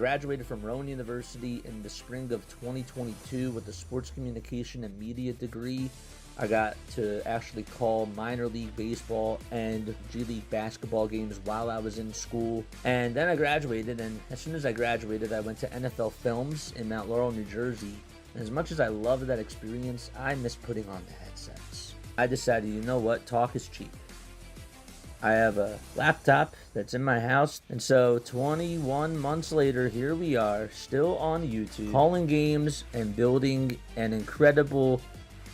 graduated from Rowan University in the spring of 2022 with a sports communication and media degree. I got to actually call minor league baseball and G League basketball games while I was in school. And then I graduated, and as soon as I graduated, I went to NFL Films in Mount Laurel, New Jersey. And as much as I loved that experience, I miss putting on the headsets. I decided, you know what, talk is cheap. I have a laptop that's in my house, and so 21 months later, here we are, still on YouTube, calling games and building an incredible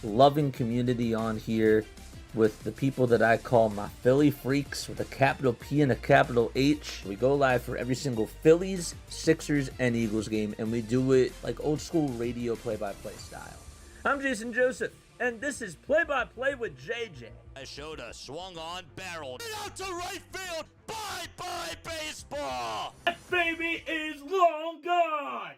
loving community on here with the people that I call my Philly freaks with a capital P and a capital H. We go live for every single Phillies, Sixers, and Eagles game, and we do it like old school radio play-by-play style. I'm Jason Joseph, and this is Play-by-Play with JJ. I showed a swung on barrel out to right field. Bye-bye baseball. That baby is long gone.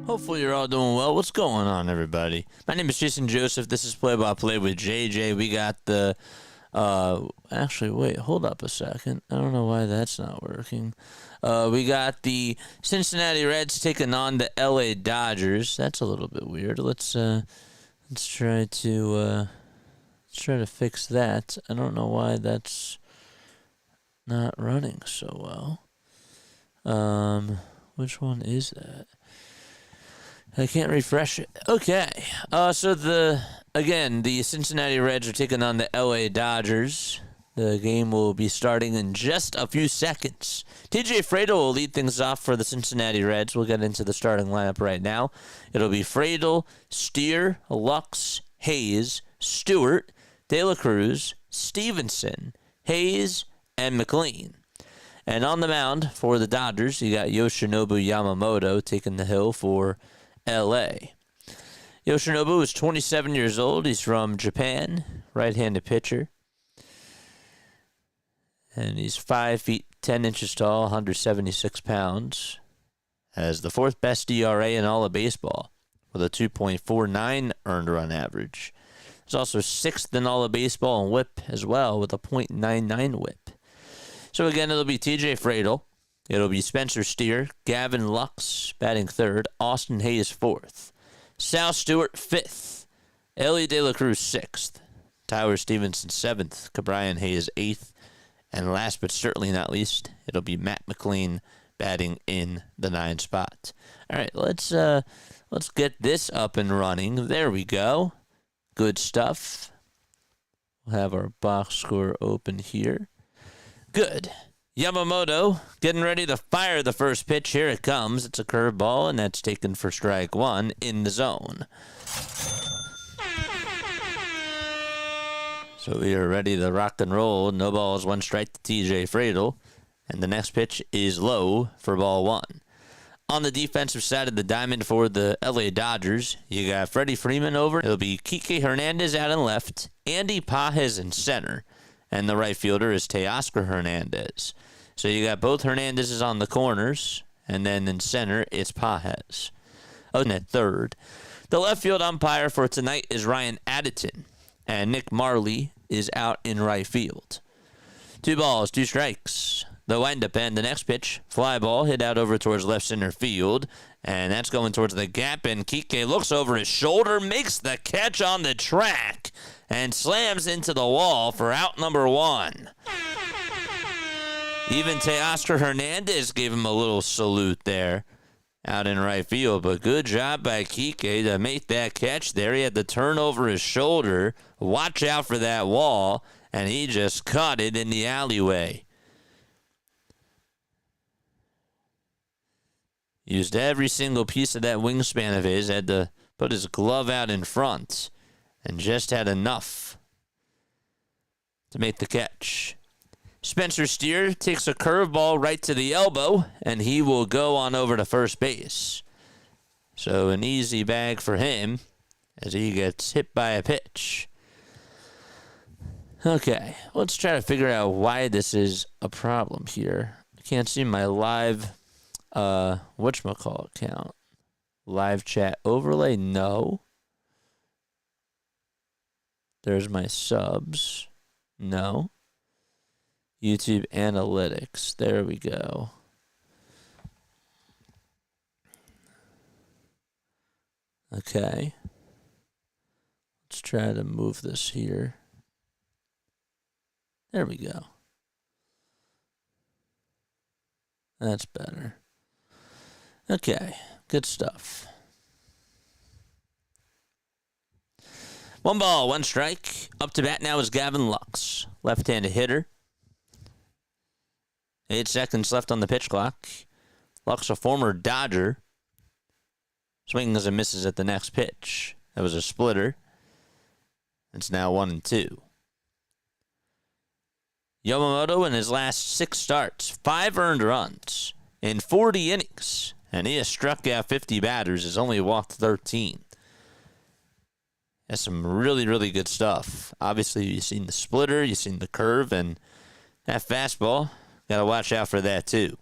Hopefully you're all doing well. What's going on, everybody? My name is Jason Joseph. This is Play by Play with JJ. We got the actually, wait, hold up a second. I don't know why that's not working. We got the Cincinnati Reds taking on the LA Dodgers. That's a little bit weird. Let's try to fix that. I don't know why that's not running so well. Which one is that? I can't refresh it. Okay. So the Cincinnati Reds are taking on the LA Dodgers. The game will be starting in just a few seconds. TJ Friedl will lead things off for the Cincinnati Reds. We'll get into the starting lineup right now. It'll be Friedl, Steer, Lux, Hayes, Stewart, De La Cruz, Stevenson, Hayes, and McLean. And on the mound for the Dodgers, you got Yoshinobu Yamamoto taking the hill for LA. Yoshinobu is 27 years old. He's from Japan, right-handed pitcher. And he's 5 feet 10 inches tall, 176 pounds. Has the fourth best ERA in all of baseball with a 2.49 earned run average. He's also sixth in all of baseball in whip as well with a .99 whip. So again, it'll be TJ Friedl. It'll be Spencer Steer, Gavin Lux batting third, Austin Hayes fourth, Sal Stewart fifth, Elly De La Cruz sixth, Tyler Stevenson seventh, Cabrian Hayes eighth, and last but certainly not least, it'll be Matt McLean batting in the 9 spot. All right, let's get this up and running. There we go. Good stuff. We'll have our box score open here. Good. Yamamoto getting ready to fire the first pitch. Here it comes. It's a curveball, and that's taken for strike one in the zone. So we are ready to rock and roll. No balls, one strike to TJ Friedl. And the next pitch is low for ball one. On the defensive side of the diamond for the LA Dodgers, you got Freddie Freeman over. It'll be Kike Hernandez out in left, Andy Pages in center. And the right fielder is Teoscar Hernandez. So you got both Hernandezes on the corners, and then in center, it's Pages. And at third. The left field umpire for tonight is Ryan Addington, and Nick Marley is out in right field. 2 balls, 2 strikes. The windup and the next pitch, fly ball, hit out over towards left center field, and that's going towards the gap, and Kike looks over his shoulder, makes the catch on the track, and slams into the wall for out number 1. Even Teoscar Hernandez gave him a little salute there out in right field, but good job by Kike to make that catch there. He had to turn over his shoulder, watch out for that wall, and he just caught it in the alleyway. Used every single piece of that wingspan of his, had to put his glove out in front, and just had enough to make the catch. Spencer Steer takes a curveball right to the elbow, and he will go on over to first base. So an easy bag for him as he gets hit by a pitch. Okay, let's try to figure out why this is a problem here. I can't see my live whatchamacallit count. Live chat overlay, no. There's my subs, no. YouTube analytics, there we go. Okay. Let's try to move this here. There we go. That's better. Okay, good stuff. 1 ball, 1 strike. Up to bat now is Gavin Lux, left-handed hitter. 8 seconds left on the pitch clock. Lux, a former Dodger. Swings and misses at the next pitch. That was a splitter. It's now 1-2. Yamamoto in his last 6 starts, 5 earned runs in 40 innings, and he has struck out 50 batters, has only walked 13. That's some really, really good stuff. Obviously, you've seen the splitter, you've seen the curve, and that fastball, got to watch out for that too.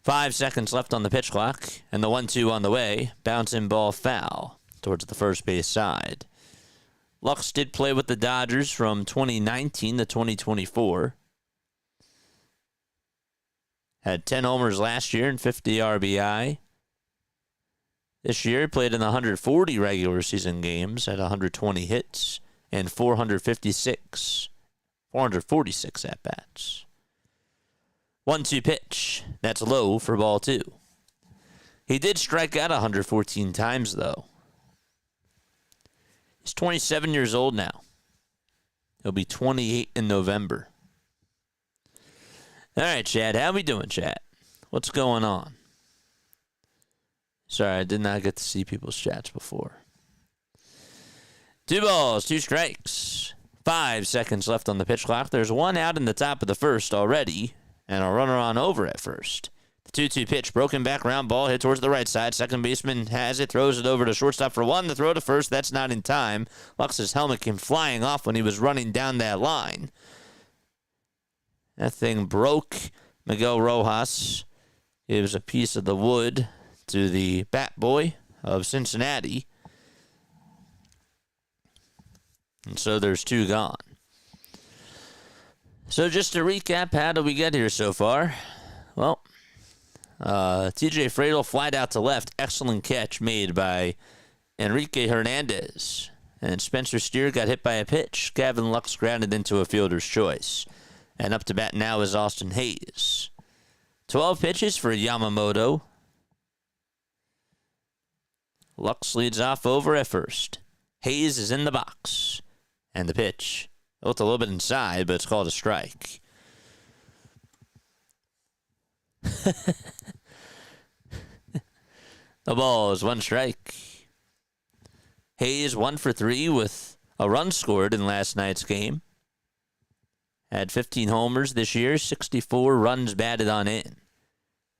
5 seconds left on the pitch clock, and the 1-2 on the way. Bouncing ball foul towards the first base side. Lux did play with the Dodgers from 2019 to 2024. Had 10 homers last year and 50 RBI. This year, he played in 140 regular season games, had 120 hits, and 446 at-bats. 1-2 pitch. That's low for ball 2. He did strike out 114 times, though. He's 27 years old now. He'll be 28 in November. All right, Chad. How we doing, Chad? What's going on? Sorry, I did not get to see people's chats before. 2 balls, 2 strikes. 5 seconds left on the pitch clock. There's 1 out in the top of the first already, and a runner on over at first. The 2-2 pitch, broken back round ball, hit towards the right side. Second baseman has it, throws it over to shortstop for 1. The throw to first, that's not in time. Lux's helmet came flying off when he was running down that line. That thing broke. Miguel Rojas gives a piece of the wood to the bat boy of Cincinnati. And so there's 2 gone. So just to recap, how did we get here so far? Well, TJ Fradel flied out to left. Excellent catch made by Enrique Hernandez. And Spencer Steer got hit by a pitch. Gavin Lux grounded into a fielder's choice. And up to bat now is Austin Hayes. 12 pitches for Yamamoto. Lux leads off over at first. Hayes is in the box. And the pitch. Looked a little bit inside, but it's called a strike. The ball is 1 strike. Hayes 1 for 3 with a run scored in last night's game. Had 15 homers this year, 64 runs batted on in.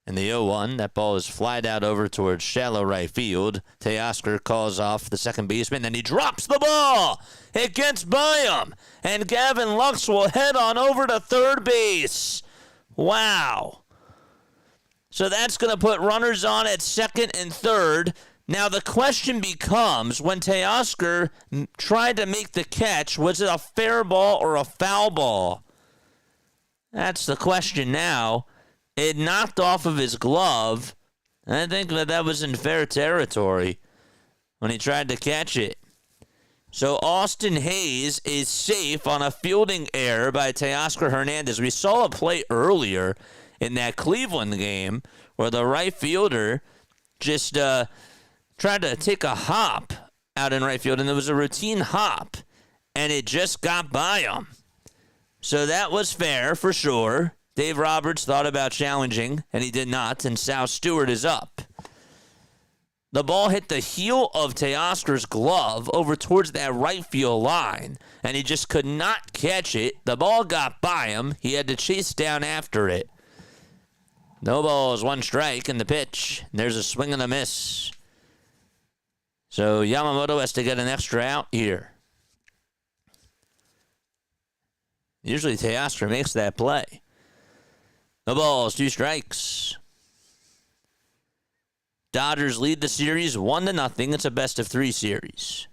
And the 0-1, that ball is flied out over towards shallow right field. Teoscar calls off the second baseman, and he drops the ball. It gets by him, and Gavin Lux will head on over to third base. Wow. So that's going to put runners on at second and third. Now the question becomes, when Teoscar tried to make the catch, was it a fair ball or a foul ball? That's the question now. It knocked off of his glove. I think that was in fair territory when he tried to catch it. So Austin Hayes is safe on a fielding error by Teoscar Hernandez. We saw a play earlier in that Cleveland game where the right fielder just tried to take a hop out in right field, and it was a routine hop, and it just got by him. So that was fair for sure. Dave Roberts thought about challenging, and he did not, and Sal Stewart is up. The ball hit the heel of Teoscar's glove over towards that right field line, and he just could not catch it. The ball got by him. He had to chase down after it. No balls, 1 strike in the pitch. There's a swing and a miss. So Yamamoto has to get an extra out here. Usually Teoscar makes that play. No balls, 2 strikes. Dodgers lead the series 1-0. It's a best-of-3 series.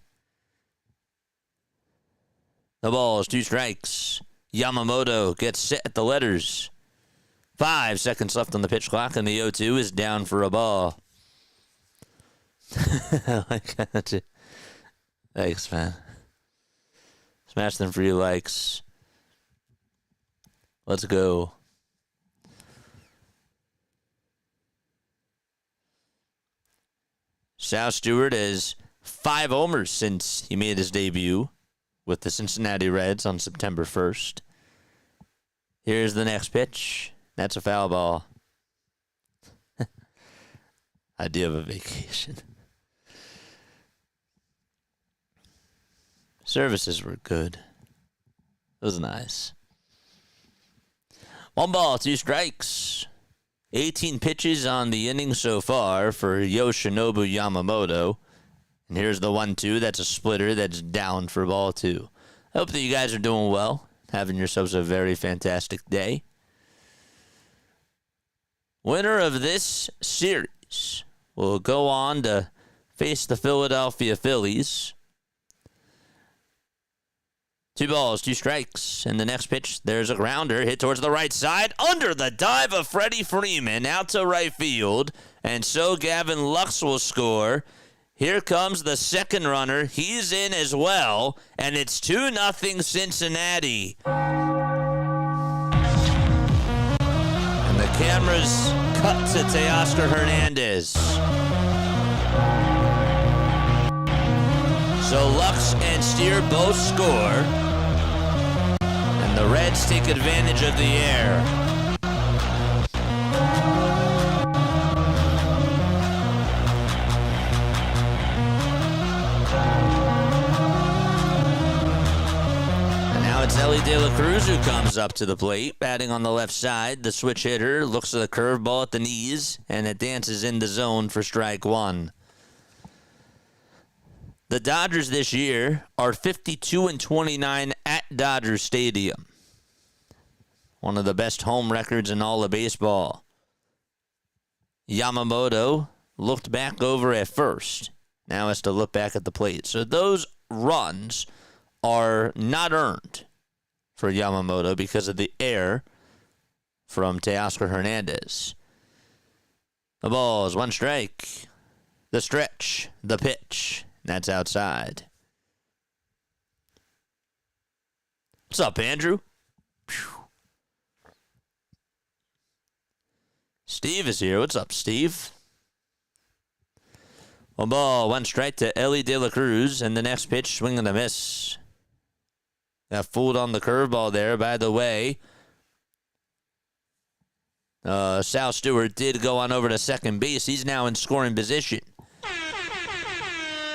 No balls, 2 strikes. Yamamoto gets set at the letters. 5 seconds left on the pitch clock, and the 0-2 is down for a ball. I like that. Thanks, man. Smash them free likes. Let's go. Sal Stewart has 5 homers since he made his debut with the Cincinnati Reds on September 1st. Here's the next pitch. That's a foul ball. Idea of a vacation. Services were good. It was nice. 1 ball, 2 strikes. 18 pitches on the inning so far for Yoshinobu Yamamoto. And here's the 1-2. That's a splitter that's down for ball 2. I hope that you guys are doing well. Having yourselves a very fantastic day. Winner of this series will go on to face the Philadelphia Phillies. 2 balls, 2 strikes. And the next pitch, there's a grounder hit towards the right side. Under the dive of Freddie Freeman out to right field. And so Gavin Lux will score. Here comes the second runner. He's in as well. And it's 2-0 Cincinnati. And the cameras cut to Teoscar Hernandez. So Lux and Steer both score. And the Reds take advantage of the air. And now it's Elly De La Cruz who comes up to the plate, batting on the left side. The switch hitter looks at the curveball at the knees, and it dances in the zone for strike 1. The Dodgers this year are 52-29 at Dodger Stadium. One of the best home records in all of baseball. Yamamoto looked back over at first. Now has to look back at the plate. So those runs are not earned for Yamamoto because of the error from Teoscar Hernandez. The ball is 1 strike. The stretch. The pitch. That's outside. What's up, Andrew? Whew. Steve is here. What's up, Steve? 1 ball, 1 strike to Elly De La Cruz, and the next pitch, swing and a miss. Got fooled on the curveball there, by the way. Sal Stewart did go on over to second base. He's now in scoring position.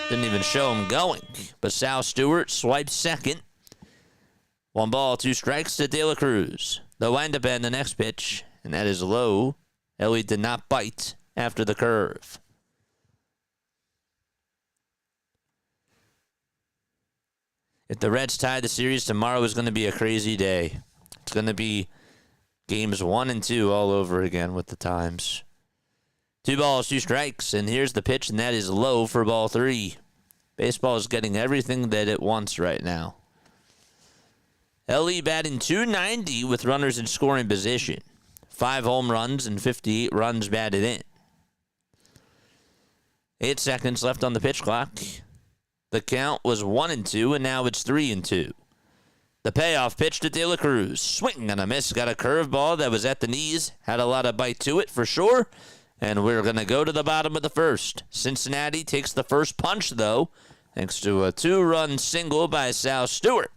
Didn't even show him going. But Sal Stewart swipes second. 1 ball, 2 strikes to De La Cruz. The windup and the next pitch, and that is low. Elly did not bite after the curve. If the Reds tie the series, tomorrow is going to be a crazy day. It's going to be games 1 and 2 all over again with the times. 2 balls, 2 strikes, and here's the pitch, and that is low for ball 3. Baseball is getting everything that it wants right now. Elly batting .290 with runners in scoring position. 5 home runs and 58 runs batted in. 8 seconds left on the pitch clock. The count was 1-2, and now it's 3-2. The payoff pitch to De La Cruz. Swing and a miss. Got a curveball that was at the knees. Had a lot of bite to it for sure. And we're going to go to the bottom of the first. Cincinnati takes the first punch, though, thanks to a 2-run single by Sal Stewart.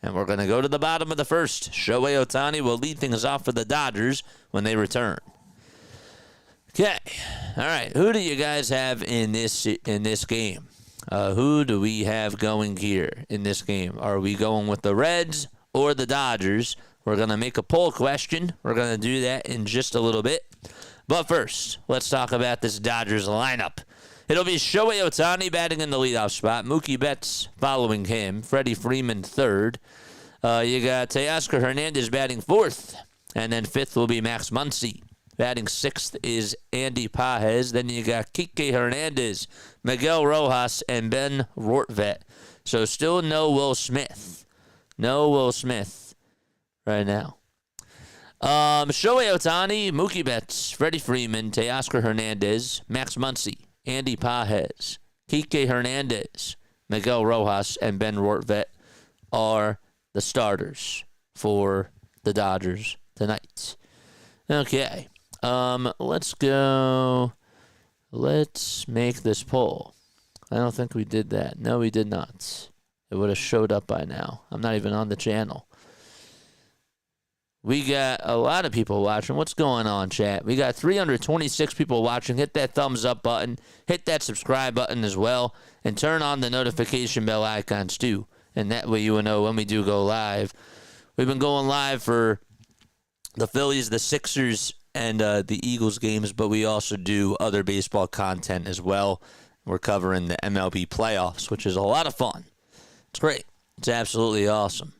And we're going to go to the bottom of the first. Shohei Ohtani will lead things off for the Dodgers when they return. Okay. All right. Who do you guys have in this game? Who do we have going here in this game? Are we going with the Reds or the Dodgers? We're going to make a poll question. We're going to do that in just a little bit. But first, let's talk about this Dodgers lineup. It'll be Shohei Ohtani batting in the leadoff spot. Mookie Betts following him. Freddie Freeman third. You got Teoscar Hernandez batting fourth. And then fifth will be Max Muncy. Batting sixth is Andy Pages. Then you got Kike Hernandez, Miguel Rojas, and Ben Rortvedt. So still no Will Smith. No Will Smith right now. Shohei Ohtani, Mookie Betts, Freddie Freeman, Teoscar Hernandez, Max Muncy. Andy Pages, Kike Hernandez, Miguel Rojas, and Ben Rortvedt are the starters for the Dodgers tonight. Okay. Let's go. Let's make this poll. I don't think we did that. No, we did not. It would have showed up by now. I'm not even on the channel. We got a lot of people watching. What's going on, chat? We got 326 people watching. Hit that thumbs up button. Hit that subscribe button as well. And turn on the notification bell icons too. And that way you will know when we do go live. We've been going live for the Phillies, the Sixers, and the Eagles games, but we also do other baseball content as well. We're covering the MLB playoffs, which is a lot of fun. It's great. It's absolutely awesome.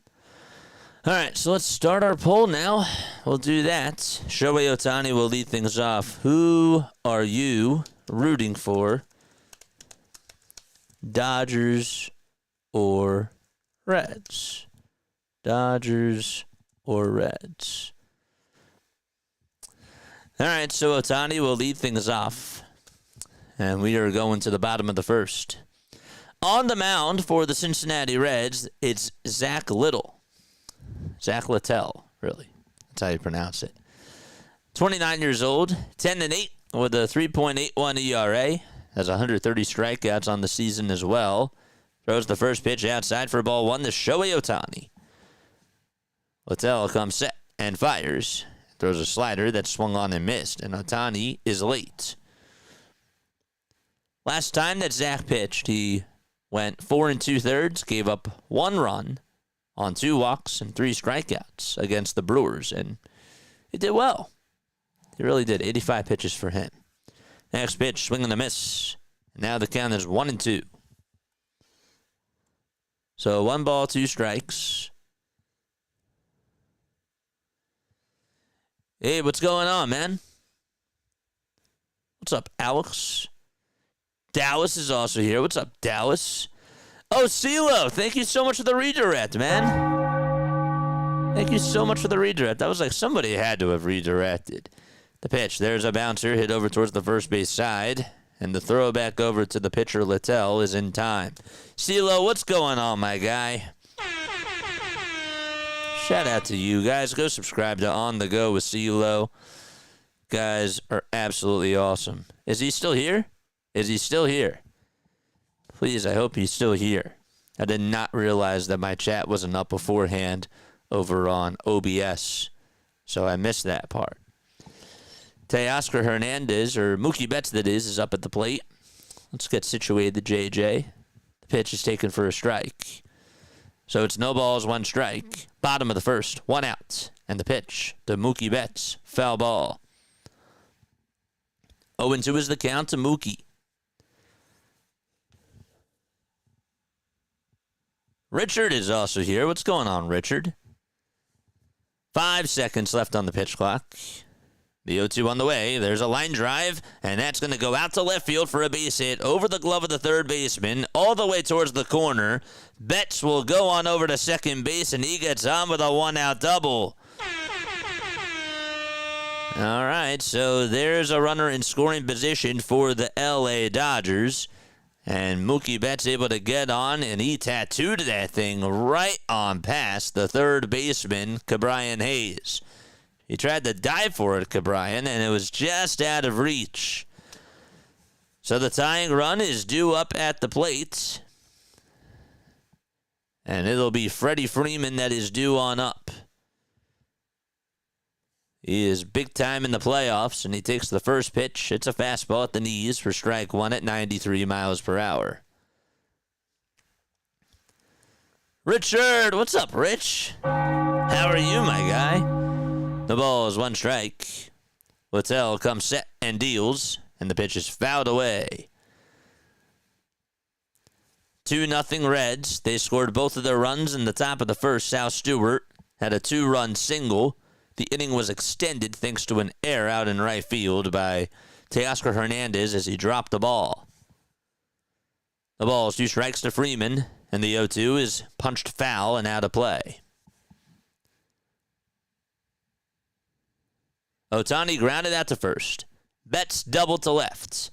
All right, so let's start our poll now. We'll do that. Shohei Ohtani will lead things off. Who are you rooting for? Dodgers or Reds? Dodgers or Reds? All right, so Ohtani will lead things off. And we are going to the bottom of the first. On the mound for the Cincinnati Reds, it's Zack Littell. Zack Littell, really. That's how you pronounce it. 29 years old, 10-8 with a 3.81 ERA. Has 130 strikeouts on the season as well. Throws the first pitch outside for ball one to Shohei Ohtani. Littell comes set and fires. Throws a slider that swung on and missed, and Ohtani is late. Last time that Zach pitched, he went 4 2/3, gave up 1 run on 2 walks and 3 strikeouts against the Brewers, and he did well. He really did. 85 pitches for him. Next pitch, swing and a miss. Now the count is 1-2. So 1 ball, 2 strikes. Hey, what's going on, man? What's up, Alex? Dallas is also here. What's up, Dallas? Oh, CeeLo, thank you so much for the redirect, man. Thank you so much for the redirect. That was like somebody had to have redirected. The pitch, there's a bouncer hit over towards the first base side, and the throw back over to the pitcher, Littell, is in time. CeeLo, what's going on, my guy? Shout out to you guys. Go subscribe to On The Go with CeeLo. Guys are absolutely awesome. Is he still here? Is he still here? Please, I hope he's still here. I did not realize that my chat wasn't up beforehand over on OBS, so I missed that part. Teoscar Hernandez, or Mookie Betts that is up at the plate. Let's get situated, JJ. The pitch is taken for a strike. So it's no balls, 1 strike. Bottom of the first, 1 out. And the pitch to Mookie Betts, foul ball. 0-2 is the count to Mookie. Richard is also here. What's going on, Richard? 5 seconds left on the pitch clock. The 0-2 on the way. There's a line drive, and that's going to go out to left field for a base hit over the glove of the third baseman, all the way towards the corner. Betts will go on over to second base, and he gets on with a 1-out double. All right, so there's a runner in scoring position for the LA Dodgers. And Mookie Betts able to get on, and he tattooed that thing right on past the third baseman, Ke'Bryan Hayes. He tried to dive for it, Ke'Bryan, and it was just out of reach. So the tying run is due up at the plate. And it'll be Freddie Freeman that is due on up. He is big time in the playoffs, and he takes the first pitch. It's a fastball at the knees for strike 1 at 93 miles per hour. Richard, what's up, Rich? How are you, my guy? The ball is 1 strike. Littell comes set and deals, and the pitch is fouled away. 2-0 Reds. They scored both of their runs in the top of the first. Sal Stewart had a 2-run single. The inning was extended thanks to an error out in right field by Teoscar Hernandez as he dropped the ball. The ball is 2 strikes to Freeman, and the 0-2 is punched foul and out of play. Ohtani grounded out to first. Betts doubled to left.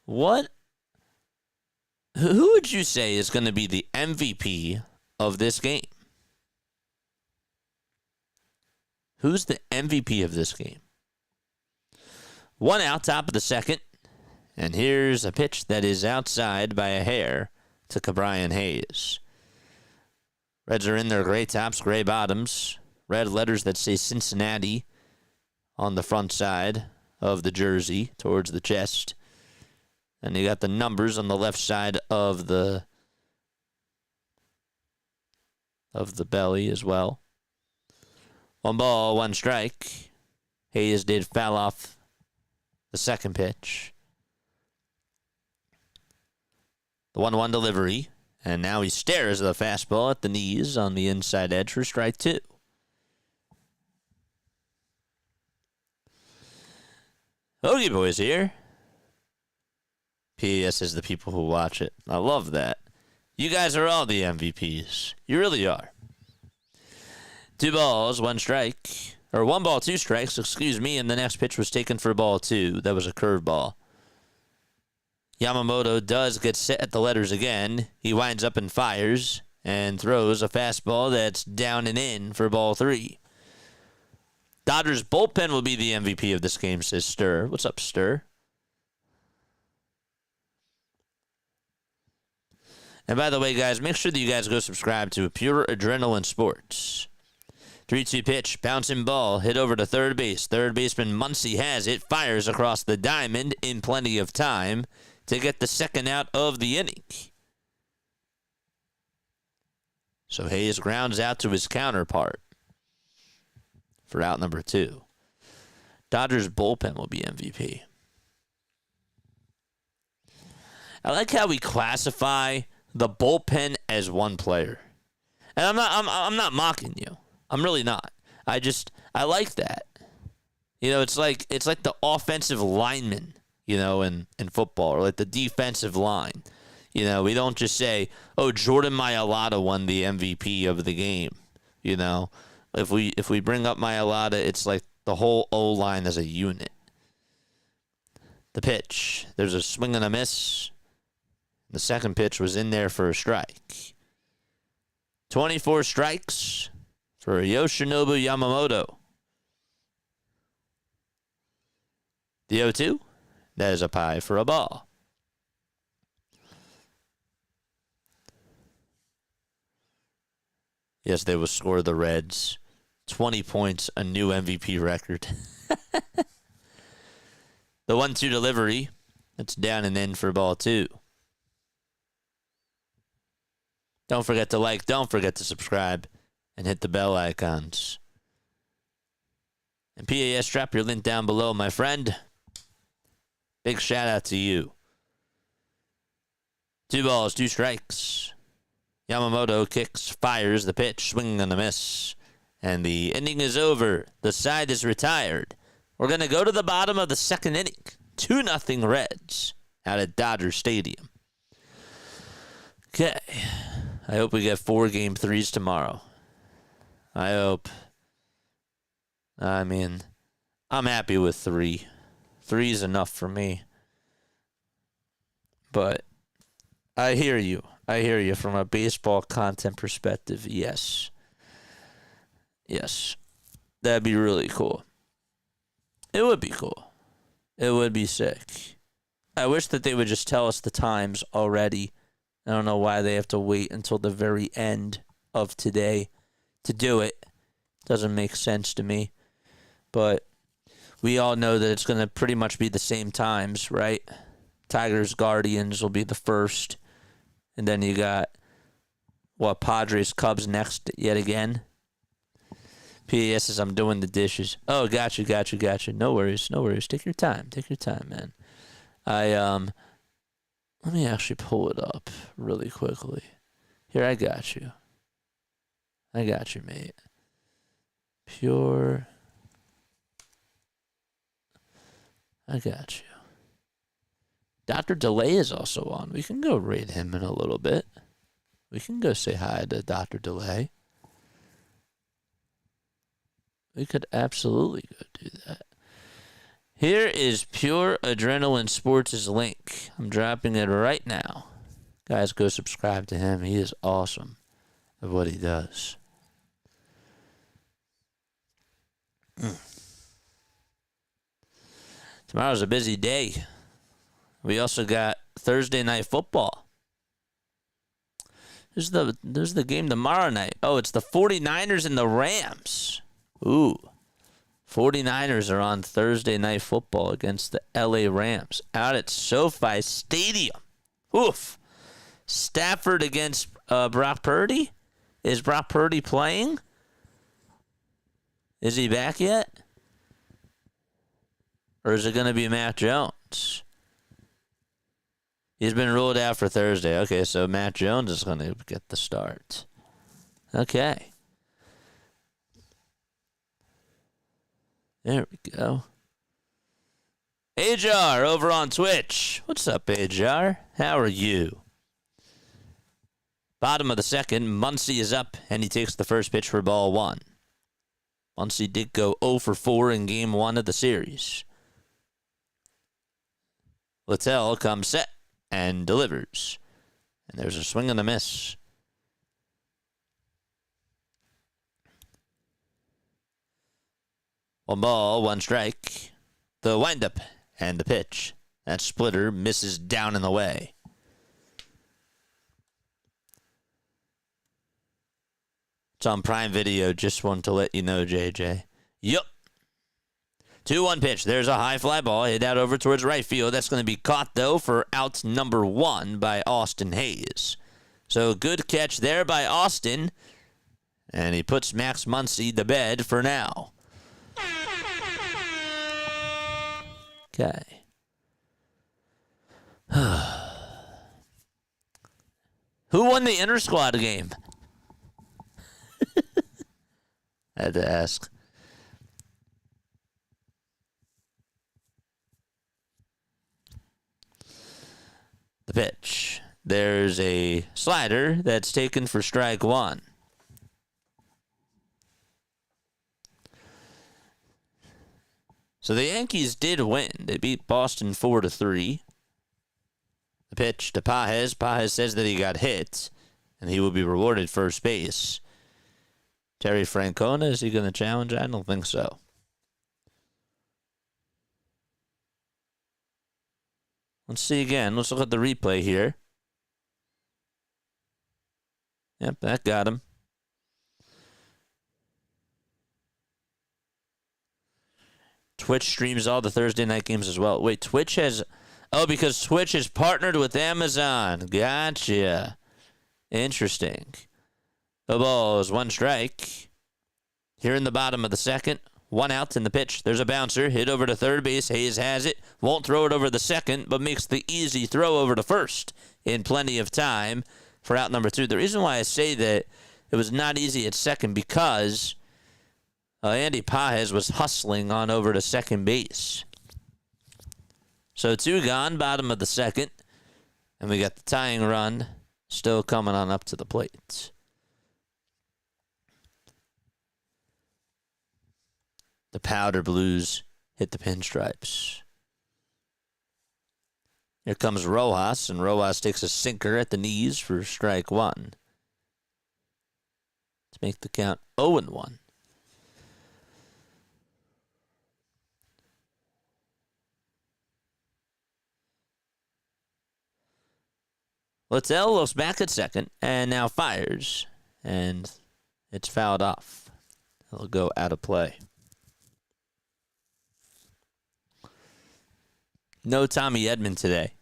What? Who would you say is going to be the MVP of this game? Who's the MVP of this game? 1 out, top of the second. And here's a pitch that is outside by a hair to Ke'Bryan Hayes. Reds are in their gray tops, gray bottoms. Red letters that say Cincinnati on the front side of the jersey towards the chest. And you got the numbers on the left side of the belly as well. 1 ball, 1 strike. Hayes did foul off the second pitch. The 1-1 delivery. And now he stares at the fastball at the knees on the inside edge for strike 2. Hoagie Boys here. P.S. is the people who watch it. I love that. You guys are all the MVPs. You really are. 2 balls, 1 strike. Or 1 ball, 2 strikes, excuse me, and the next pitch was taken for ball 2. That was a curveball. Yamamoto does get set at the letters again. He winds up and fires and throws a fastball that's down and in for ball 3. Dodgers bullpen will be the MVP of this game, says Stir. What's up, Stir? And by the way, guys, make sure that you guys go subscribe to Pure Adrenaline Sports. 3-2 pitch, bouncing ball, hit over to third base. Third baseman Muncy has it, fires across the diamond in plenty of time to get the second out of the inning. So Hayes grounds out to his counterpart for out number 2. Dodgers bullpen will be MVP. I like how we classify the bullpen as one player. And I'm not mocking you. I'm really not. I like that. You know, it's like the offensive lineman, you know, in football, or like the defensive line. You know, we don't just say, "Oh, Jordan Mailata won the MVP of the game." You know, if we bring up Mailata, it's like the whole O-line as a unit. The pitch, there's a swing and a miss. The second pitch was in there for a strike. 24 strikes for Yoshinobu Yamamoto. The 0-2, that is a pie for a ball. Yes, they will score the Reds 20 points, a new MVP record. The 1-2 delivery, that's down and in for ball 2. Don't forget to like, don't forget to subscribe, and hit the bell icons. And PAS, drop your link down below, my friend. Big shout out to you. 2 balls, 2 strikes. Yamamoto kicks, fires the pitch, swing and a miss. And the inning is over. The side is retired. We're going to go to the bottom of the second inning. 2-0 Reds out at Dodger Stadium. Okay. I hope we get 4 game 3s tomorrow. I hope. I mean, I'm happy with 3. 3 is enough for me. But I hear you. I hear you from a baseball content perspective. Yes. Yes. That'd be really cool. It would be cool. It would be sick. I wish that they would just tell us the times already. I don't know why they have to wait until the very end of today to do it. Doesn't make sense to me. But we all know that it's going to pretty much be the same times, right? Tigers, Guardians will be the first. And then you got, Padres, Cubs next yet again. PAS says I'm doing the dishes. Oh, got you. No worries. Take your time, man. Let me actually pull it up really quickly. Here, I got you, mate. Pure. I got you. Dr. Delay is also on. We can go raid him in a little bit. We can go say hi to Dr. Delay. We could absolutely go do that. Here is Pure Adrenaline Sports' link. I'm dropping it right now. Guys, go subscribe to him. He is awesome at what he does. Tomorrow's a busy day. We also got Thursday night football. There's the game tomorrow night. Oh, it's the 49ers and the Rams. Ooh. 49ers are on Thursday night football against the LA Rams out at SoFi Stadium. Oof. Stafford against Brock Purdy? Is Brock Purdy playing? Is he back yet? Or is it going to be Mac Jones? He's been ruled out for Thursday. Okay, so Mac Jones is going to get the start. Okay. There we go. Ajar over on Twitch. What's up, Ajar? How are you? Bottom of the second, Muncy is up, and he takes the first pitch for ball one. Muncy did go 0 for 4 in game 1 of the series. Littell comes set and delivers. And there's a swing and a miss. One ball, one strike. The windup and the pitch. That splitter misses down in the way. It's on Prime Video. Just wanted to let you know, JJ. Yup. 2-1 pitch. There's a high fly ball hit out over towards right field. That's going to be caught, though, for out number 1 by Austin Hayes. So good catch there by Austin. And he puts Max Muncy to bed for now. Okay. Who won the inter-squad game? I had to ask. The pitch. There's a slider that's taken for strike 1. So the Yankees did win. They beat Boston 4-3. The pitch to Pages. Pages says that he got hit, and he will be rewarded first base. Terry Francona, is he going to challenge? I don't think so. Let's see again. Let's look at the replay here. Yep, that got him. Twitch streams all the Thursday night games as well. Wait, Twitch has... Oh, because Twitch is partnered with Amazon. Gotcha. Interesting. The ball is 1 strike. Here in the bottom of the second. 1 out in the pitch. There's a bouncer. Hit over to third base. Hayes has it. Won't throw it over the second, but makes the easy throw over to first in plenty of time for out number 2. The reason why I say that it was not easy at second because Andy Pages was hustling on over to second base. So 2 gone, bottom of the second. And we got the tying run still coming on up to the plate. The powder blues hit the pinstripes. Here comes Rojas, and Rojas takes a sinker at the knees for strike 1. To make the count 0-1. Littell looks back at second and now fires, and it's fouled off. It'll go out of play. No Tommy Edman today.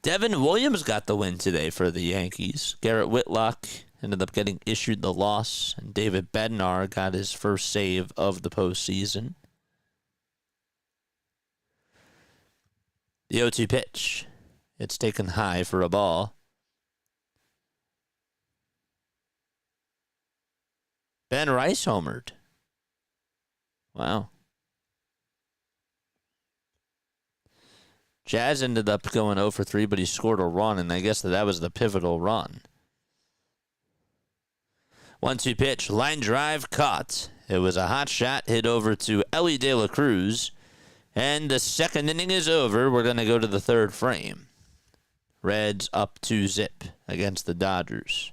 Devin Williams got the win today for the Yankees. Garrett Whitlock ended up getting issued the loss, and David Bednar got his first save of the postseason. The 0-2 pitch. It's taken high for a ball. Ben Rice homered. Wow. Jazz ended up going 0 for 3, but he scored a run, and I guess that was the pivotal run. 1-2 pitch, line drive, caught. It was a hot shot hit over to Elly De La Cruz. And the second inning is over. We're going to go to the third frame. Reds up 2-zip against the Dodgers.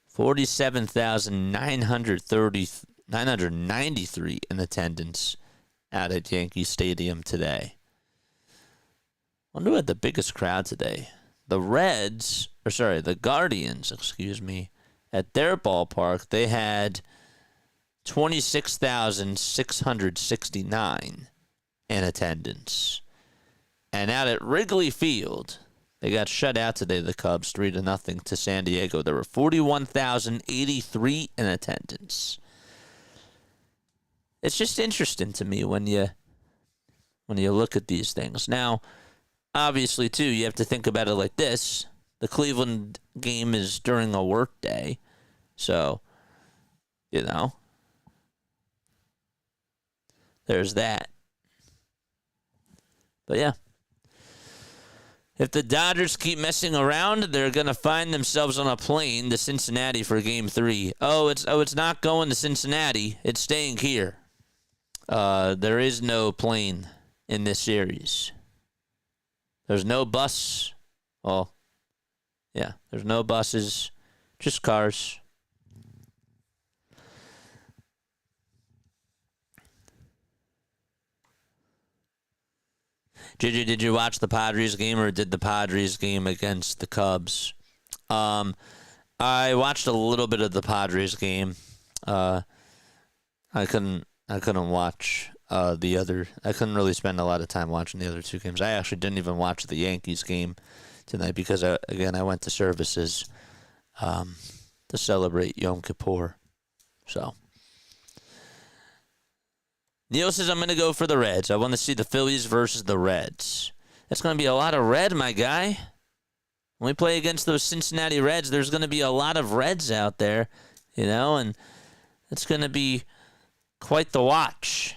47,993 in attendance out at Yankee Stadium today. Wonder what the biggest crowd today. The Guardians, at their ballpark, they had 26,669 in attendance. And out at Wrigley Field, they got shut out today, the Cubs, 3-0 to San Diego. There were 41,083 in attendance. It's just interesting to me when you look at these things. Now, obviously, too, you have to think about it like this. The Cleveland game is during a work day. So, there's that. But, yeah. If the Dodgers keep messing around, they're going to find themselves on a plane to Cincinnati for Game 3. It's not going to Cincinnati. It's staying here. There is no plane in this series. There's no bus. Well, yeah, there's no buses, just cars. Did you watch the Padres game, or did the Padres game against the Cubs? I watched a little bit of the Padres game. I couldn't watch the other. I couldn't really spend a lot of time watching the other two games. I actually didn't even watch the Yankees game tonight because I went to services to celebrate Yom Kippur. So Neil says I'm going to go for the Reds. I want to see the Phillies versus the Reds. That's going to be a lot of red, my guy. When we play against those Cincinnati Reds, there's going to be a lot of Reds out there, and it's going to be quite the watch.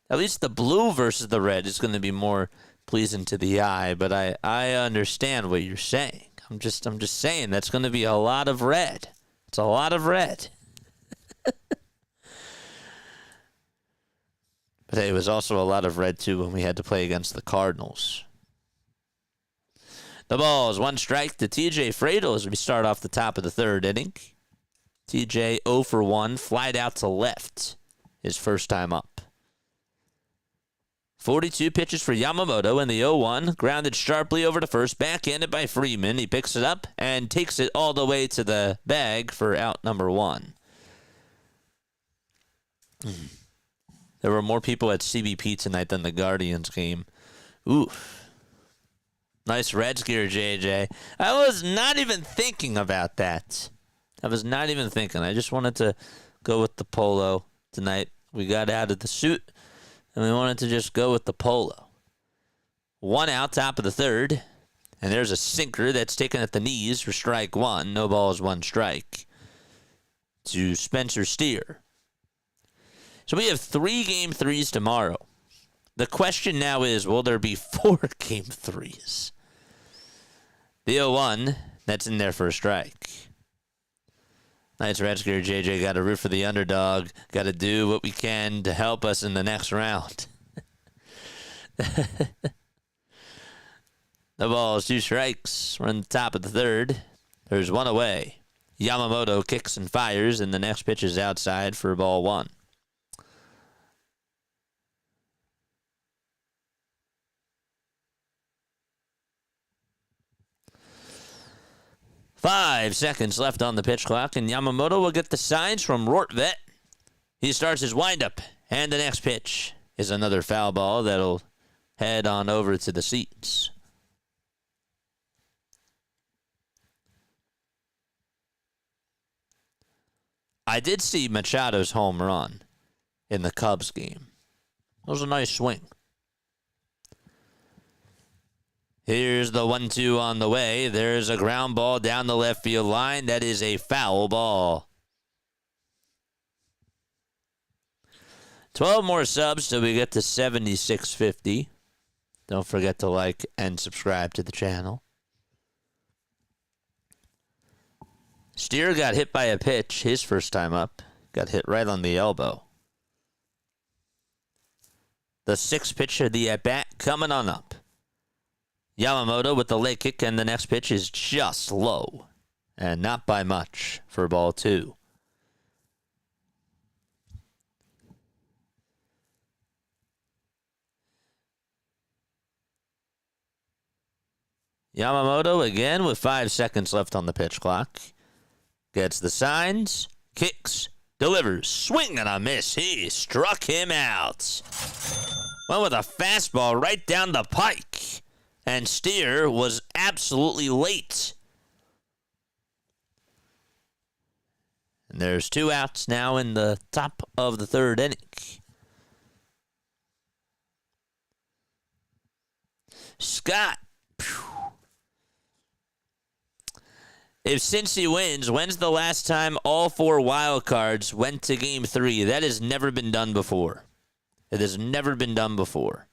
At least the blue versus the red is going to be more pleasing to the eye, but I understand what you're saying. I'm just saying that's going to be a lot of red. It's a lot of red. But hey, it was also a lot of red, too, when we had to play against the Cardinals. The ball is 1 strike to TJ Fradel as we start off the top of the third inning. TJ 0 for 1, flied out to left his first time up. 42 pitches for Yamamoto in the 0-1, grounded sharply over to first, backhanded by Freeman. He picks it up and takes it all the way to the bag for out number 1. There were more people at CBP tonight than the Guardians game. Oof. Nice Reds gear, JJ. I was not even thinking about that. I just wanted to go with the polo tonight. We got out of the suit, and we wanted to just go with the polo. 1 out, top of the third. And there's a sinker that's taken at the knees for strike 1. No balls, 1 strike. To Spencer Steer. So we have 3 game 3s tomorrow. The question now is, will there be 4 game 3s? The 0-1, that's in there for a strike. Nice Reds gear, JJ. Got to root for the underdog. Got to do what we can to help us in the next round. The ball is 2 strikes. We're in the top of the third. There's 1 away. Yamamoto kicks and fires, and the next pitch is outside for ball 1. Five seconds left on the pitch clock, and Yamamoto will get the signs from Rortvet. He starts his windup, and the next pitch is another foul ball that'll head on over to the seats. I did see Machado's home run in the Cubs game. It was a nice swing. Here's the 1-2 on the way. There's a ground ball down the left field line. That is a foul ball. 12 more subs till we get to 7650. Don't forget to like and subscribe to the channel. Steer got hit by a pitch his first time up. Got hit right on the elbow. The 6th pitch of the at-bat coming on up. Yamamoto with the leg kick, and the next pitch is just low. And not by much for ball 2. Yamamoto again with 5 seconds left on the pitch clock. Gets the signs, kicks, delivers, swing and a miss. He struck him out. Went with a fastball right down the pike. And Steer was absolutely late. And there's 2 outs now in the top of the 3rd inning. Scott. Phew. If Cincy wins, when's the last time all 4 wild cards went to Game 3? That has never been done before. It has never been done before.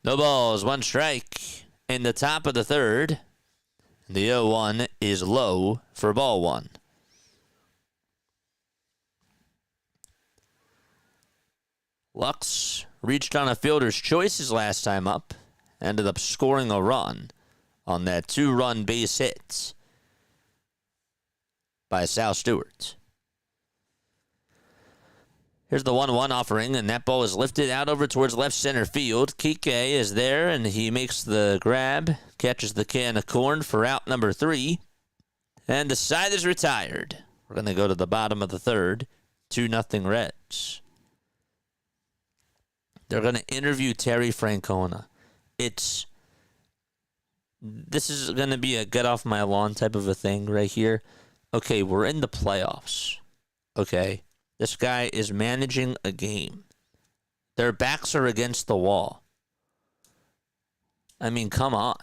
No balls, 1 strike in the top of the 3rd. The 0-1 is low for ball 1. Lux reached on a fielder's choice his last time up. Ended up scoring a run on that 2-run base hit by Sal Stewart. Here's the 1-1 offering, and that ball is lifted out over towards left center field. Kike is there, and he makes the grab, catches the can of corn for out number 3, and the side is retired. We're going to go to the bottom of the 3rd, 2-0 Reds. They're going to interview Terry Francona. This is going to be a get off my lawn type of a thing right here. Okay, we're in the playoffs. Okay. This guy is managing a game. Their backs are against the wall. I mean, come on.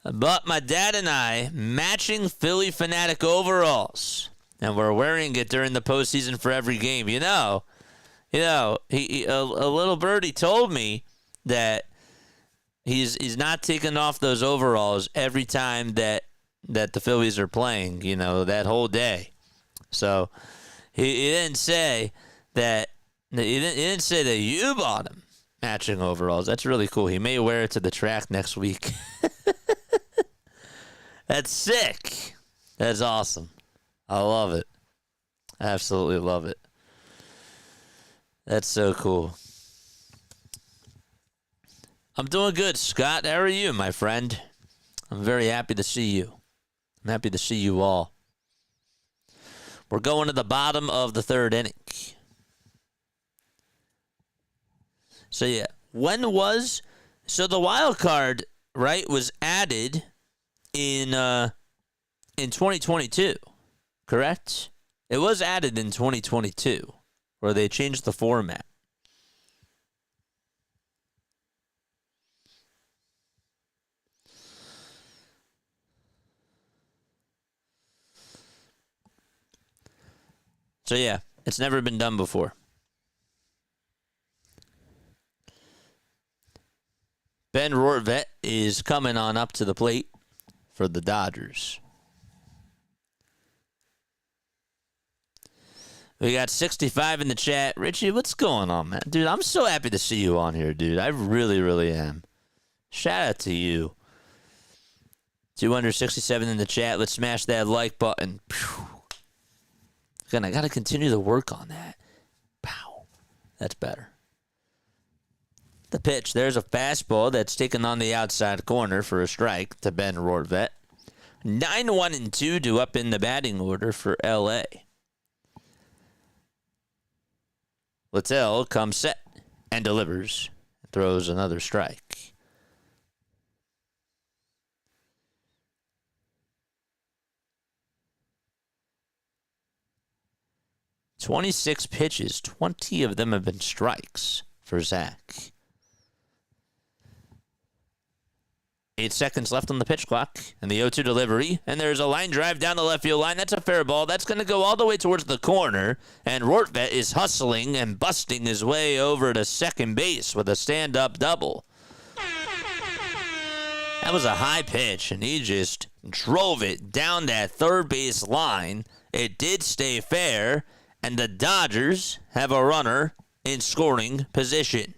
But my dad and I, matching Philly Fanatic overalls. And we're wearing it during the postseason for every game. You know, a little birdie told me that he's not taking off those overalls every time that the Phillies are playing, that whole day. So he didn't say that you bought him matching overalls. That's really cool. He may wear it to the track next week. That's sick. That's awesome. I love it. Absolutely love it. That's so cool. I'm doing good, Scott. How are you, my friend? I'm very happy to see you. I'm happy to see you all. We're going to the bottom of the 3rd inning. So, yeah. So the wild card, right, was added in 2022, correct? It was added in 2022, where they changed the format. So, yeah, it's never been done before. Ben Rortvedt is coming on up to the plate for the Dodgers. We got 65 in the chat. Richie, what's going on, man? Dude, I'm so happy to see you on here, dude. I really, really am. Shout out to you. 267 in the chat. Let's smash that like button. Phew. Again, I got to continue to work on that. Pow. That's better. The pitch. There's a fastball that's taken on the outside corner for a strike to Ben Rortvedt. 9-1-2 to up in the batting order for LA. Littell comes set and delivers. Throws another strike. "26 pitches, 20 of them have been strikes for Zach. 8 seconds left on the pitch clock, and the 0-2 delivery, and there's a line drive down the left field line. That's a fair ball. That's going to go all the way towards the corner, and Rortvedt is hustling and busting his way over to second base with a stand-up double. That was a high pitch, and he just drove it down that third base line. It did stay fair, and the Dodgers have a runner in scoring position.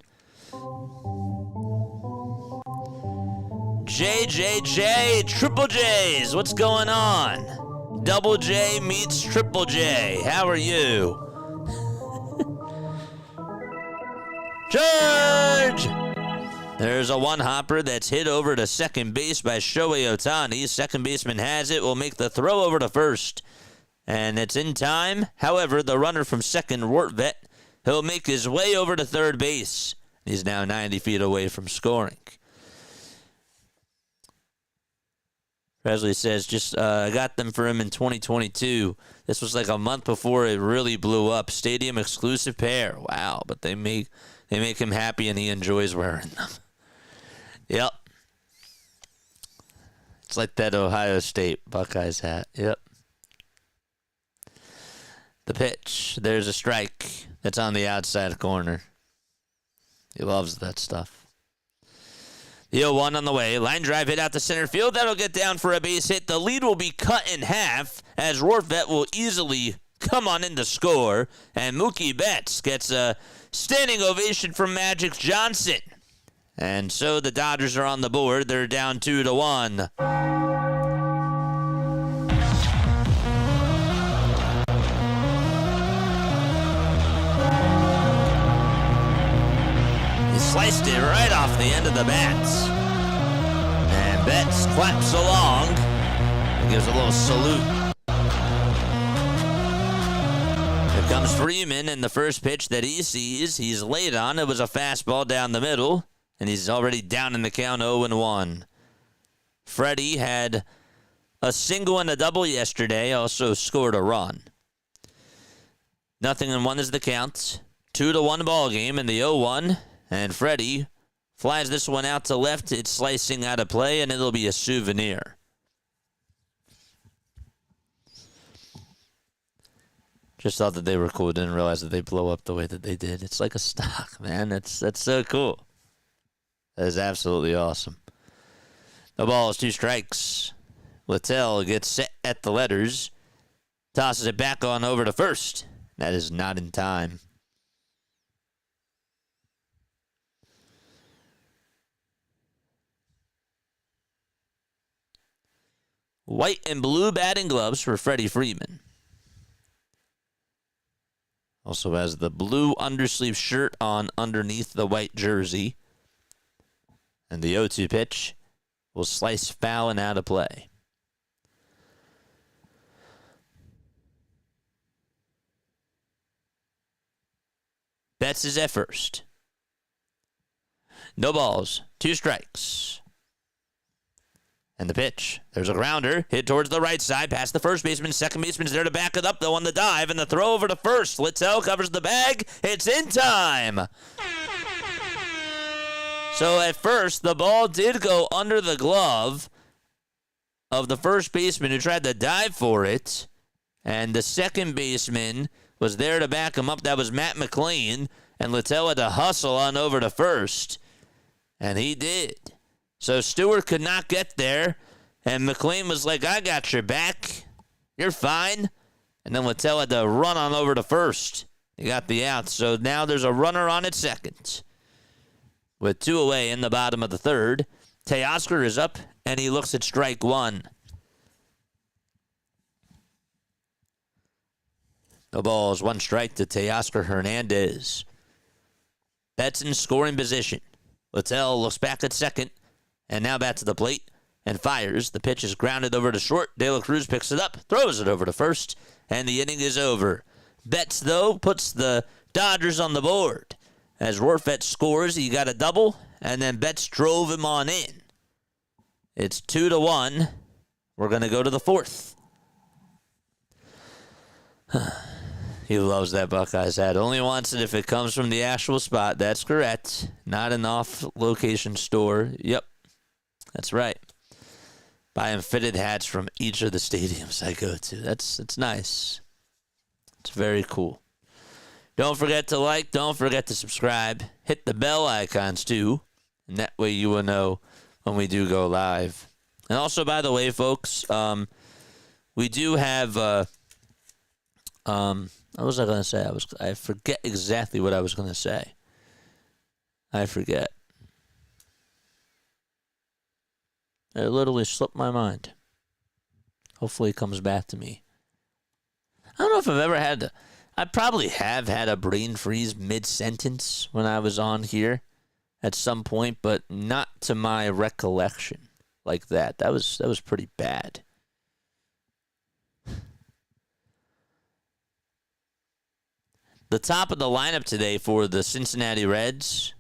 JJJ, Triple J's, what's going on? Double J meets Triple J. How are you? George! There's a one-hopper that's hit over to second base by Shohei Ohtani. Second baseman has it, will make the throw over to first. And it's in time. However, the runner from second, Rortvedt, he'll make his way over to third base. He's now 90 feet away from scoring. Presley says, I got them for him in 2022. This was like a month before it really blew up. Stadium exclusive pair. Wow, but they make him happy and he enjoys wearing them. Yep. It's like that Ohio State Buckeyes hat. Yep. The pitch. There's a strike that's on the outside corner. He loves that stuff. The 0-1 on the way. Line drive hit out to center field. That'll get down for a base hit. The lead will be cut in half as Rortvedt will easily come on in to score. And Mookie Betts gets a standing ovation from Magic Johnson. And so the Dodgers are on the board. They're down 2-1. Sliced it right off the end of the bats. And Betts claps along. He gives a little salute. Here comes Freeman, and the first pitch that he sees, he's late on. It was a fastball down the middle, and he's already down in the count 0-1. Freddie had a single and a double yesterday, also scored a run. 0-1 is the count. 2-1 ball game in the 0-1. And Freddie flies this one out to left. It's slicing out of play, and it'll be a souvenir. Just thought that they were cool. Didn't realize that they blow up the way that they did. It's like a stock, man. That's so cool. That is absolutely awesome. The ball is 2 strikes. Littell gets set at the letters. Tosses it back on over to first. That is not in time. White and blue batting gloves for Freddie Freeman. Also has the blue undersleeve shirt on underneath the white jersey. And the 0-2 pitch will slice foul and out of play. Betts is at first. No balls, 2 strikes. And the pitch. There's a grounder. Hit towards the right side. Past the first baseman. Second baseman's there to back it up, though, on the dive. And the throw over to first. Littell covers the bag. It's in time. So at first, the ball did go under the glove of the first baseman who tried to dive for it. And the second baseman was there to back him up. That was Matt McLean. And Littell had to hustle on over to first. And he did. So Stewart could not get there, and McLean was like, I got your back. You're fine. And then Littell had to run on over to first. He got the out. So now there's a runner on at second. With 2 away in the bottom of the third, Teoscar is up, and he looks at strike 1. The ball is 1 strike to Teoscar Hernandez. Betts in scoring position. Littell looks back at second. And now back to the plate and fires. The pitch is grounded over to short. De La Cruz picks it up, throws it over to first, and the inning is over. Betts, though, puts the Dodgers on the board. As Rortvedt scores, he got a double, and then Betts drove him on in. It's 2-1. We're going to go to the 4th. He loves that Buckeyes hat. Only wants it if it comes from the actual spot. That's correct. Not an off-location store. Yep. That's right. buying fitted hats from each of the stadiums I go to. It's nice. It's very cool. Don't forget to like. Don't forget to subscribe. Hit the bell icons too, and that way you will know when we do go live. And also, by the way, folks, we do have. What was I gonna say? I forget exactly what I was gonna say. I forget. It literally slipped my mind. Hopefully it comes back to me. I don't know if I've ever had I probably have had a brain freeze mid-sentence when I was on here at some point, but not to my recollection like that. That was pretty bad. The top of the lineup today for the Cincinnati Reds,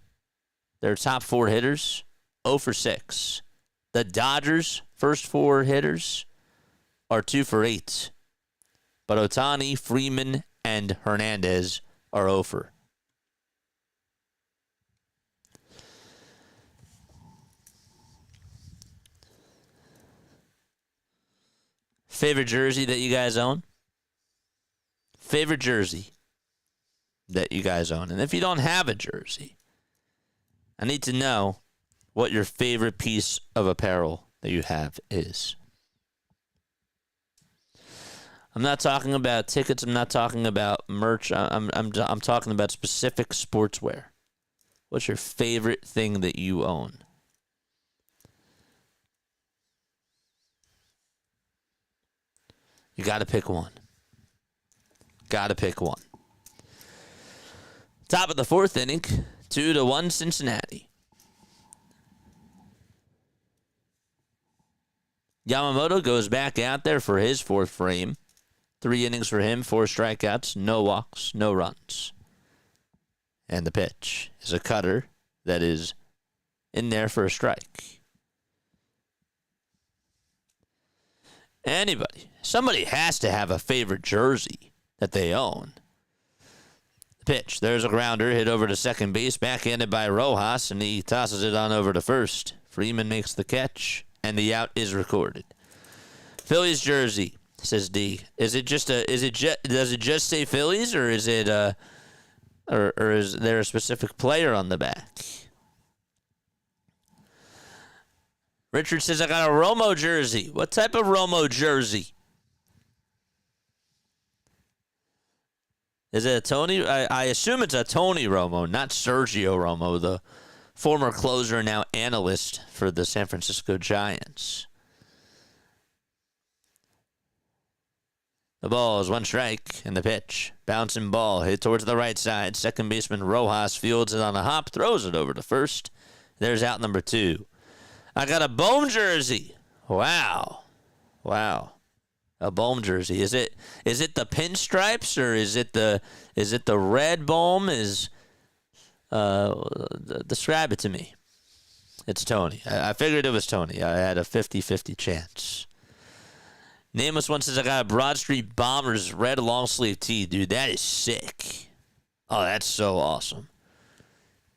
their top 4 hitters, 0 for 6. The Dodgers' first 4 hitters are 2 for 8. But Ohtani, Freeman, and Hernandez are 0 for. Favorite jersey that you guys own? Favorite jersey that you guys own. And if you don't have a jersey, I need to know what your favorite piece of apparel that you have is. I'm not talking about tickets. I'm not talking about merch. I'm talking about specific sportswear. What's your favorite thing that you own? You got to pick one. Got to pick one. Top of the 4th inning, 2-1 Cincinnati. Yamamoto goes back out there for his 4th frame. 3 innings for him, 4 strikeouts, no walks, no runs. And the pitch is a cutter that is in there for a strike. Somebody has to have a favorite jersey that they own. The pitch, there's a grounder hit over to second base, backhanded by Rojas, and he tosses it on over to first. Freeman makes the catch, and the out is recorded. Phillies jersey, says D. Does it just say Phillies, or is it or is there a specific player on the back? Richard says, I got a Romo jersey. What type of Romo jersey? Is it a Tony? I assume it's a Tony Romo, not Sergio Romo, the former closer and now analyst for the San Francisco Giants. The ball is 1 strike, and the pitch. Bouncing ball hit towards the right side. Second baseman Rojas fields it on a hop, throws it over to first. There's out number 2. I got a Bohm jersey. Wow. A Bohm jersey. Is it the pinstripes, or is it the red Bohm? Describe it to me. It's Tony. I figured it was Tony. I had a 50-50 chance. Nameless one says, I got a Broad Street Bombers red long sleeve tee. Dude, that is sick. Oh, that's so awesome.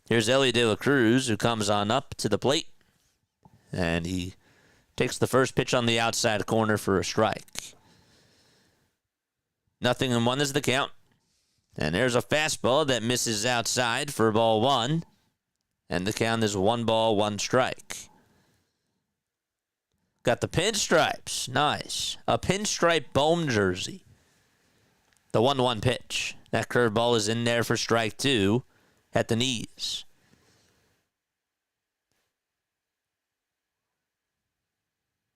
Here's Elly De La Cruz, who comes on up to the plate. And he takes the first pitch on the outside corner for a strike. 0-1 is the count. And there's a fastball that misses outside for ball 1. And the count is 1 ball, 1 strike. Got the pinstripes. Nice. A pinstripe Bohm jersey. The 1-1 pitch. That curveball is in there for strike 2 at the knees.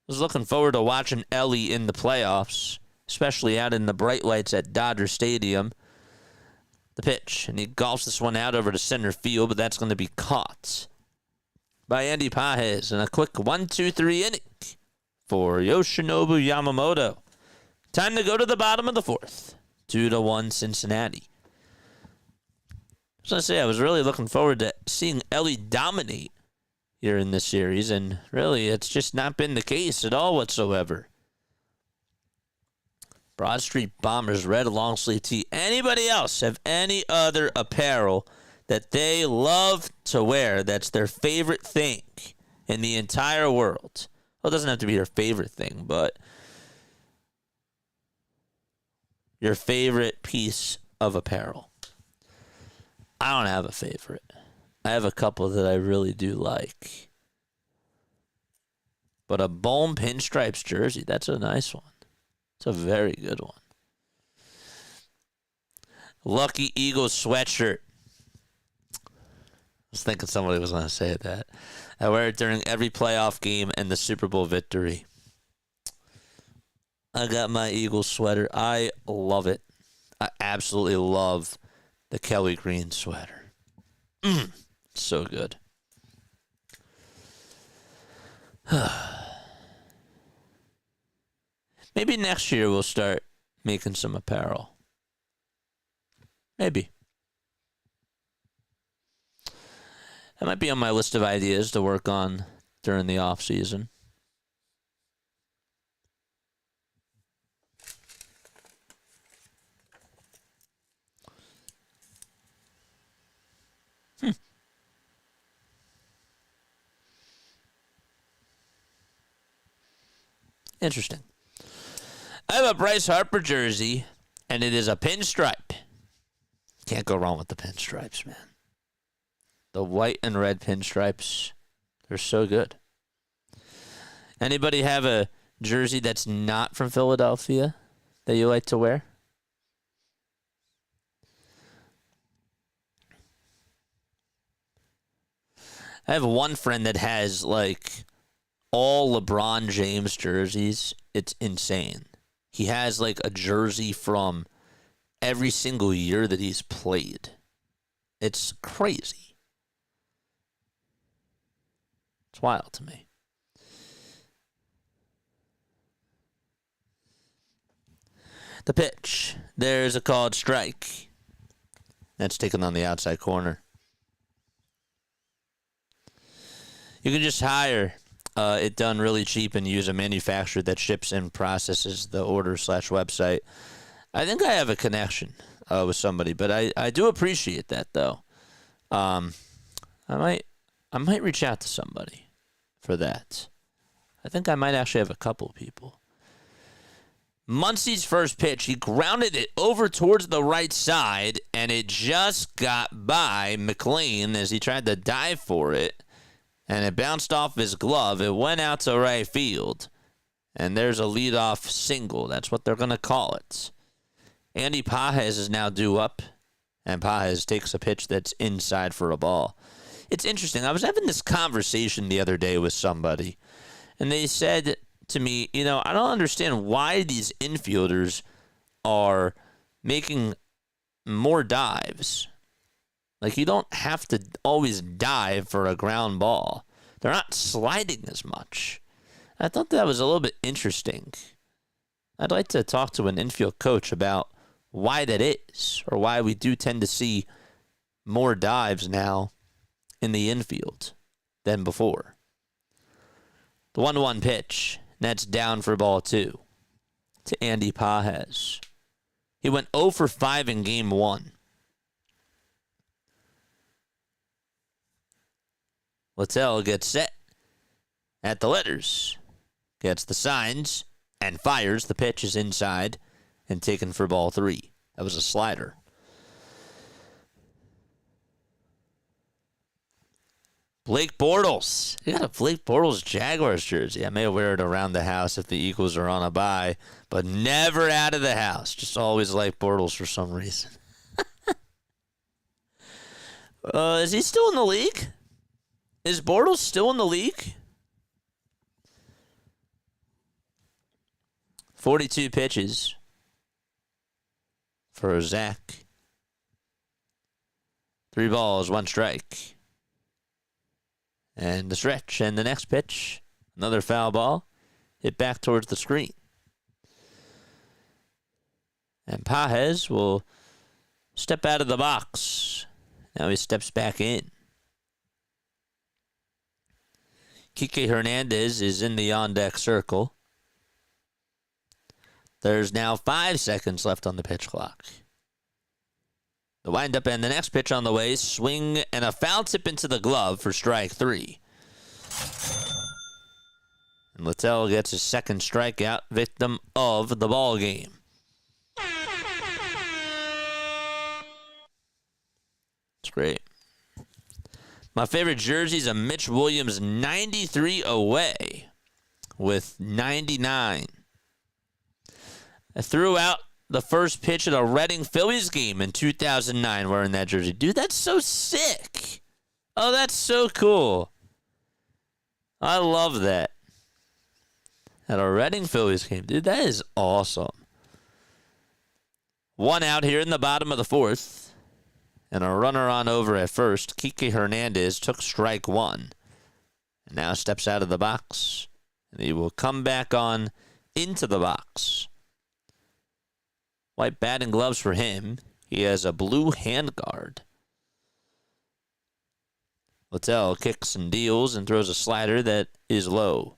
I was looking forward to watching Elly in the playoffs, especially out in the bright lights at Dodger Stadium. The pitch, and he golfs this one out over to center field, but that's going to be caught by Andy Pages in a quick 1-2-3 inning for Yoshinobu Yamamoto. Time to go to the bottom of the 4th. 2-1 Cincinnati. I was going to say, I was really looking forward to seeing Elly dominate here in this series, and really, it's just not been the case at all whatsoever. Broad Street Bombers red long sleeve tee. Anybody else have any other apparel that they love to wear that's their favorite thing in the entire world? Well, it doesn't have to be your favorite thing, but your favorite piece of apparel. I don't have a favorite. I have a couple that I really do like. But a Bohm Pinstripes jersey, that's a nice one. It's a very good one. Lucky Eagles sweatshirt. I was thinking somebody was going to say that. I wear it during every playoff game and the Super Bowl victory. I got my Eagles sweater. I love it. I absolutely love the Kelly Green sweater. So good. Maybe next year we'll start making some apparel. Maybe. That might be on my list of ideas to work on during the off season. Interesting. I have a Bryce Harper jersey, and it is a pinstripe. Can't go wrong with the pinstripes, man. The white and red pinstripes, they're so good. Anybody have a jersey that's not from Philadelphia that you like to wear? I have one friend that has, like, all LeBron James jerseys. It's insane. He has, like, a jersey from every single year that he's played. It's crazy. It's wild to me. The pitch. There's a called strike. That's taken on the outside corner. You can just hire it done really cheap and use a manufacturer that ships and processes the order/website. I think I have a connection with somebody, but I do appreciate that, though. I might reach out to somebody for that. I think I might actually have a couple people. Muncie's first pitch, he grounded it over towards the right side, and it just got by McLean as he tried to dive for it, and it bounced off his glove. It went out to right field, and there's a leadoff single. That's what they're going to call it. Andy Pages is now due up, and Pages takes a pitch that's inside for a ball. It's interesting. I was having this conversation the other day with somebody, and they said to me, I don't understand why these infielders are making more dives. Like, you don't have to always dive for a ground ball. They're not sliding as much. I thought that was a little bit interesting. I'd like to talk to an infield coach about why that is, or why we do tend to see more dives now in the infield than before. The 1-1 pitch, that's down for ball 2 to Andy Pages. He went 0 for 5 in game 1. Littell gets set at the letters, gets the signs, and fires. The pitch is inside and taken for ball 3. That was a slider. Blake Bortles. You got a Blake Bortles Jaguars jersey. I may wear it around the house if the Eagles are on a bye, but never out of the house. Just always like Bortles for some reason. Is he still in the league? Is Bortles still in the league? 42 pitches for Zach. 3 balls, 1 strike. And the stretch, and the next pitch, another foul ball, hit back towards the screen. And Pages will step out of the box. Now he steps back in. Kike Hernandez is in the on-deck circle. There's now 5 seconds left on the pitch clock. The windup and the next pitch on the way. Swing and a foul tip into the glove for strike 3. And Littell gets his second strikeout, victim of the ball game. It's great. My favorite jersey is a Mitch Williams 93 away with 99. I threw out the first pitch at a Reading Phillies game in 2009 wearing that jersey. Dude, that's so sick. Oh, that's so cool. I love that. At a Reading Phillies game. Dude, that is awesome. 1 out here in the bottom of the 4th. And a runner on over at first. Kike Hernandez took strike 1. And now steps out of the box. And he will come back on into the box. White batting gloves for him. He has a blue handguard. Littell kicks and deals and throws a slider that is low.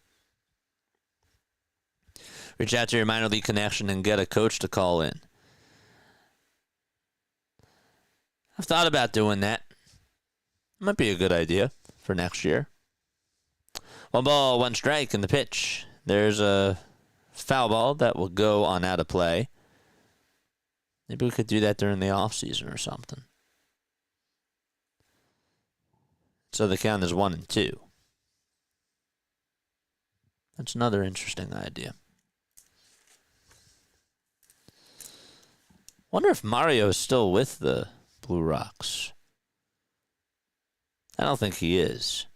Reach out to your minor league connection and get a coach to call in. I've thought about doing that. Might be a good idea for next year. 1 ball, 1 strike in the pitch. There's a foul ball that will go on out of play. Maybe we could do that during the offseason or something. So the count is 1-2. That's another interesting idea. Wonder if Mario is still with the Blue Rocks. I don't think he is.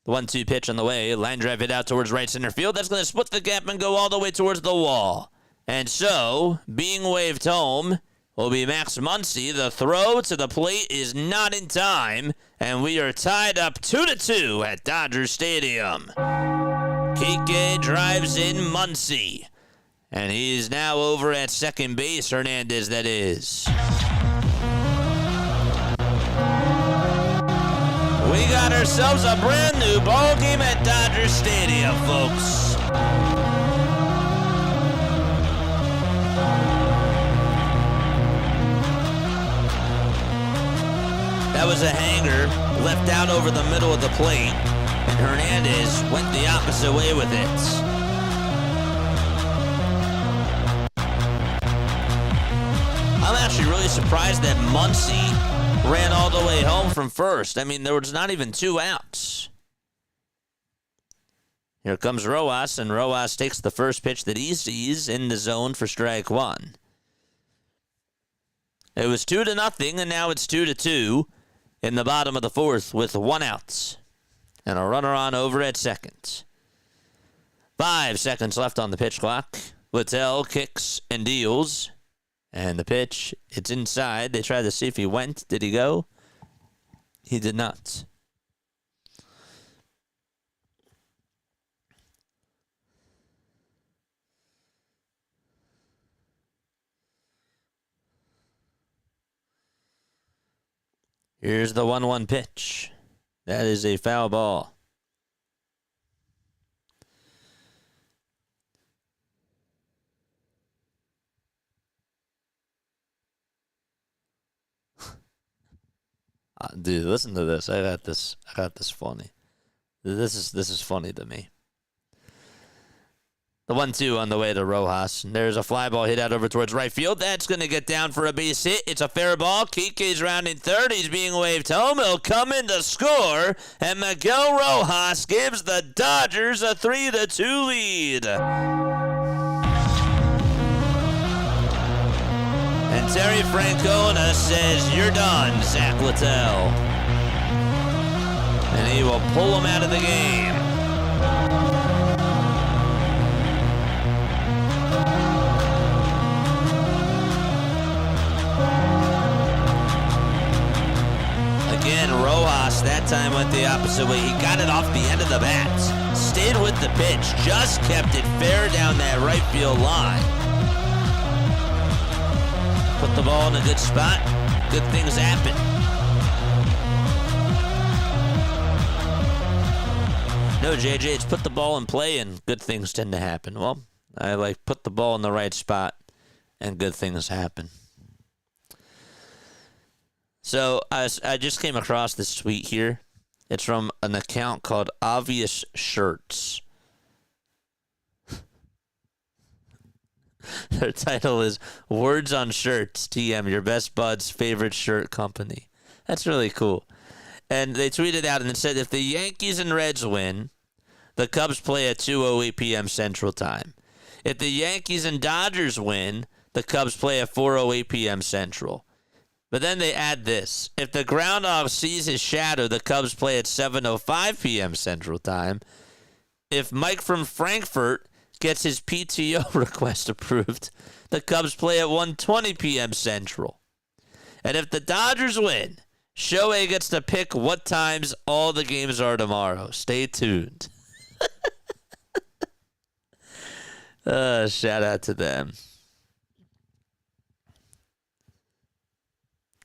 The 1-2 pitch on the way. Line drive hit out towards right center field. That's going to split the gap and go all the way towards the wall. And so, being waved home will be Max Muncy. The throw to the plate is not in time. And we are tied up 2-2 at Dodger Stadium. Kike drives in Muncy. And he's now over at second base. Hernandez, that is. We got ourselves a brand new ball game at Dodger Stadium, folks. That was a hanger left out over the middle of the plate, and Hernandez went the opposite way with it. I'm actually really surprised that Muncy ran all the way home from first. I mean, there was not even 2 outs. Here comes Rojas, and Rojas takes the first pitch that he sees in the zone for strike 1. It was 2-0, and now it's 2-2 in the bottom of the 4th with 1 out. And a runner on over at second. 5 seconds left on the pitch clock. Littell kicks and deals. And the pitch, it's inside. They tried to see if he went. Did he go? He did not. Here's the 1-1 pitch. That is a foul ball. Dude, listen to this. I got this funny. This is funny to me. The 1-2 on the way to Rojas. There's a fly ball hit out over towards right field. That's going to get down for a base hit. It's a fair ball. Kike's rounding third. He's being waved home. He'll come in to score. And Miguel Rojas gives the Dodgers a 3-2 lead. And Terry Francona says, "You're done, Zack Littell." And he will pull him out of the game. Again, Rojas that time went the opposite way. He got it off the end of the bat. Stayed with the pitch. Just kept it fair down that right field line. Put the ball in a good spot. Good things happen. No, JJ, it's put the ball in play and good things tend to happen. Well, I like put the ball in the right spot and good things happen. So I just came across this tweet here. It's from an account called Obvious Shirts. Their title is Words on Shirts, TM, your best bud's favorite shirt company. That's really cool. And they tweeted out and it said, if the Yankees and Reds win, the Cubs play at 2:08 p.m. Central Time. If the Yankees and Dodgers win, the Cubs play at 4:08 p.m. Central. But then they add this. If the groundhog sees his shadow, the Cubs play at 7:05 p.m. Central Time. If Mike from Frankfurt gets his PTO request approved, the Cubs play at 1:20 p.m. Central. And if the Dodgers win, Shohei gets to pick what times all the games are tomorrow. Stay tuned. Shout out to them.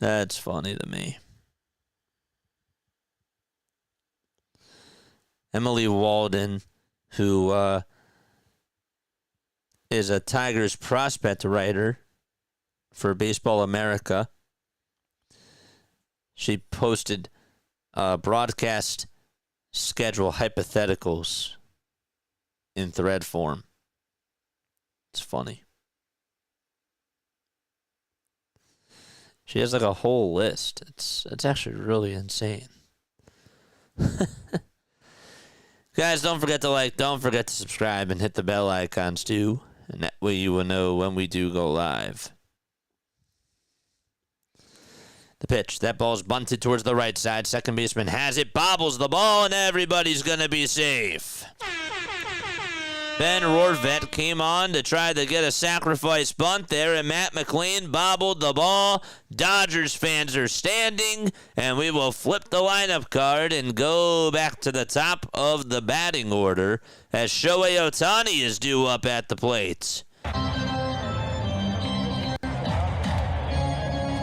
That's funny to me. Emily Walden, who is a Tigers prospect writer for Baseball America. She posted broadcast schedule hypotheticals in thread form. It's funny. She has like a whole list. It's actually really insane. Guys, don't forget to like, don't forget to subscribe, and hit the bell icons too. And that way you will know when we do go live. The pitch. That ball's bunted towards the right side. Second baseman has it, bobbles the ball, and everybody's going to be safe. Ben Rorvet came on to try to get a sacrifice bunt there, and Matt McLean bobbled the ball. Dodgers fans are standing, and we will flip the lineup card and go back to the top of the batting order as Shohei Ohtani is due up at the plate.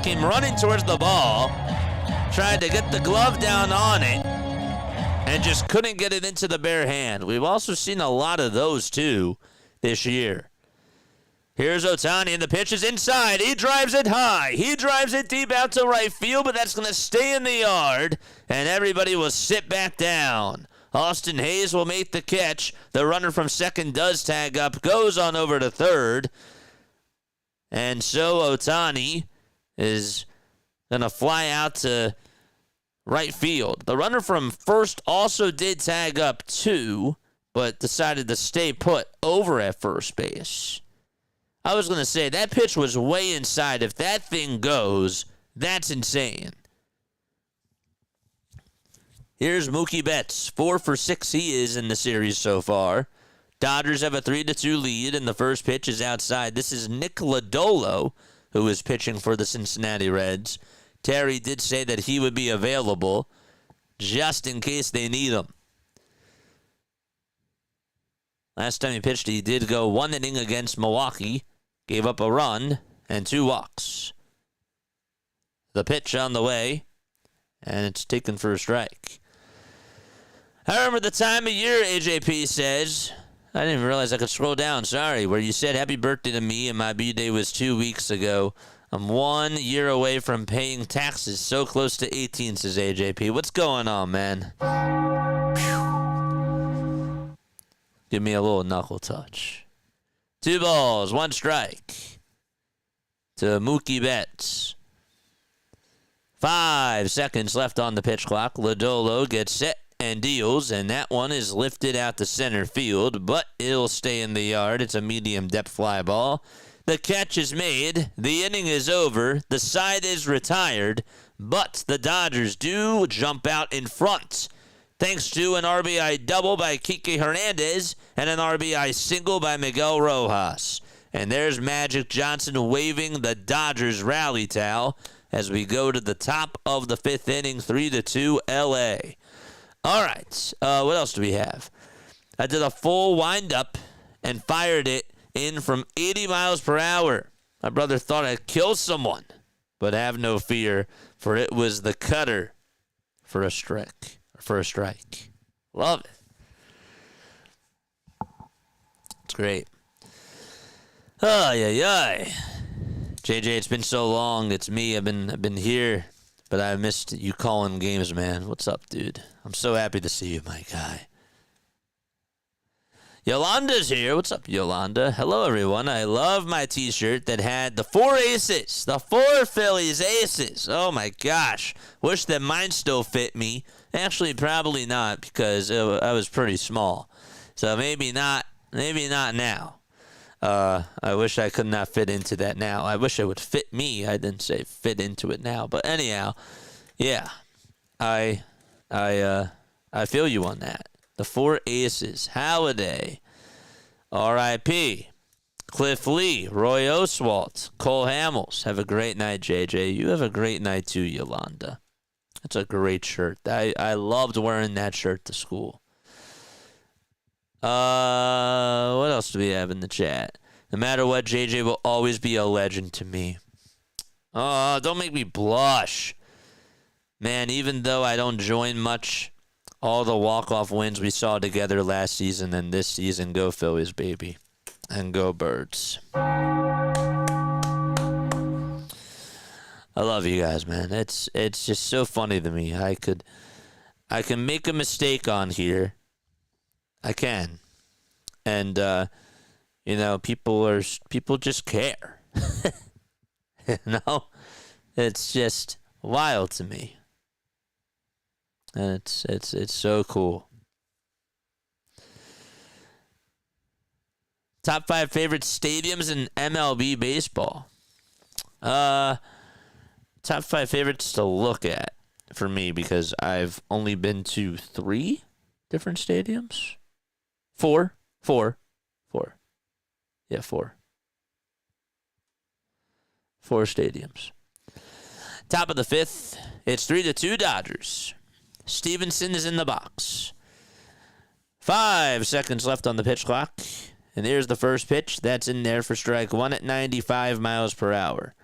Came running towards the ball, tried to get the glove down on it, and just couldn't get it into the bare hand. We've also seen a lot of those, too, this year. Here's Ohtani, and the pitch is inside. He drives it high. He drives it deep out to right field, but that's going to stay in the yard, and everybody will sit back down. Austin Hayes will make the catch. The runner from second does tag up, goes on over to third. And so Ohtani is going to fly out to right field. The runner from first also did tag up too, but decided to stay put over at first base. I was going to say, that pitch was way inside. If that thing goes, that's insane. Here's Mookie Betts. 4 for 6 he is in the series so far. Dodgers have a 3-2 lead, and the first pitch is outside. This is Nick Lodolo, who is pitching for the Cincinnati Reds. Terry did say that he would be available just in case they need him. Last time he pitched, he did go 1 inning against Milwaukee, gave up a run and 2 walks. The pitch on the way, and it's taken for a strike. I remember the time of year, AJP says. I didn't even realize I could scroll down, sorry, where you said happy birthday to me and my B-day was 2 weeks ago. I'm 1 year away from paying taxes. So close to 18, says AJP. What's going on, man? Give me a little knuckle touch. 2 balls, 1 strike to Mookie Betts. 5 seconds left on the pitch clock. Lodolo gets set and deals, and that one is lifted out to center field, but it'll stay in the yard. It's a medium depth fly ball. The catch is made. The inning is over. The side is retired, but the Dodgers do jump out in front, thanks to an RBI double by Kike Hernandez and an RBI single by Miguel Rojas. And there's Magic Johnson waving the Dodgers rally towel as we go to the top of the 5th inning, 3-2 LA. All right, what else do we have? I did a full windup and fired it in from 80 miles per hour. My brother thought I'd kill someone, but have no fear, for it was the cutter for a strike. Love it. It's great. Oh, yeah. JJ, it's been so long. It's me. I've been here But I missed you calling games, man. What's up, dude? I'm so happy to see you, my guy. Yolanda's here. What's up, Yolanda? Hello, everyone. I love my t-shirt that had the 4 aces. The 4 Phillies aces. Oh, my gosh. Wish that mine still fit me. Actually, probably not, because I was pretty small. So maybe not now. I wish I could not fit into that now. I wish it would fit me. I didn't say fit into it now. But anyhow, yeah. I feel you on that. The 4 aces. Halladay. R.I.P. Cliff Lee. Roy Oswalt. Cole Hamels. Have a great night, JJ. You have a great night too, Yolanda. That's a great shirt. I loved wearing that shirt to school. What else do we have in the chat? No matter what, JJ will always be a legend to me. Oh, don't make me blush. Man, even though I don't join much, all the walk-off wins we saw together last season and this season, go Phillies, baby. And go Birds. I love you guys, man. It's just so funny to me. I can make a mistake on here. I can. And people just care. It's just wild to me. And it's so cool. Top 5 favorite stadiums in MLB baseball. Top 5 favorites to look at for me, because I've only been to 3 different stadiums. 4. Yeah, 4. 4 stadiums. Top of the 5th, it's 3-2 Dodgers. Stevenson is in the box. 5 seconds left on the pitch clock. And here's the first pitch. That's in there for strike 1 at 95 miles per hour.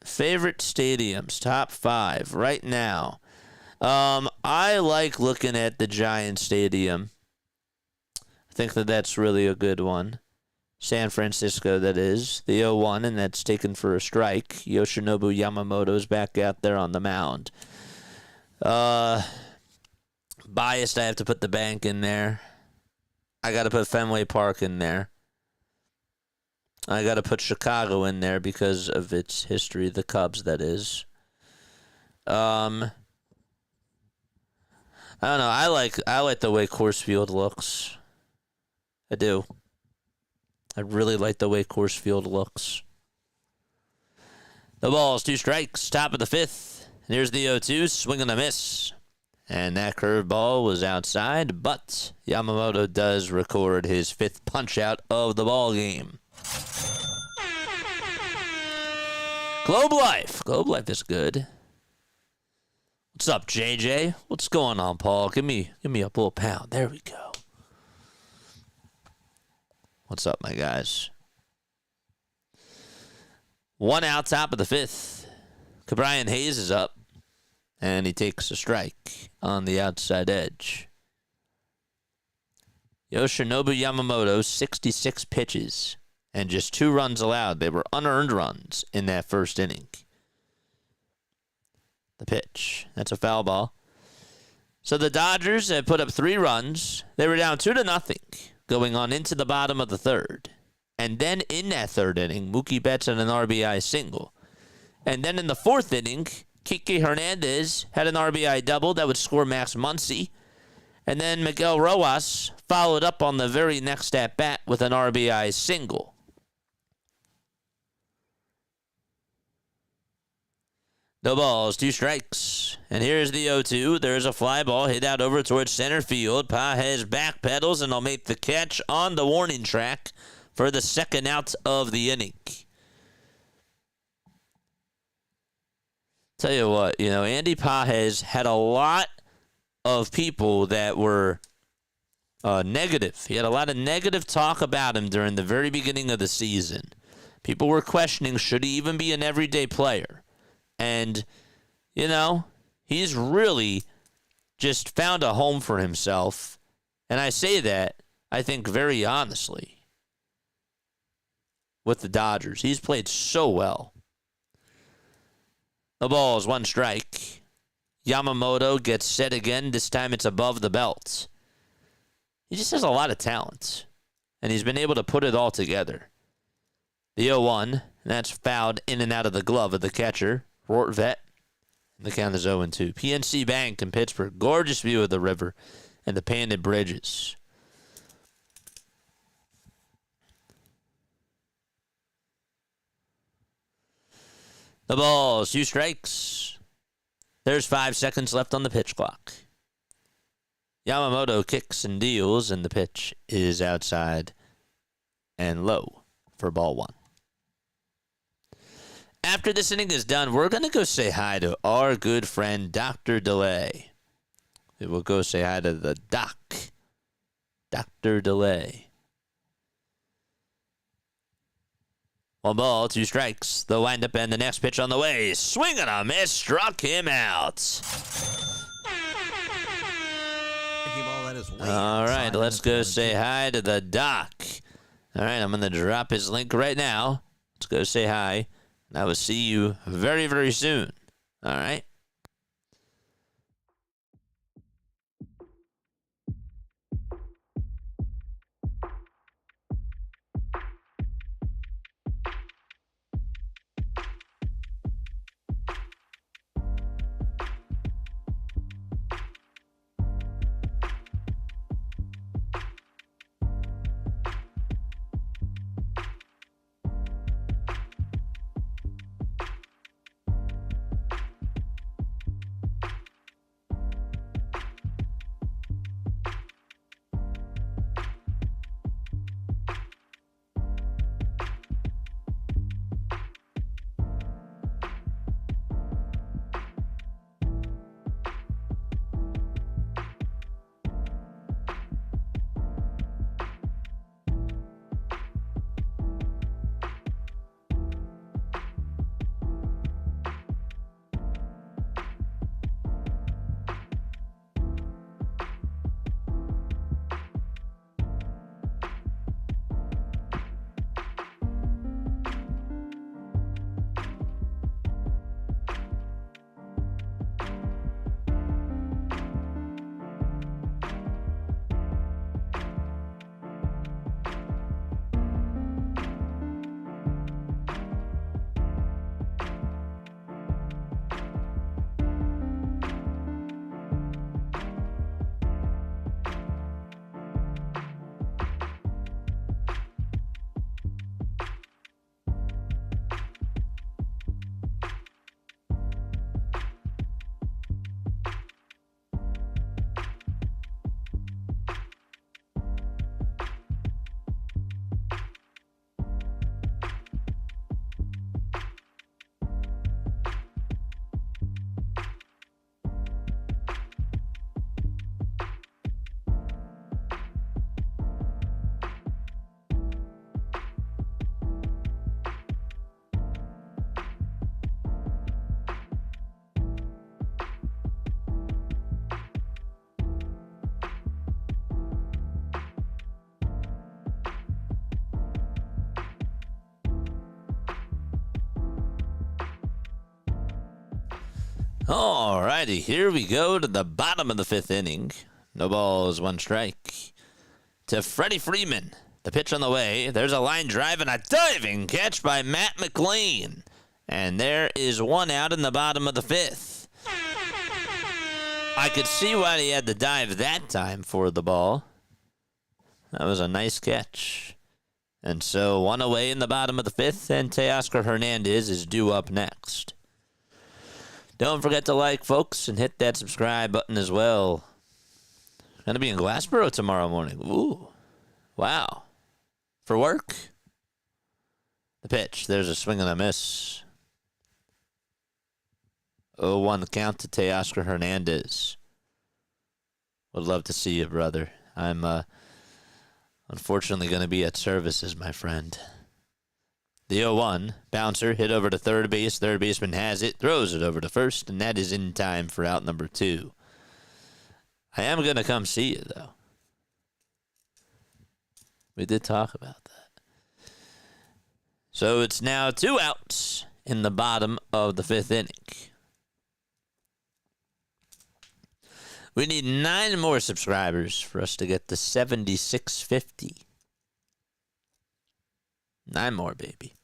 Favorite stadiums, top 5 right now. I like looking at the Giant Stadium. I think that's really a good one. San Francisco, that is. The 0-1, and that's taken for a strike. Yoshinobu Yamamoto's back out there on the mound. Biased, I have to put the Bank in there. I got to put Fenway Park in there. I got to put Chicago in there because of its history, the Cubs, that is. I don't know. I like the way Coors Field looks. I do. I really like the way Coors Field looks. The ball's 2 strikes, top of the 5th. Here's the 0-2, swing and a miss. And that curveball was outside, but Yamamoto does record his 5th punch-out of the ball game. Globe Life. Globe Life is good. What's up, JJ? What's going on, Paul? Give me a little pound. There we go. What's up, my guys? 1 out, top of the 5th. Cabrian Hayes is up. And he takes a strike on the outside edge. Yoshinobu Yamamoto, 66 pitches and just 2 runs allowed. They were unearned runs in that first inning. The pitch. That's a foul ball. So the Dodgers had put up 3 runs. They were down 2-0 going on into the bottom of the 3rd. And then in that 3rd inning, Mookie Betts had an RBI single. And then in the 4th inning, Kike Hernandez had an RBI double that would score Max Muncy. And then Miguel Rojas followed up on the very next at-bat with an RBI single. No balls, 2 strikes. And here's the 0-2. There's a fly ball hit out over towards center field. Pages backpedals and will make the catch on the warning track for the 2nd out of the inning. Tell you what, Andy Pages had a lot of people that were negative. He had a lot of negative talk about him during the very beginning of the season. People were questioning, should he even be an everyday player? And, he's really just found a home for himself. And I say that, I think, very honestly, with the Dodgers. He's played so well. The ball is 1 strike. Yamamoto gets set again. This time it's above the belt. He just has a lot of talent, and he's been able to put it all together. The 0-1, and that's fouled in and out of the glove of the catcher, Rortvet. The count is 0-2. PNC Bank in Pittsburgh. Gorgeous view of the river and the painted bridges. The ball's 2 strikes. There's 5 seconds left on the pitch clock. Yamamoto kicks and deals, and the pitch is outside and low for ball 1. After this inning is done, we're going to go say hi to our good friend, Dr. Delay. We'll go say hi to the doc, Dr. Delay. 1 ball, 2 strikes. The windup and the next pitch on the way. Swing and a miss. Struck him out. All right, let's go say hi to the doc. All right, I'm going to drop his link right now. Let's go say hi. And I will see you very, very soon. All right. All righty, here we go to the bottom of the 5th inning. No balls, 1 strike. To Freddie Freeman. The pitch on the way. There's a line drive and a diving catch by Matt McLean. And there is 1 out in the bottom of the 5th. I could see why he had to dive that time for the ball. That was a nice catch. And so 1 away in the bottom of the 5th, and Teoscar Hernandez is due up next. Don't forget to like, folks, and hit that subscribe button as well. Going to be in Glassboro tomorrow morning. Ooh. Wow. For work? The pitch. There's a swing and a miss. 0-1 the count to Teoscar Hernandez. Would love to see you, brother. I'm unfortunately going to be at services, my friend. The 0-1, bouncer, hit over to third base. Third baseman has it, throws it over to first, and that is in time for out number 2. I am going to come see you, though. We did talk about that. So it's now 2 outs in the bottom of the 5th inning. We need 9 more subscribers for us to get to 7650. 9 more, baby.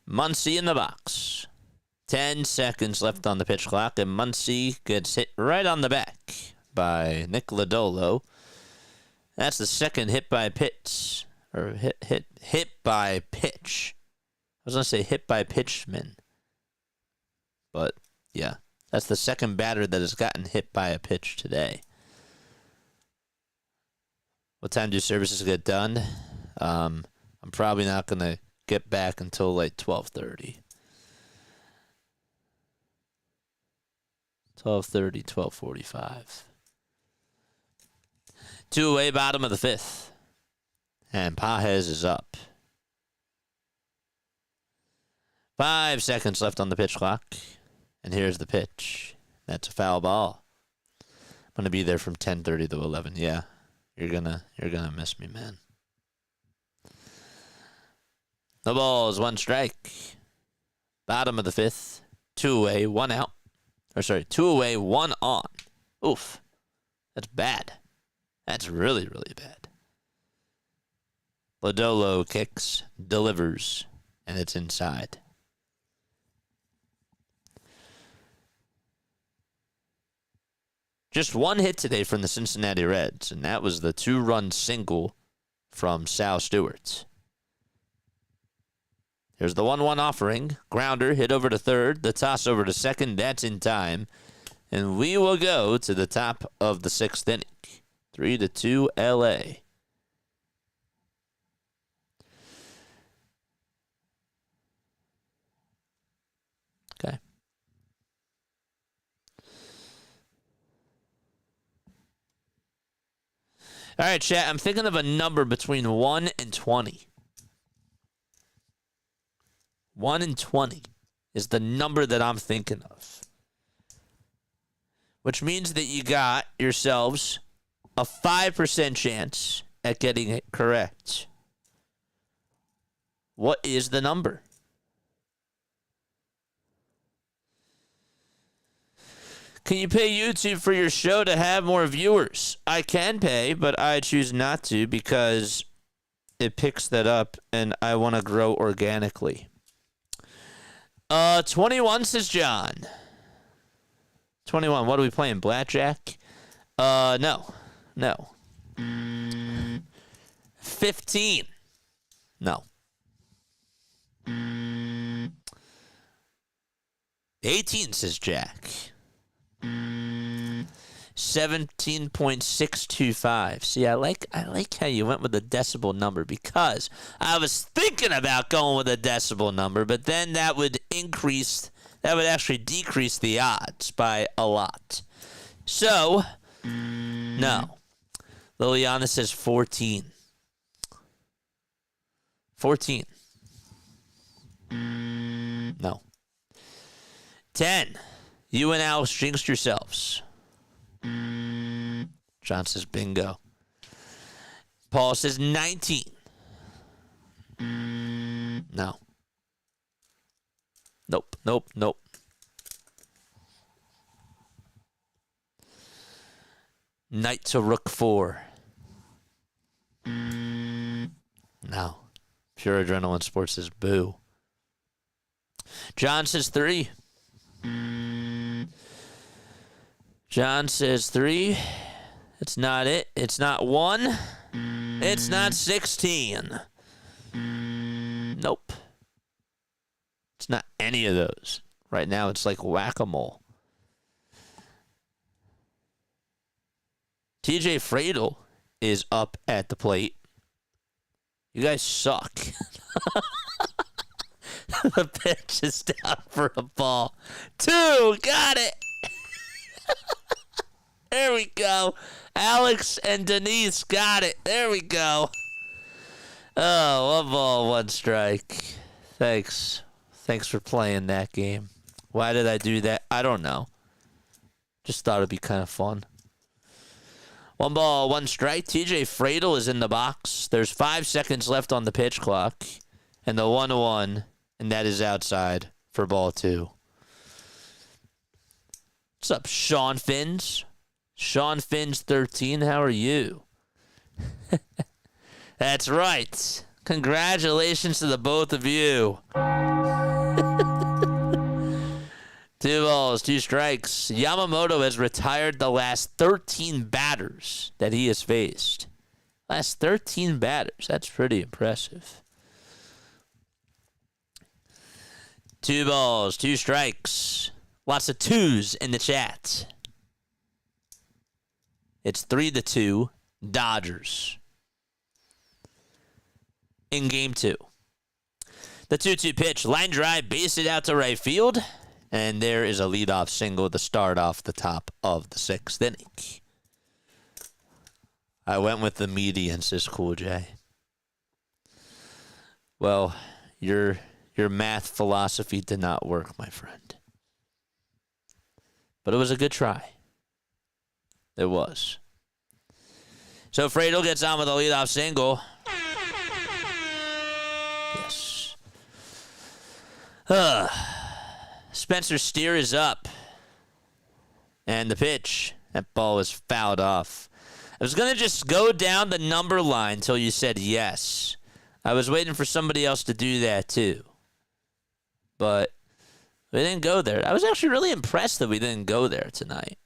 Muncy in the box. 10 seconds left on the pitch clock, and Muncy gets hit right on the back by Nick Lodolo. That's the second hit by pitch. Or hit by pitch. I was going to say hit by pitchman. But, yeah. That's the second batter that has gotten hit by a pitch today. What time do services get done? I'm probably not going to get back until like 12:30. 12:30, 12:45. 2 away, bottom of the 5th. And Pages is up. 5 seconds left on the pitch clock. And here's the pitch. That's a foul ball. I'm going to be there from 10:30 to 11. Yeah. You're gonna miss me, man. The ball is 1 strike. Bottom of the 5th. 2 away, 1 out. 2 away, 1 on. Oof. That's bad. That's really, really bad. Lodolo kicks, delivers, and it's inside. Just 1 hit today from the Cincinnati Reds, and that was the 2-run single from Sal Stewart. Here's the 1-1 offering. Grounder hit over to third. The toss over to second. That's in time. And we will go to the top of the 6th inning. 3-2 LA. Okay. All right, chat. I'm thinking of a number between 1 and 20. 1 and 20 is the number that I'm thinking of. Which means that you got yourselves a 5% chance at getting it correct. What is the number? Can you pay YouTube for your show to have more viewers? I can pay, but I choose not to because it picks that up and I want to grow organically. 21 says John. 21. What are we playing? Blackjack? No. 15. No. 18 says Jack. 17.625. See, I like how you went with the decimal number because I was thinking about going with a decimal number, but then that would actually decrease the odds by a lot. So, no. Liliana says 14. 14. No. 10. You and Alex jinxed yourselves. John says bingo. Paul says 19. No. Nope. Knight to rook 4. No. Pure Adrenaline Sports says boo. John says 3. John says 3. It's not it. It's not 1. It's not 16. Nope. It's not any of those. Right now it's like whack-a-mole. TJ Fradel is up at the plate. You guys suck. The pitch is down for a ball. 2. Got it. There we go. Alex and Denise got it. There we go. Oh, 1 ball, 1 strike. Thanks for playing that game. Why did I do that? I don't know. Just thought it'd be kind of fun. 1 ball, 1 strike. TJ Fradel is in the box. There's 5 seconds left on the pitch clock. And the 1-1, and that is outside for ball 2. What's up, Sean Finns? Sean Finns 13, how are you? That's right. Congratulations to the both of you. 2 balls, 2 strikes. Yamamoto has retired the last 13 batters that he has faced. Last 13 batters. That's pretty impressive. 2 balls, 2 strikes. Lots of 2s in the chat. It's 3-2, Dodgers. In game 2. The 2-2 pitch, line drive, base it out to right field. And there is a leadoff single to start off the top of the 6th inning. I went with the median, says Cool J. Well, your math philosophy did not work, my friend. But it was a good try. It was. So Fredo gets on with a leadoff single. Yes. Spencer Steer is up. And the pitch. That ball was fouled off. I was going to just go down the number line until you said yes. I was waiting for somebody else to do that too. But we didn't go there. I was actually really impressed that we didn't go there tonight.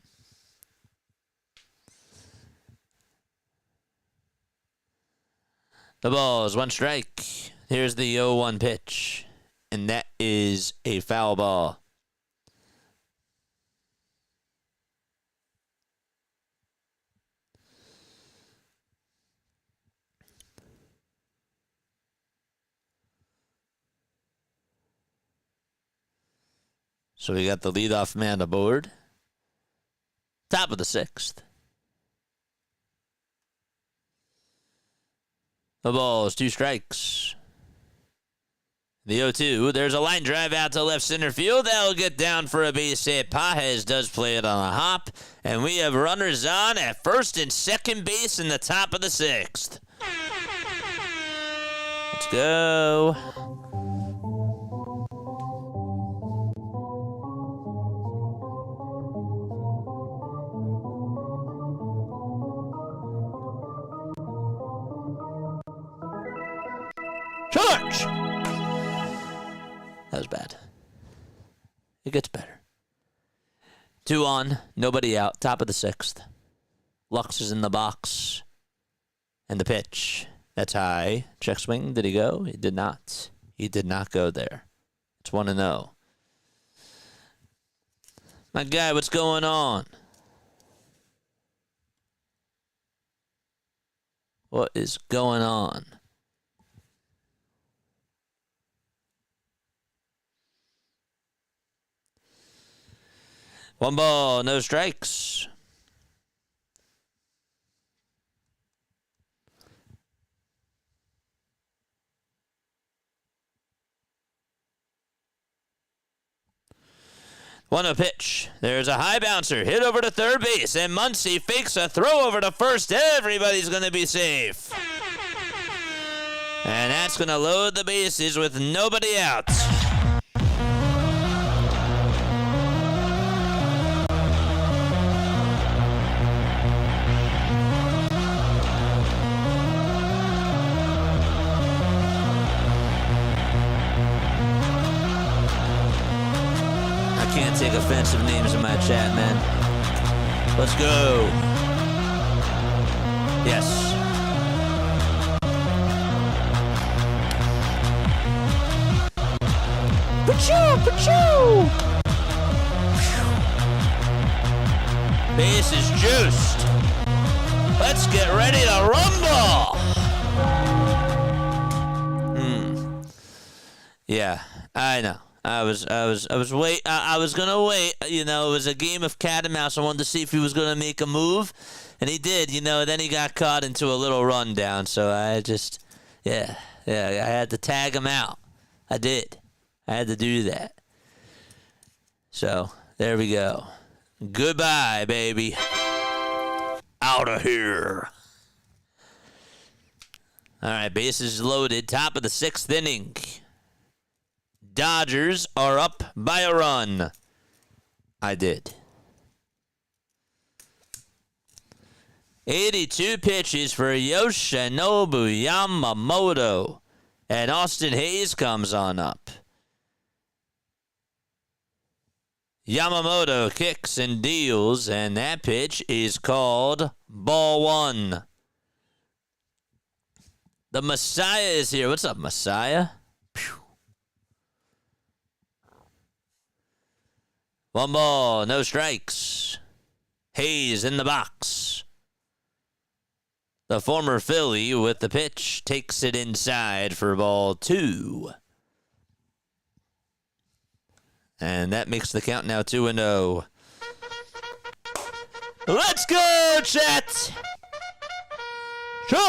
The ball is 1 strike. Here's the 0-1 pitch. And that is a foul ball. So we got the leadoff man aboard. Top of the 6th. The ball is 2 strikes. The 0-2. There's a line drive out to left center field. That'll get down for a base hit. Pages does play it on a hop. And we have runners on at first and second base in the top of the 6th. Let's go. Charge! That was bad. It gets better. 2 on, nobody out, top of the 6th. Lux is in the box. And the pitch. That's high. Check swing. Did he go? He did not. He did not go there. It's 1-0. My guy, what's going on? What is going on? One ball, no strikes. One pitch. There's a high bouncer. Hit over to third base. And Muncy fakes a throw over to first. Everybody's going to be safe. And that's going to load the bases with nobody out. Can't take offensive names in my chat, man. Let's go. Yes. Pachoo! Pachoo! Base is juiced. Let's get ready to rumble. Yeah, I know. I was gonna wait. You know, it was a game of cat and mouse. I wanted to see if he was gonna make a move, and he did. You know, then he got caught into a little rundown. So I just, I had to tag him out. I did. I had to do that. So there we go. Goodbye, baby. Out of here. All right, bases loaded. Top of the 6th inning. Dodgers are up by a run. I did. 82 pitches for Yoshinobu Yamamoto. And Austin Hayes comes on up. Yamamoto kicks and deals, and that pitch is called ball one. The Messiah is here. What's up, Messiah? Pew. 1 ball, no strikes. Hayes in the box. The former Philly with the pitch takes it inside for ball two. And that makes the count now 2-0. Let's go, chat! Charge!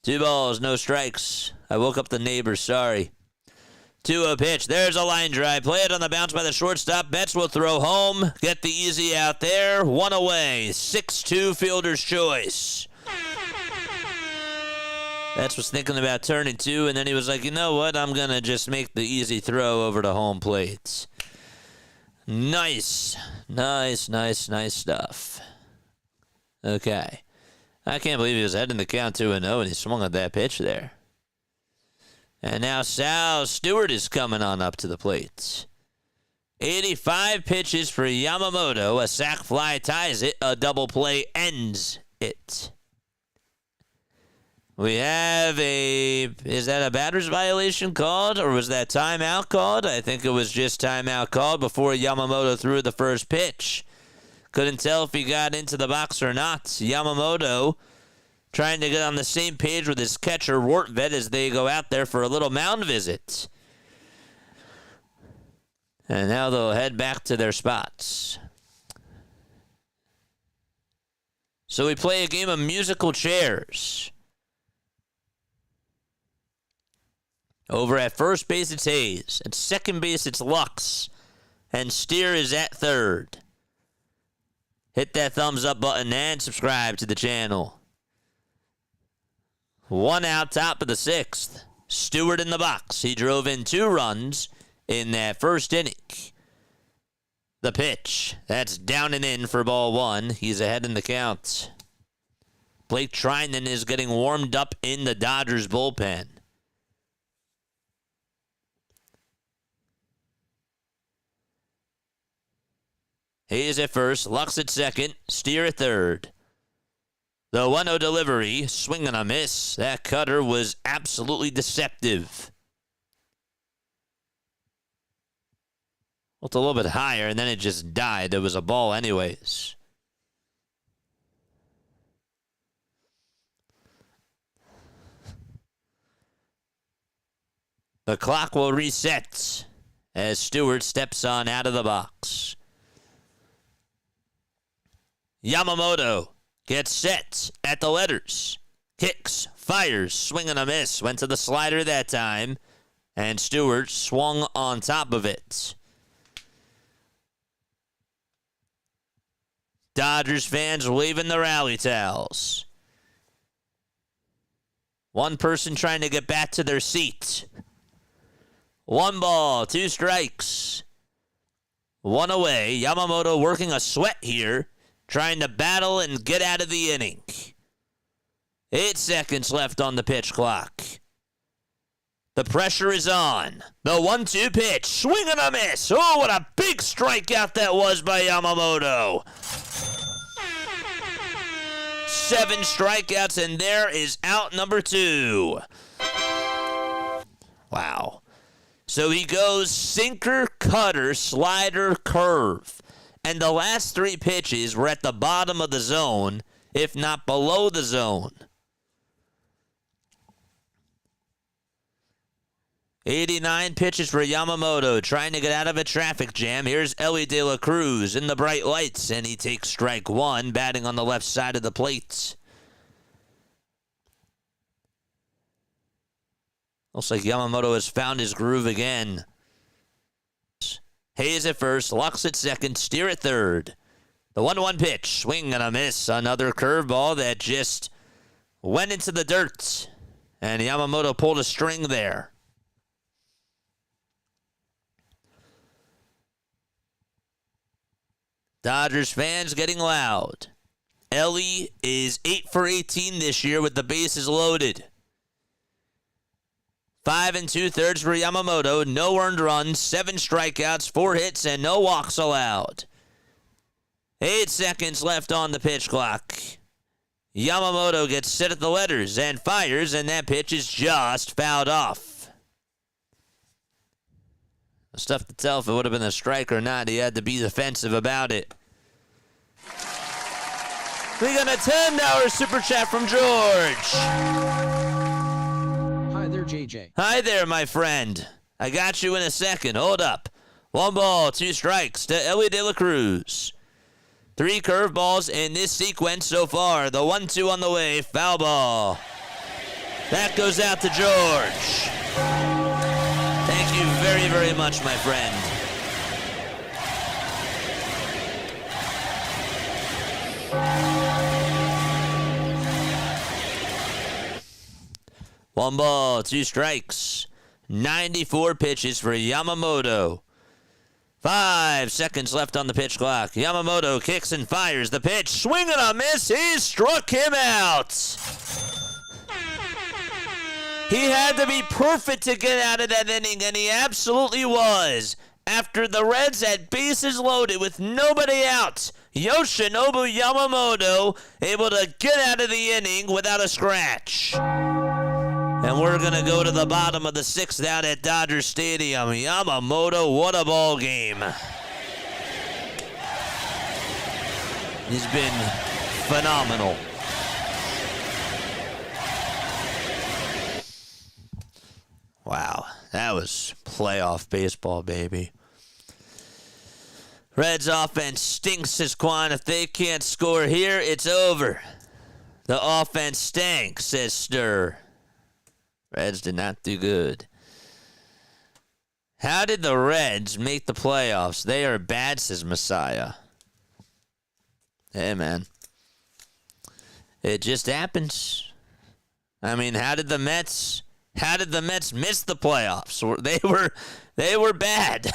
2 balls, no strikes. I woke up the neighbors, sorry. 2-0 pitch. There's a line drive. Play it on the bounce by the shortstop. Betts will throw home. Get the easy out there. 1 away. 6-2 fielder's choice. Betts was thinking about turning 2, and then he was like, you know what? I'm going to just make the easy throw over to home plate. Nice. Nice stuff. Okay. I can't believe he was heading the count 2-0, and he swung at that pitch there. And now Sal Stewart is coming on up to the plate. 85 pitches for Yamamoto. A sac fly ties it. A double play ends it. We have is that a batter's violation called, or was that timeout called? I think it was just timeout called before Yamamoto threw the first pitch. Couldn't tell if he got into the box or not. Yamamoto trying to get on the same page with his catcher, Rortvedt, as they go out there for a little mound visit. And now they'll head back to their spots. So we play a game of musical chairs. Over at first base, it's Hayes. At second base, it's Lux. And Steer is at third. Hit that thumbs up button and subscribe to the channel. 1 out, top of the 6th. Stewart in the box. He drove in 2 runs in that first inning. The pitch. That's down and in for ball 1. He's ahead in the count. Blake Trinan is getting warmed up in the Dodgers bullpen. Hayes at first, Lux at second, Steer at third. The 1-0 delivery, swing and a miss. That cutter was absolutely deceptive. Well, it's a little bit higher, and then it just died. It was a ball anyways. The clock will reset as Stewart steps on out of the box. Yamamoto gets set at the letters. Kicks, fires, swing and a miss. Went to the slider that time, and Stewart swung on top of it. Dodgers fans waving the rally towels. One person trying to get back to their seat. 1 ball, 2 strikes. 1 away. Yamamoto working a sweat here, trying to battle and get out of the inning. 8 seconds left on the pitch clock. The pressure is on. The 1-2 pitch. Swing and a miss. Oh, what a big strikeout that was by Yamamoto. 7 strikeouts, and there is out number 2. Wow. So he goes sinker, cutter, slider, curve. And the last 3 pitches were at the bottom of the zone, if not below the zone. 89 pitches for Yamamoto, trying to get out of a traffic jam. Here's Elly De La Cruz in the bright lights, and he takes strike 1, batting on the left side of the plate. Looks like Yamamoto has found his groove again. Hayes at first, Lux at second, Steer at third. The 1-1 pitch, swing and a miss. Another curveball that just went into the dirt. And Yamamoto pulled a string there. Dodgers fans getting loud. Elly is 8 for 18 this year with the bases loaded. 5 2/3 for Yamamoto. No earned runs, 7 strikeouts, 4 hits, and no walks allowed. 8 seconds left on the pitch clock. Yamamoto gets set at the letters and fires, and that pitch is just fouled off. It's tough to tell if it would have been a strike or not. He had to be defensive about it. We got a $10 super chat from George. Hi there, JJ. Hi there, my friend. I got you in a second. Hold up. 1 ball, 2 strikes to Elly De La Cruz. 3 curveballs in this sequence so far. The 1-2 on the way. Foul ball. That goes out to George. Thank you very, very much, my friend. One ball, 2 strikes. 94 pitches for Yamamoto. 5 seconds left on the pitch clock. Yamamoto kicks and fires the pitch. Swing and a miss. He struck him out. He had to be perfect to get out of that inning, and he absolutely was. After the Reds had bases loaded with nobody out, Yoshinobu Yamamoto able to get out of the inning without a scratch. And we're going to go to the bottom of the 6th out at Dodger Stadium. Yamamoto, what a ball game. He's been phenomenal. Wow, that was playoff baseball, baby. Reds offense stinks, says Quan. If they can't score here, it's over. The offense stinks, says Stir. Reds did not do good. How did the Reds make the playoffs? They are bad, says Messiah. Hey, man. It just happens. I mean, how did the Mets miss the playoffs? They were bad.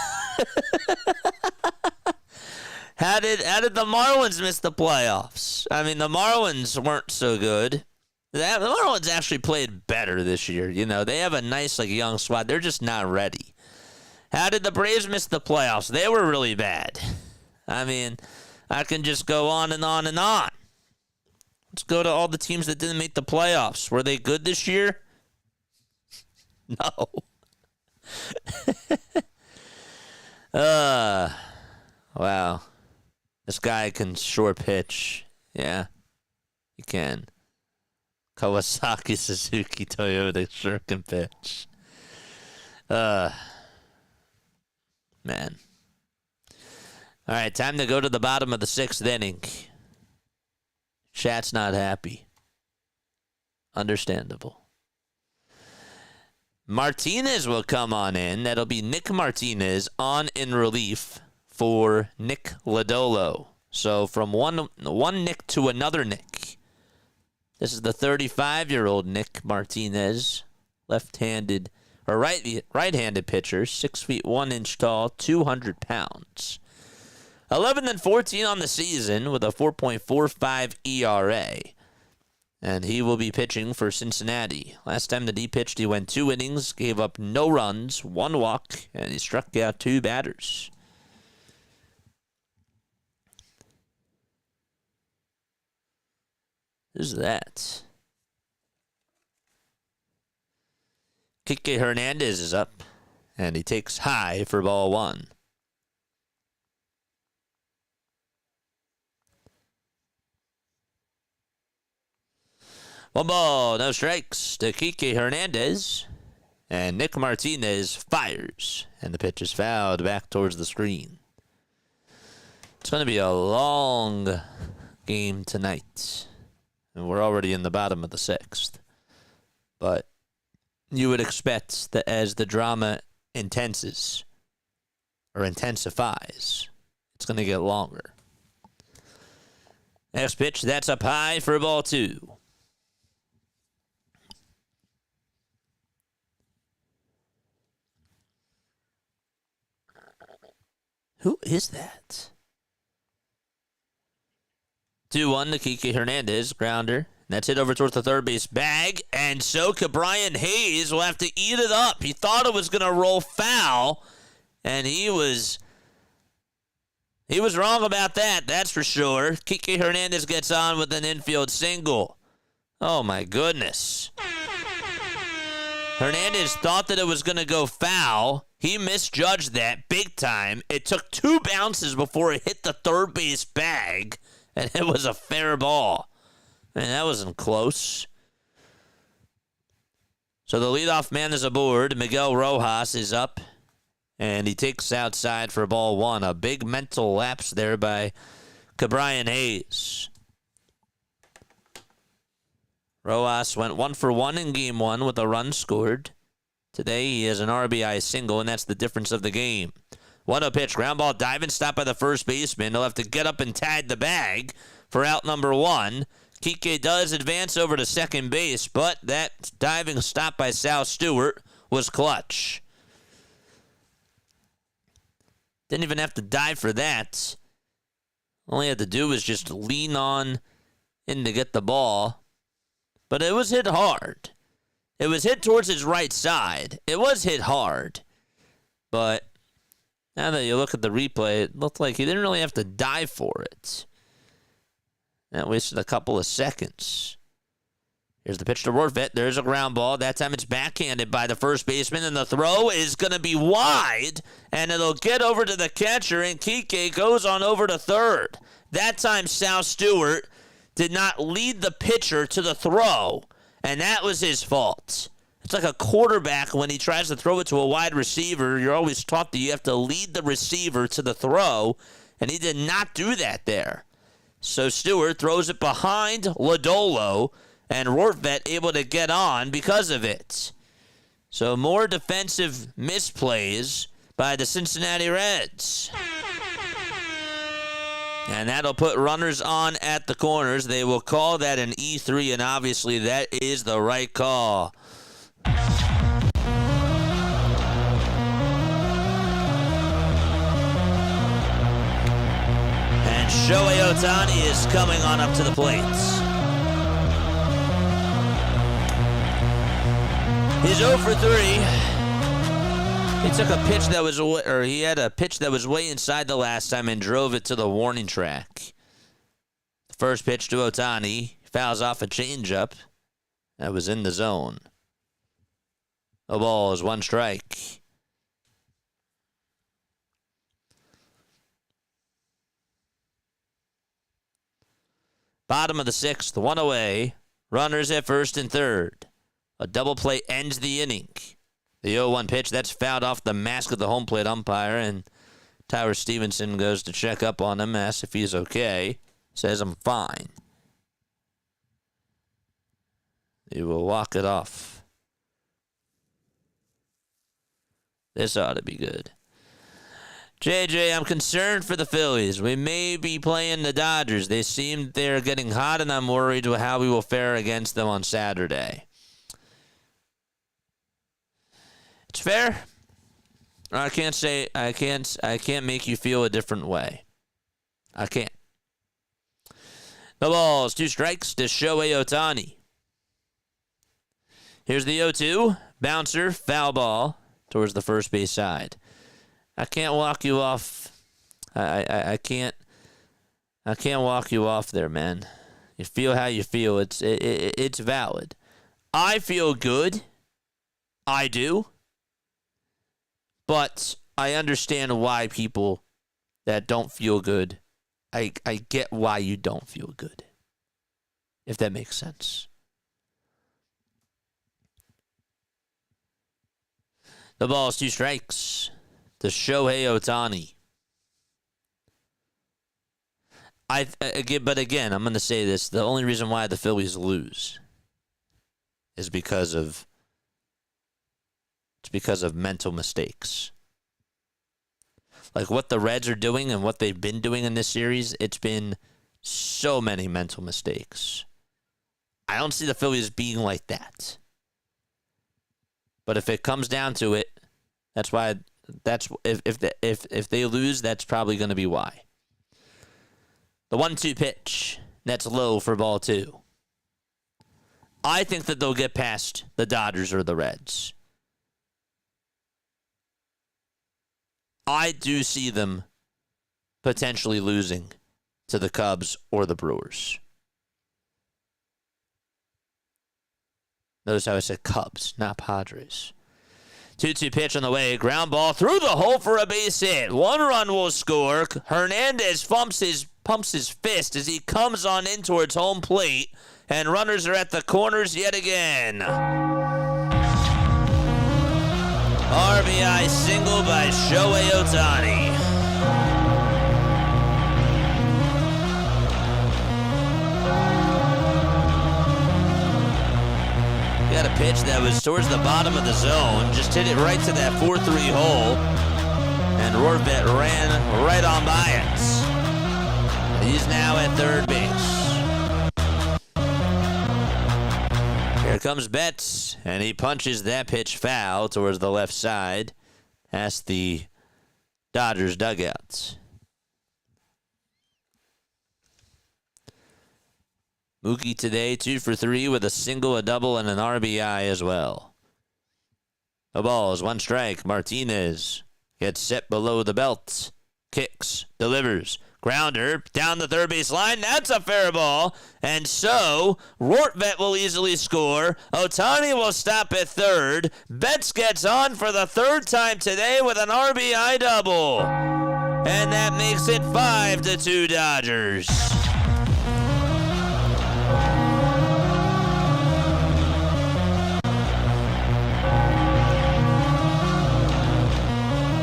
How did the Marlins miss the playoffs? I mean, the Marlins weren't so good. The Marlins actually played better this year. You know, they have a nice, young squad. They're just not ready. How did the Braves miss the playoffs? They were really bad. I mean, I can just go on and on and on. Let's go to all the teams that didn't make the playoffs. Were they good this year? No. Wow. This guy can sure pitch. Yeah, he can. Kawasaki, Suzuki, Toyota sure can pitch. Man. All right, time to go to the bottom of the 6th inning. Chat's not happy. Understandable. Martinez will come on in. That'll be Nick Martinez on in relief for Nick Lodolo. So from one Nick to another Nick. This is the 35-year-old Nick Martinez, left-handed or right-handed pitcher, 6 feet 1 inch tall, 200 pounds. 11-14 on the season with a 4.45 ERA. And he will be pitching for Cincinnati. Last time that he pitched, he went 2 innings, gave up no runs, 1 walk, and he struck out 2 batters. Who's that? Kike Hernandez is up, and he takes high for ball 1. One ball, no strikes to Kike Hernandez. And Nick Martinez fires. And the pitch is fouled back towards the screen. It's going to be a long game tonight. And we're already in the bottom of the 6th. But you would expect that as the drama intensifies, it's going to get longer. Next pitch, that's up high for ball 2. Who is that? 2-1 to Kike Hernandez, grounder. That's hit over towards the third base bag, and so Brian Hayes will have to eat it up. He thought it was going to roll foul, and he was wrong about that, that's for sure. Kike Hernandez gets on with an infield single. Oh, my goodness. Hernandez thought that it was going to go foul. He misjudged that big time. It took 2 bounces before it hit the third base bag, and it was a fair ball. Man, that wasn't close. So the leadoff man is aboard. Miguel Rojas is up, and he takes outside for ball 1. A big mental lapse there by Brian Hayes. Rojas went 1 for 1 in game 1 with a run scored. Today he has an RBI single, and that's the difference of the game. 1-0 pitch, ground ball, diving stop by the first baseman. He'll have to get up and tag the bag for out number 1. Kike does advance over to second base, but that diving stop by Sal Stewart was clutch. Didn't even have to dive for that. All he had to do was just lean on in to get the ball. But it was hit hard. It was hit towards his right side. It was hit hard. But now that you look at the replay, it looked like he didn't really have to dive for it. That wasted a couple of seconds. Here's the pitch to Rortvedt. There's a ground ball. That time it's backhanded by the first baseman, and the throw is going to be wide, and it'll get over to the catcher, and Kike goes on over to third. That time Sal Stewart did not lead the pitcher to the throw, and that was his fault. It's like a quarterback when he tries to throw it to a wide receiver. You're always taught that you have to lead the receiver to the throw, and he did not do that there. So Stewart throws it behind Lodolo, and Rortvedt able to get on because of it. So more defensive misplays by the Cincinnati Reds. And that'll put runners on at the corners. They will call that an E3, and obviously that is the right call. Shohei Ohtani is coming on up to the plate. He's 0 for 3. He took a pitch that was, he had a pitch that was way inside the last time and drove it to the warning track. The first pitch to Ohtani fouls off a changeup that was in the zone. A ball is 1 strike. Bottom of the 6th, 1 away. Runners at first and third. A double play ends the inning. The 0-1 pitch, that's fouled off the mask of the home plate umpire, and Tyler Stevenson goes to check up on him, asks if he's okay. Says, I'm fine. He will walk it off. This ought to be good. JJ, I'm concerned for the Phillies. We may be playing the Dodgers. They seem they're getting hot, and I'm worried with how we will fare against them on Saturday. It's fair. I can't make you feel a different way. I can't. No balls, 2 strikes to Shohei Ohtani. Here's the 0-2. Bouncer, foul ball towards the first base side. I can't walk you off. I can't walk you off there, man. You feel how you feel. It's valid. I feel good. I do. But I understand why people that don't feel good. I get why you don't feel good. If that makes sense. The ball's 2 strikes. To Shohei Ohtani. But again, I'm going to say this. The only reason why the Phillies lose is because of mental mistakes. Like what the Reds are doing and what they've been doing in this series, it's been so many mental mistakes. I don't see the Phillies being like that. But if it comes down to it, that's why. If they lose, that's probably going to be why. The 1-2 pitch That's low for ball 2. I think that they'll get past the Dodgers or the Reds. I do see them potentially losing to the Cubs or the Brewers. Notice how I said Cubs, not Padres. 2-2 pitch on the way. Ground ball through the hole for a base hit. 1 run will score. Hernandez pumps his fist as he comes on in towards home plate. And runners are at the corners yet again. RBI single by Shohei Ohtani. Got a pitch that was towards the bottom of the zone. Just hit it right to that 4-3 hole. And Rorvet ran right on by it. He's now at third base. Here comes Betts, and he punches that pitch foul towards the left side past the Dodgers dugouts. Mookie today 2 for 3 with a single, a double, and an RBI as well. The ball is 1 strike. Martinez gets set below the belt. Kicks, delivers. Grounder down the third base line. That's a fair ball. And so, Rortvedt will easily score. Ohtani will stop at third. Betts gets on for the 3rd time today with an RBI double. And that makes it 5-2 Dodgers.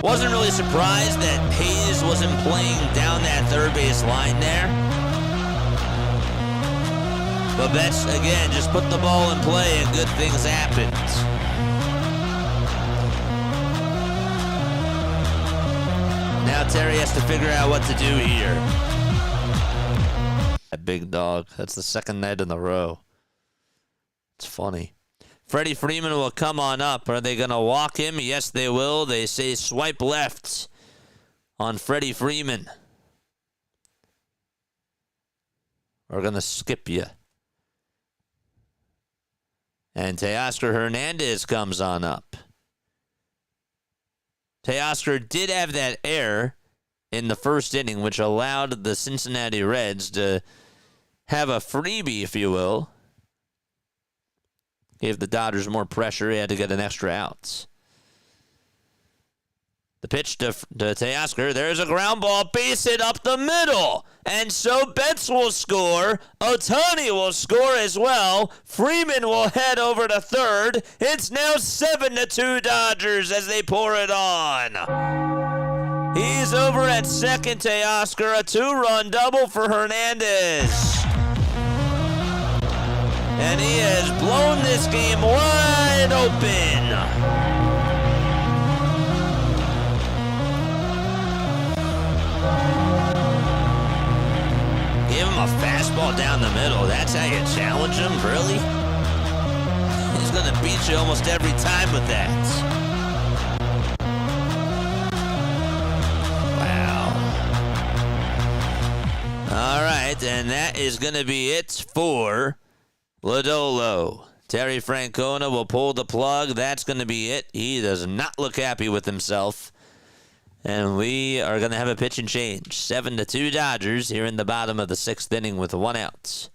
Wasn't really surprised that Hayes wasn't playing down that third base line there. But Betts, again, just put the ball in play and good things happened. Now Terry has to figure out what to do here. A big dog. That's the 2nd night in a row. It's funny. Freddie Freeman will come on up. Are they going to walk him? Yes, they will. They say swipe left on Freddie Freeman. We're going to skip you. And Teoscar Hernandez comes on up. Teoscar did have that error in the 1st inning, which allowed the Cincinnati Reds to have a freebie, if you will. Gave the Dodgers more pressure. He had to get an extra out. The pitch to Teoscar. There's a ground ball. Base hit up the middle. And so Betts will score. Ohtani will score as well. Freeman will head over to third. It's now 7-2 Dodgers as they pour it on. He's over at second, Teoscar. A 2-run double for Hernandez. And he has blown this game wide open. Give him a fastball down the middle. That's how you challenge him, really? He's going to beat you almost every time with that. Wow. All right, and that is going to be it for Lodolo. Terry Francona will pull the plug. That's going to be it. He does not look happy with himself. And we are going to have a pitch and change. 7-2 Dodgers here in the bottom of the 6th inning with 1 out.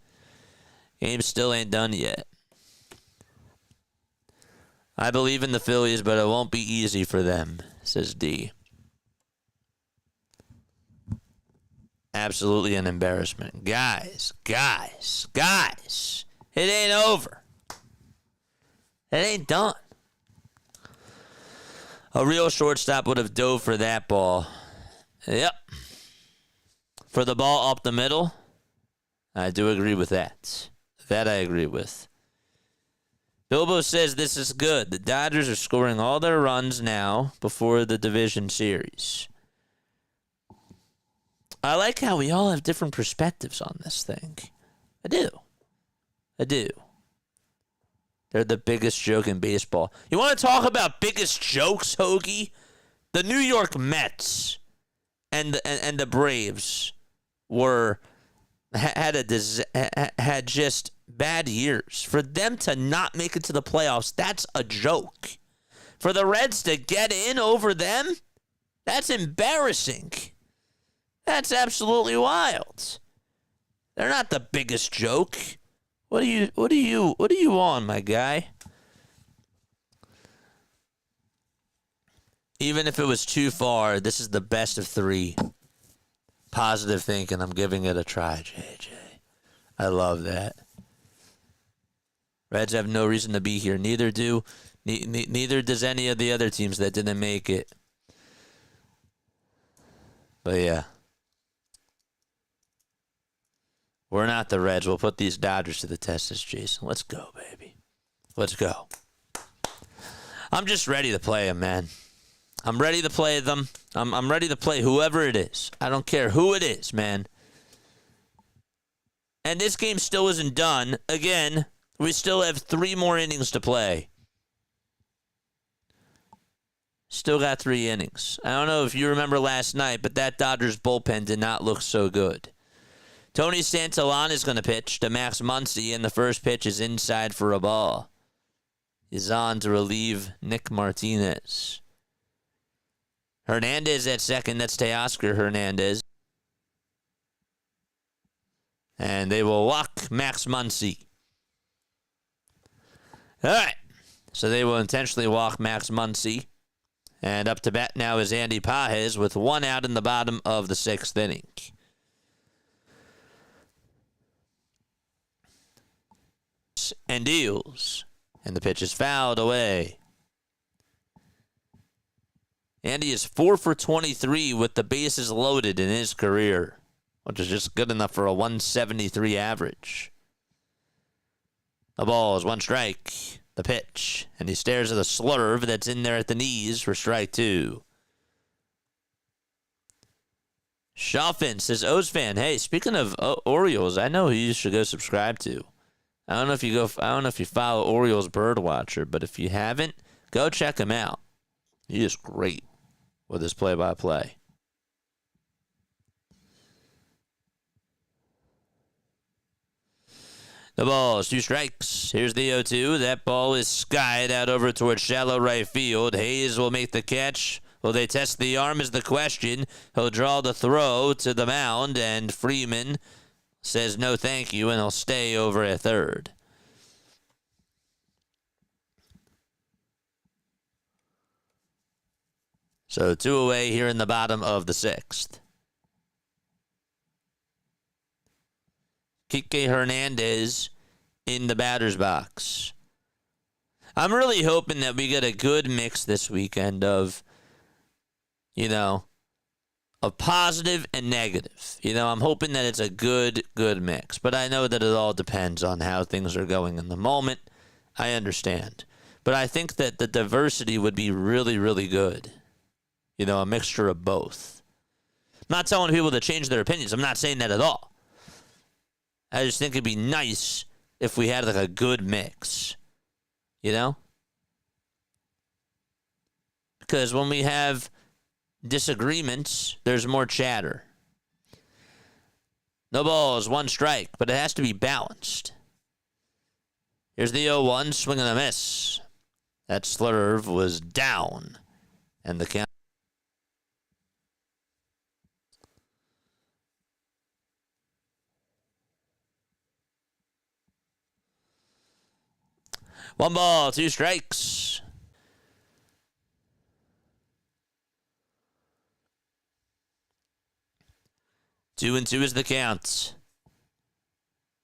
Game still ain't done yet. I believe in the Phillies, but it won't be easy for them, says D. Absolutely an embarrassment. Guys. It ain't over. It ain't done. A real shortstop would have dove for that ball. Yep. For the ball up the middle, I do agree with that. That I agree with. Bilbo says this is good. The Dodgers are scoring all their runs now before the division series. I like how we all have different perspectives on this thing. I do. They're the biggest joke in baseball. You want to talk about biggest jokes, Hoagie? The New York Mets and the Braves were had just bad years. For them to not make it to the playoffs, that's a joke. For the Reds to get in over them, that's embarrassing. That's absolutely wild. They're not the biggest joke. What are you on, my guy? Even if it was too far, this is the best of 3. Positive thinking. I'm giving it a try, JJ. I love that. Reds have no reason to be here. Neither does any of the other teams that didn't make it. But yeah. We're not the Reds. We'll put these Dodgers to the test this Jason. Let's go, baby. Let's go. I'm just ready to play them, man. I'm ready to play them. I'm ready to play whoever it is. I don't care who it is, man. And this game still isn't done. Again, we still have 3 more innings to play. Still got 3 innings. I don't know if you remember last night, but that Dodgers bullpen did not look so good. Tony Santillan is going to pitch to Max Muncy, and the first pitch is inside for a ball. He's on to relieve Nick Martinez. Hernandez at second. That's Teoscar Hernandez. And they will walk Max Muncy. All right. So they will intentionally walk Max Muncy. And up to bat now is Andy Pages with 1 out in the bottom of the 6th inning. And deals. And the pitch is fouled away. Andy is 4 for 23 with the bases loaded in his career, which is just good enough for a 173 average. The ball is 1 strike. The pitch. And he stares at the slurve that's in there at the knees for strike 2. Schaffin says, O's fan, hey, speaking of Orioles, I know who you should go subscribe to. I don't know if you follow Orioles Birdwatcher, but if you haven't, go check him out. He is great with his play-by-play. The ball is 2 strikes. Here's the 0-2. That ball is skied out over towards shallow right field. Hayes will make the catch. Will they test the arm is the question. He'll draw the throw to the mound, and Freeman says no thank you, and he'll stay over at third. So 2 away here in the bottom of the 6th. Kike Hernandez in the batter's box. I'm really hoping that we get a good mix this weekend of, of positive and negative. I'm hoping that it's a good mix. But I know that it all depends on how things are going in the moment. I understand. But I think that the diversity would be really, really good. A mixture of both. I'm not telling people to change their opinions. I'm not saying that at all. I just think it'd be nice if we had a good mix. Because when we have disagreements, there's more chatter. No balls, 1 strike, but it has to be balanced. Here's the 0-1, swing and a miss. That slurve was down. And the count. One ball, 2 strikes. 2-2 is the count.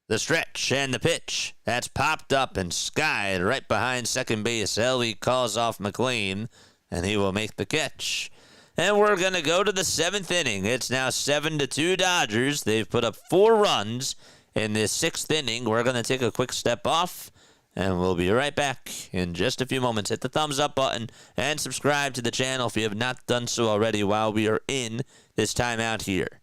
The stretch and the pitch. That's popped up and skied right behind second base. Elly calls off McLean, and he will make the catch. And we're going to go to the 7th inning. It's now 7-2 Dodgers. They've put up 4 runs in this 6th inning. We're going to take a quick step off, and we'll be right back in just a few moments. Hit the thumbs up button and subscribe to the channel if you have not done so already while we are in this timeout here.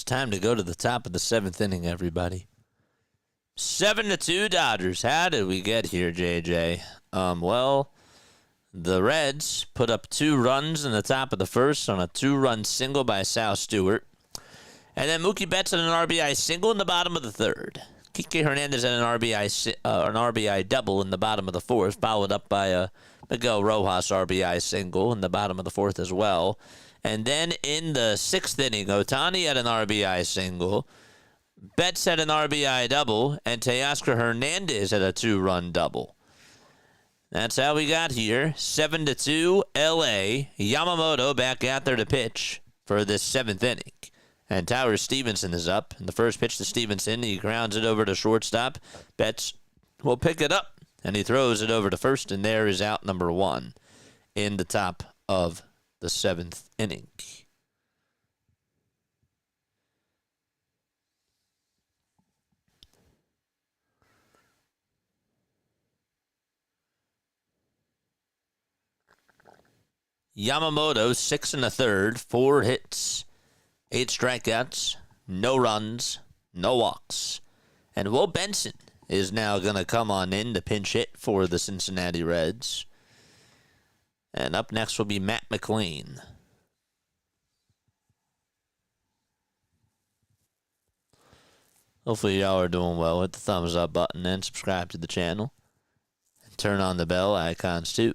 It's time to go to the top of the 7th inning, everybody. 7-2 Dodgers. How did we get here, JJ? Well, the Reds put up 2 runs in the top of the first on a 2-run single by Sal Stewart. And then Mookie Betts had an RBI single in the bottom of the 3rd. Kike Hernandez had an RBI double in the bottom of the 4th, followed up by a Miguel Rojas RBI single in the bottom of the 4th as well. And then in the 6th inning, Ohtani had an RBI single, Betts had an RBI double, and Teoscar Hernandez had a 2-run double. That's how we got here. 7-2 LA. Yamamoto back out there to pitch for this 7th inning. And Tyler Stevenson is up. And the first pitch to Stevenson, he grounds it over to shortstop. Betts will pick it up, and he throws it over to first, and there is out number 1 in the top of the 7th inning. Yamamoto, 6 1/3, 4 hits, 8 strikeouts, no runs, no walks. And Will Benson is now going to come on in to pinch hit for the Cincinnati Reds. And up next will be Matt McLean. Hopefully y'all are doing well. Hit the thumbs up button and subscribe to the channel. And turn on the bell icons too.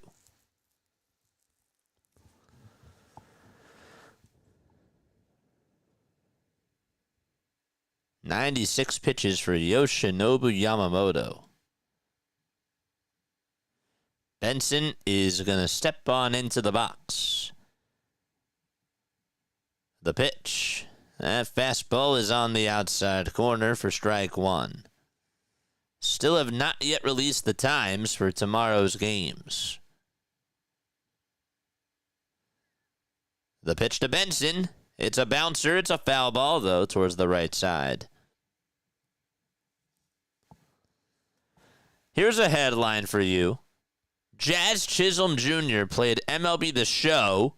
"96 pitches for Yoshinobu Yamamoto. Benson is going to step on into the box. The pitch. That fastball is on the outside corner for strike 1. Still have not yet released the times for tomorrow's games. The pitch to Benson. It's a bouncer. It's a foul ball, though, towards the right side. Here's a headline for you. Jazz Chisholm Jr. played MLB The Show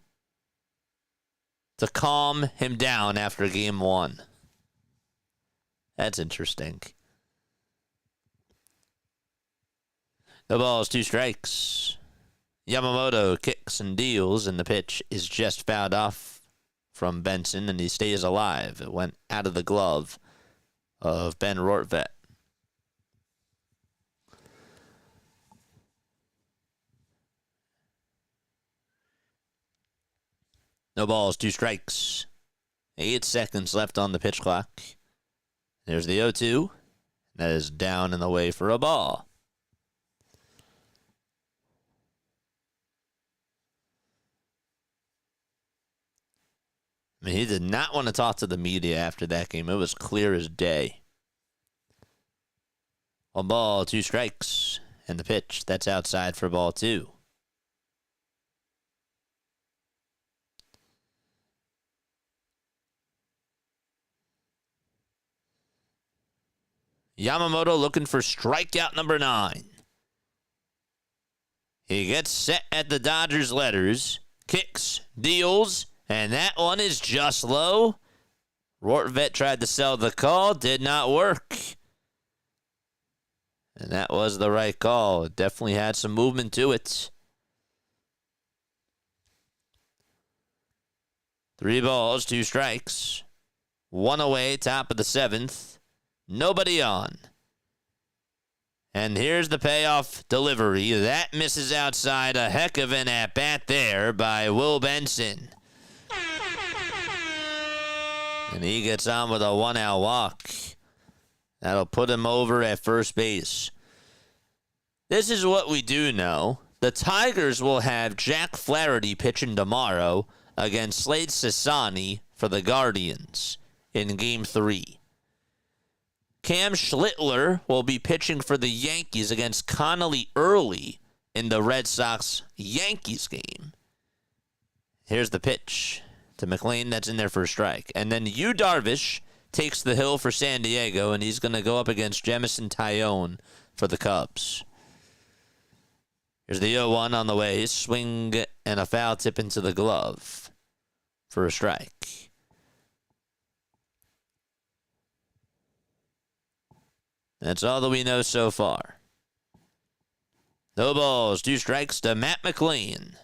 to calm him down after Game 1. That's interesting. The ball is 2 strikes. Yamamoto kicks and deals, and the pitch is just fouled off from Benson, and he stays alive. It went out of the glove of Ben Rortvedt. No balls, 2 strikes. 8 seconds left on the pitch clock. There's the 0-2. That is down and away for a ball. I mean, he did not want to talk to the media after that game. It was clear as day. 1 ball, 2 strikes. And the pitch, that's outside for ball 2. Yamamoto looking for strikeout number 9. He gets set at the Dodgers letters, kicks, deals, and that one is just low. Rortvedt tried to sell the call, did not work. And that was the right call. It definitely had some movement to it. 3 balls, 2 strikes. 1 away, top of the 7th. Nobody on. And here's the payoff delivery. That misses outside. A heck of an at-bat there by Will Benson. And he gets on with a 1-out walk. That'll put him over at first base. This is what we do know. The Tigers will have Jack Flaherty pitching tomorrow against Slade Sassani for the Guardians in Game 3. Cam Schlittler will be pitching for the Yankees against Connolly Early in the Red Sox-Yankees game. Here's the pitch to McLean. That's in there for a strike. And then Yu Darvish takes the hill for San Diego, and he's going to go up against Jemison Tyone for the Cubs. Here's the 0-1 on the way. Swing and a foul tip into the glove for a strike. That's all that we know so far. No balls, 2 strikes to Matt McLean.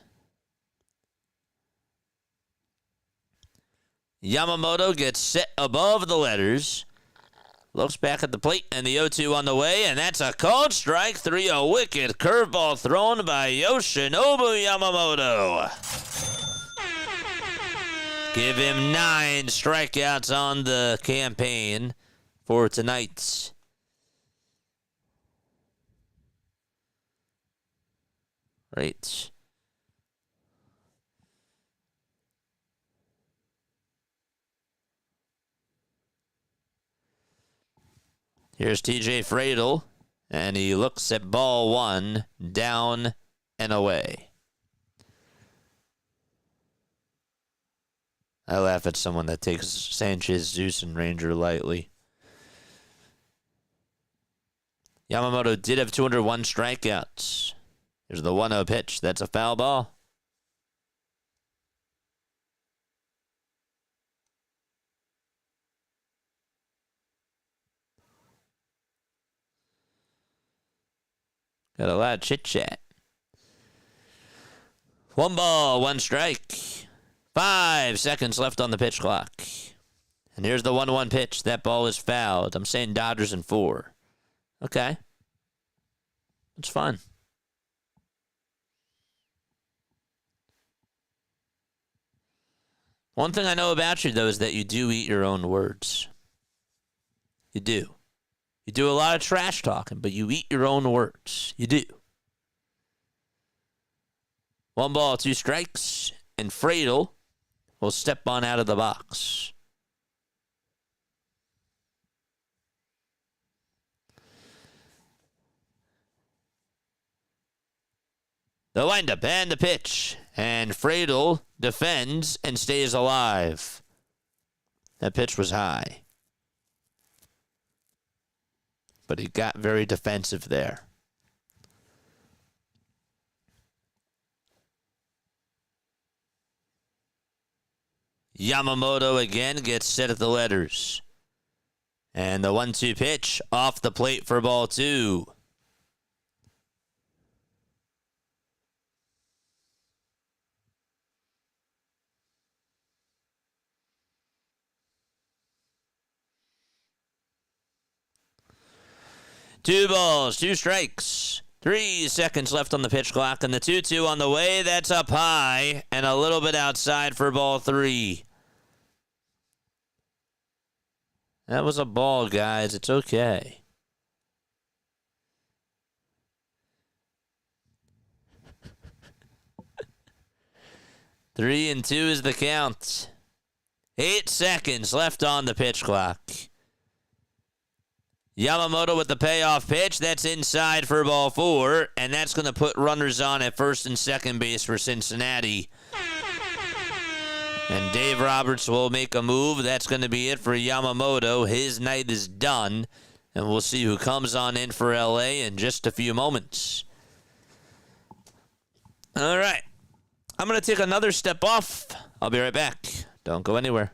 Yamamoto gets set above the letters. Looks back at the plate, and the 0-2 on the way, and that's a called strike 3. A wicked curveball thrown by Yoshinobu Yamamoto. Give him 9 strikeouts on the campaign for tonight. Right. Here's TJ Friedl, and he looks at ball 1, down and away. I laugh at someone that takes Sanchez, Zeus, and Ranger lightly. Yamamoto did have 201 strikeouts. Here's the 1-0 pitch. That's a foul ball. Got a lot of chit-chat. 1 ball, 1 strike. 5 seconds left on the pitch clock. And here's the 1-1 pitch. That ball is fouled. I'm saying Dodgers in 4. Okay. It's fun. One thing I know about you, though, is that you do eat your own words. You do. You do a lot of trash talking, but you eat your own words. You do. 1 ball, 2 strikes, and Friedl will step on out of the box. The windup and the pitch, and Friedl defends and stays alive. That pitch was high, but he got very defensive there. Yamamoto again gets set at the letters. And the 1-2 pitch off the plate for ball 2. Two balls, 2 strikes. 3 seconds left on the pitch clock, and the 2-2 on the way. That's up high and a little bit outside for ball 3. That was a ball, guys. It's okay. Three and 2 is the count. 8 seconds left on the pitch clock. Yamamoto with the payoff pitch. That's inside for ball 4, and that's going to put runners on at first and second base for Cincinnati. And Dave Roberts will make a move. That's going to be it for Yamamoto. His night is done, and we'll see who comes on in for LA in just a few moments. All right. I'm going to take another step off. I'll be right back. Don't go anywhere.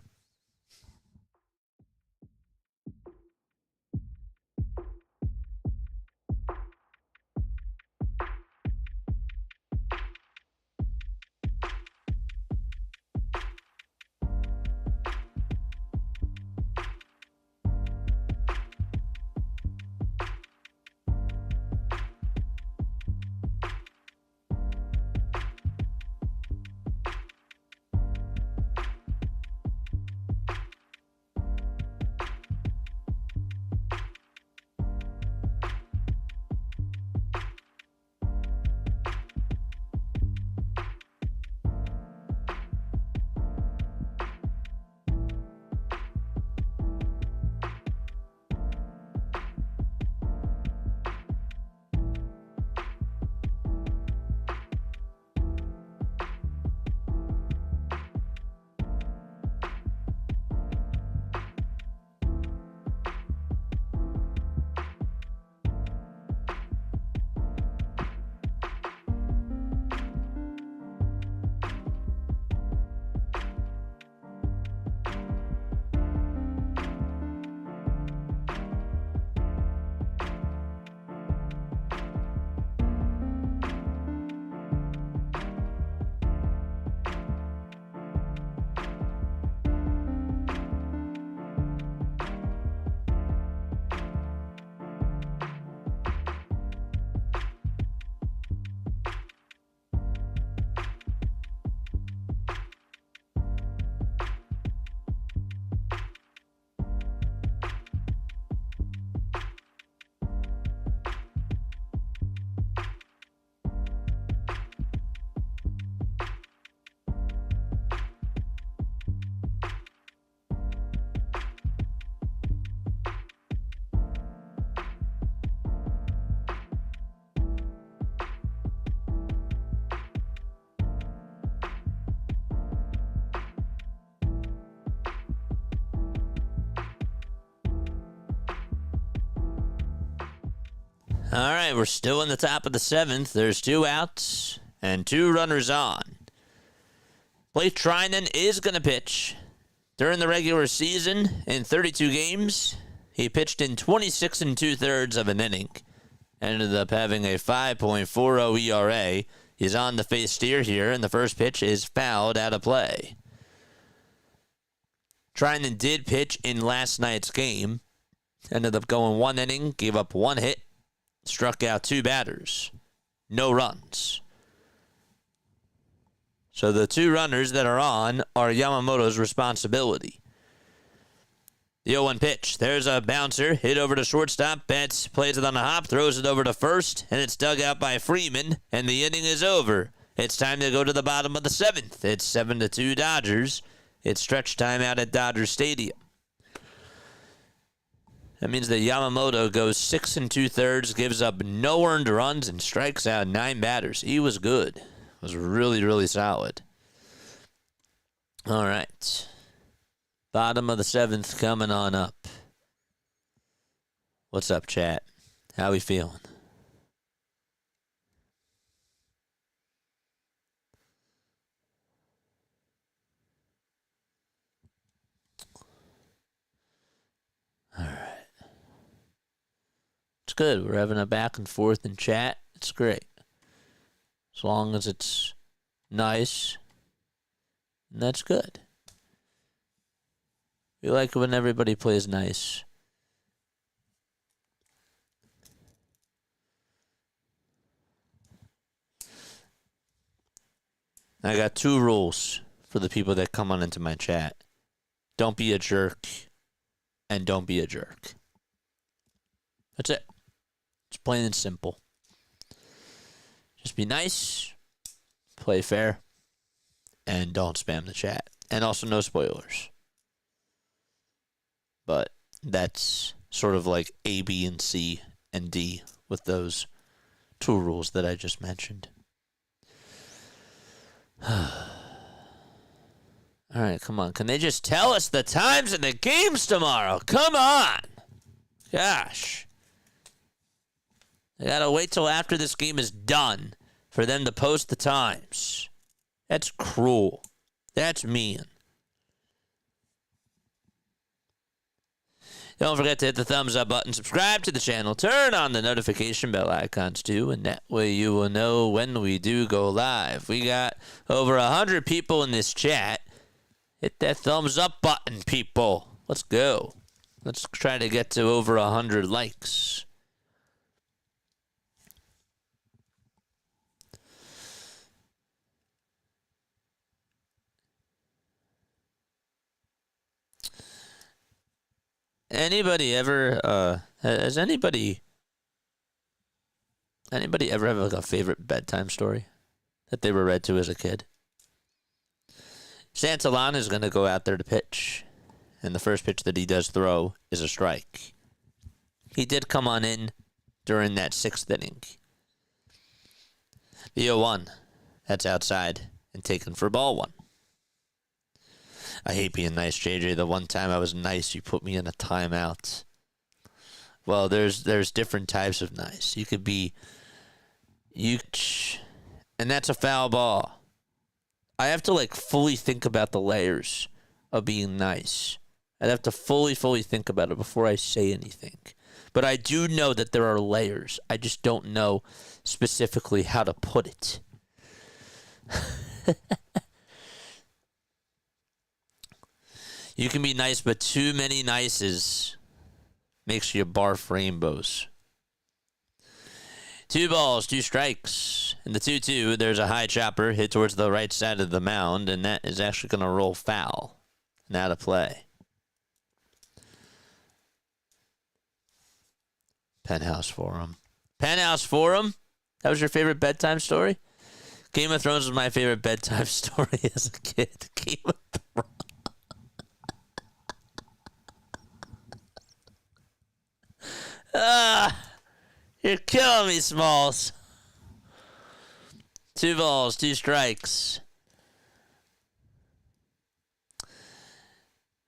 All right, we're still in the top of the 7th. There's 2 outs and 2 runners on. Blake Treinen is going to pitch. During the regular season, in 32 games, he pitched in 26 2/3 of an inning. Ended up having a 5.40 ERA. He's on the face steer here, and the first pitch is fouled out of play. Treinen did pitch in last night's game. Ended up going 1 inning, gave up 1 hit, struck out 2 batters. No runs. So the 2 runners that are on are Yamamoto's responsibility. The 0-1 pitch. There's a bouncer. Hit over to shortstop. Betts plays it on a hop. Throws it over to first. And it's dug out by Freeman. And the inning is over. It's time to go to the bottom of the 7th. It's 7-2 Dodgers. It's stretch time out at Dodger Stadium. That means that Yamamoto goes 6 2/3, gives up no earned runs, and strikes out 9 batters. He was good. Was really, really solid. All right. Bottom of the 7th coming on up. What's up, chat? How we feeling? All right. It's good. We're having a back and forth in chat. It's great. As long as it's nice, that's good. We like it when everybody plays nice. I got 2 rules for the people that come on into my chat. Don't be a jerk, and don't be a jerk. That's it. It's plain and simple. Just be nice, play fair, and don't spam the chat. And also no spoilers. But that's sort of like A, B, and C, and D with those 2 rules that I just mentioned. All right, come on. Can they just tell us the times of the games tomorrow? Come on. Gosh. I gotta wait till after this game is done for them to post the times. That's cruel. That's mean. Don't forget to hit the thumbs up button, subscribe to the channel, turn on the notification bell icons too, and that way you will know when we do go live. We got over 100 people in this chat. Hit that thumbs up button, people. Let's go. Let's try to get to over 100 likes. Anybody ever, has anybody ever have like a favorite bedtime story that they were read to as a kid? Santillana is going to go out there to pitch, and the first pitch that he does throw is a strike. He did come on in during that 6th inning. The 0-1, that's outside and taken for ball 1. I hate being nice, JJ. The one time I was nice, you put me in a timeout. Well, there's different types of nice. You could be, and that's a foul ball. I have to like fully think about the layers of being nice. I'd have to fully think about it before I say anything. But I do know that there are layers. I just don't know specifically how to put it. You can be nice, but too many nices makes you barf rainbows. 2 balls, 2 strikes. In the 2-2, there's a high chopper hit towards the right side of the mound, and that is actually going to roll foul and out of play. Penthouse Forum. Penthouse Forum? That was your favorite bedtime story? Game of Thrones was my favorite bedtime story as a kid. Game of Thrones. You're killing me, Smalls. 2 balls, 2 strikes.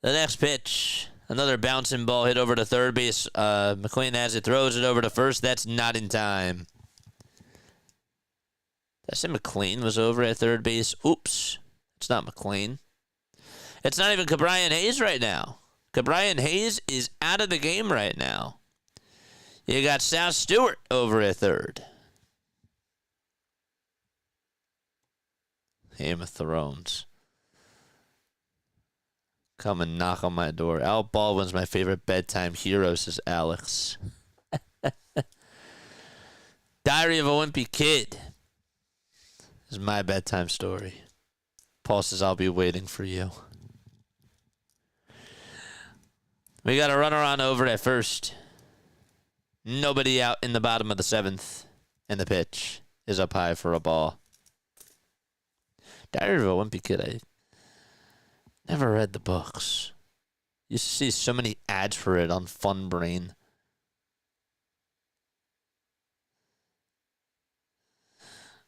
The next pitch, Another bouncing ball hit over to third base. McLean has it, throws it over to first. That's not in time. Did I say McLean was over at third base? Oops. It's not McLean. It's not even Cabrian Hayes right now. Cabrian Hayes is out of the game right now. You got Sal Stewart over at third. Game of Thrones. Come and knock on my door. Al Baldwin's my favorite bedtime hero, says Alex. Diary of a Wimpy Kid is my bedtime story. Paul says, I'll be waiting for you. We got a runner on over at first. Nobody out in the bottom of the seventh. And the pitch is up high for a ball. Diary of a Wimpy Kid. I never read the books. You see so many ads for it on Fun Brain.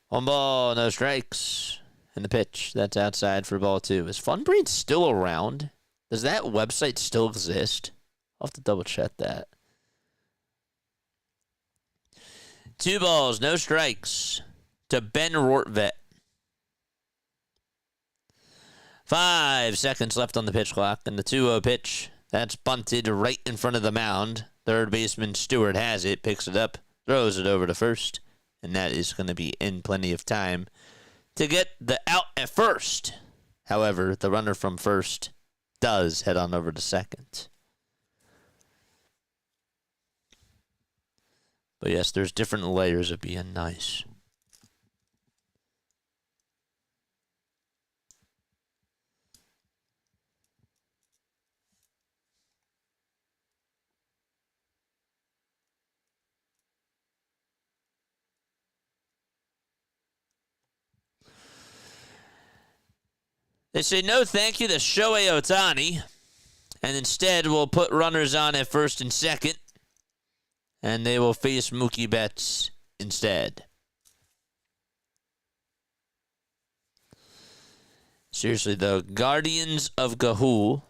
One ball, no strikes. And the pitch, that's outside for ball two. Is Fun Brain still around? Does that website still exist? I'll have to double check that. 2 balls, no strikes to Ben Rortvet. 5 seconds left on the pitch clock, and the 2-0 pitch. That's bunted right in front of the mound. Third baseman Stewart has it, picks it up, throws it over to first, and that is going to be in plenty of time to get the out at first. However, the runner from first does head on over to second. But yes, there's different layers of being nice. They say no thank you to Shohei Ohtani, and instead we'll put runners on at first and second, and they will face Mookie Betts instead. Seriously, though, Guardians of Gahul,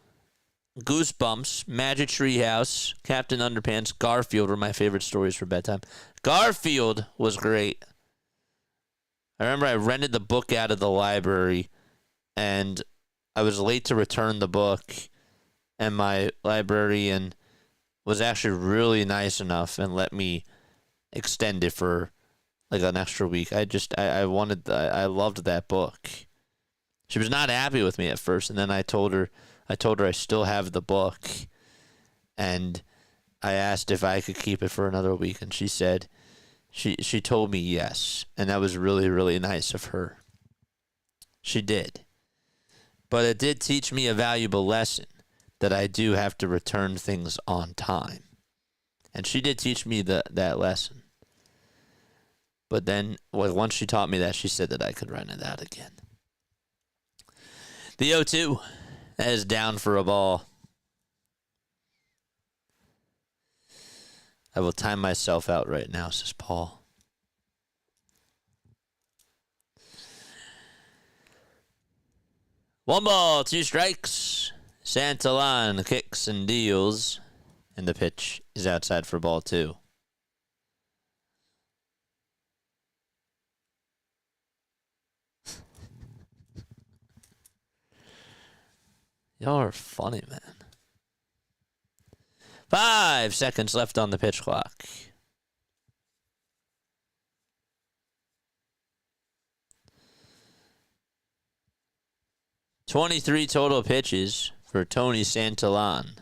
Goosebumps, Magic Treehouse, Captain Underpants, Garfield were my favorite stories for bedtime. Garfield was great. I remember I rented the book out of the library, and I was late to return the book, and my librarian was actually really nice enough and let me extend it for like an extra week. I loved that book. She was not happy with me at first, and then I told her I still have the book, and I asked if I could keep it for another week, and she said she told me yes, and that was really, really nice of her. She did. But it did teach me a valuable lesson that I do have to return things on time. And she did teach me that lesson. But then, once she taught me that, she said that I could rent it out again. The 0-2 is down for a ball. I will time myself out right now, says Paul. One ball, 2 strikes. Santillan kicks and deals, and the pitch is outside for ball 2. Y'all are funny, man. 5 seconds left on the pitch clock. $23 total pitches for Tony Santillan.